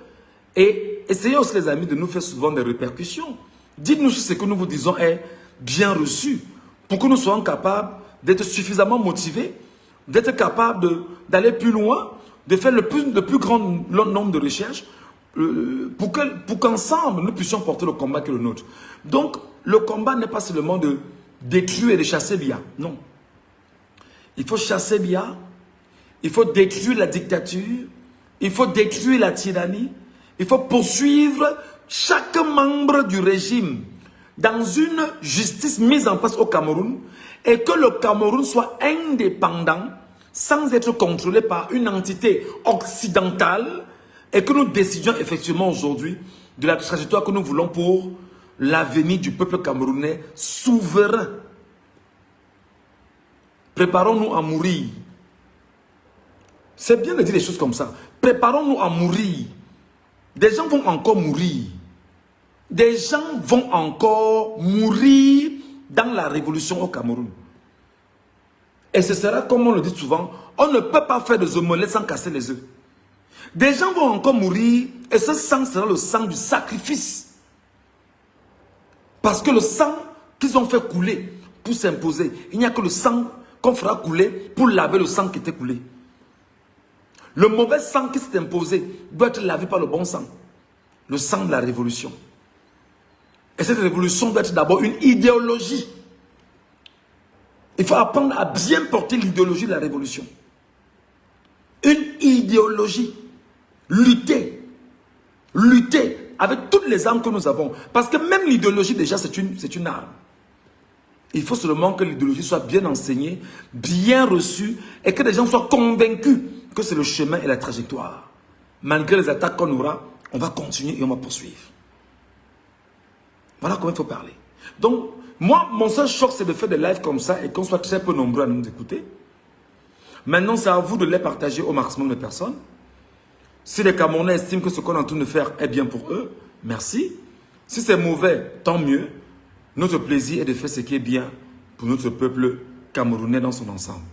Et essayez aussi, les amis, de nous faire souvent des répercussions. Dites-nous si ce que nous vous disons est bien reçu, pour que nous soyons capables d'être suffisamment motivés, d'être capables d'aller plus loin, de faire le plus grand nombre de recherches, pour qu'ensemble, nous puissions porter le combat qui est le nôtre. Donc, le combat n'est pas seulement de détruire et de chasser Biya. Non. Il faut chasser Biya, il faut détruire la dictature, il faut détruire la tyrannie, il faut poursuivre chaque membre du régime dans une justice mise en place au Cameroun et que le Cameroun soit indépendant sans être contrôlé par une entité occidentale et que nous décidions effectivement aujourd'hui de la trajectoire que nous voulons pour l'avenir du peuple camerounais souverain. Préparons-nous à mourir. C'est bien de dire des choses comme ça. Préparons-nous à mourir. Des gens vont encore mourir. Des gens vont encore mourir dans la révolution au Cameroun. Et ce sera, comme on le dit souvent, on ne peut pas faire des omelettes sans casser les œufs. Des gens vont encore mourir et ce sang sera le sang du sacrifice. Parce que le sang qu'ils ont fait couler pour s'imposer, il n'y a que le sang qu'on fera couler pour laver le sang qui était coulé. Le mauvais sang qui s'est imposé doit être lavé par le bon sang. Le sang de la révolution. Et cette révolution doit être d'abord une idéologie. Il faut apprendre à bien porter l'idéologie de la révolution. Une idéologie. Lutter. Lutter avec toutes les armes que nous avons. Parce que même l'idéologie, déjà, c'est une arme. Il faut seulement que l'idéologie soit bien enseignée, bien reçue, et que les gens soient convaincus que c'est le chemin et la trajectoire. Malgré les attaques qu'on aura, on va continuer et on va poursuivre. Voilà comment il faut parler. Donc, moi, mon seul choc, c'est de faire des lives comme ça et qu'on soit très peu nombreux à nous écouter. Maintenant, c'est à vous de les partager au maximum de personnes. Si les Camerounais estiment que ce qu'on est en train de faire est bien pour eux, merci. Si c'est mauvais, tant mieux. Notre plaisir est de faire ce qui est bien pour notre peuple camerounais dans son ensemble.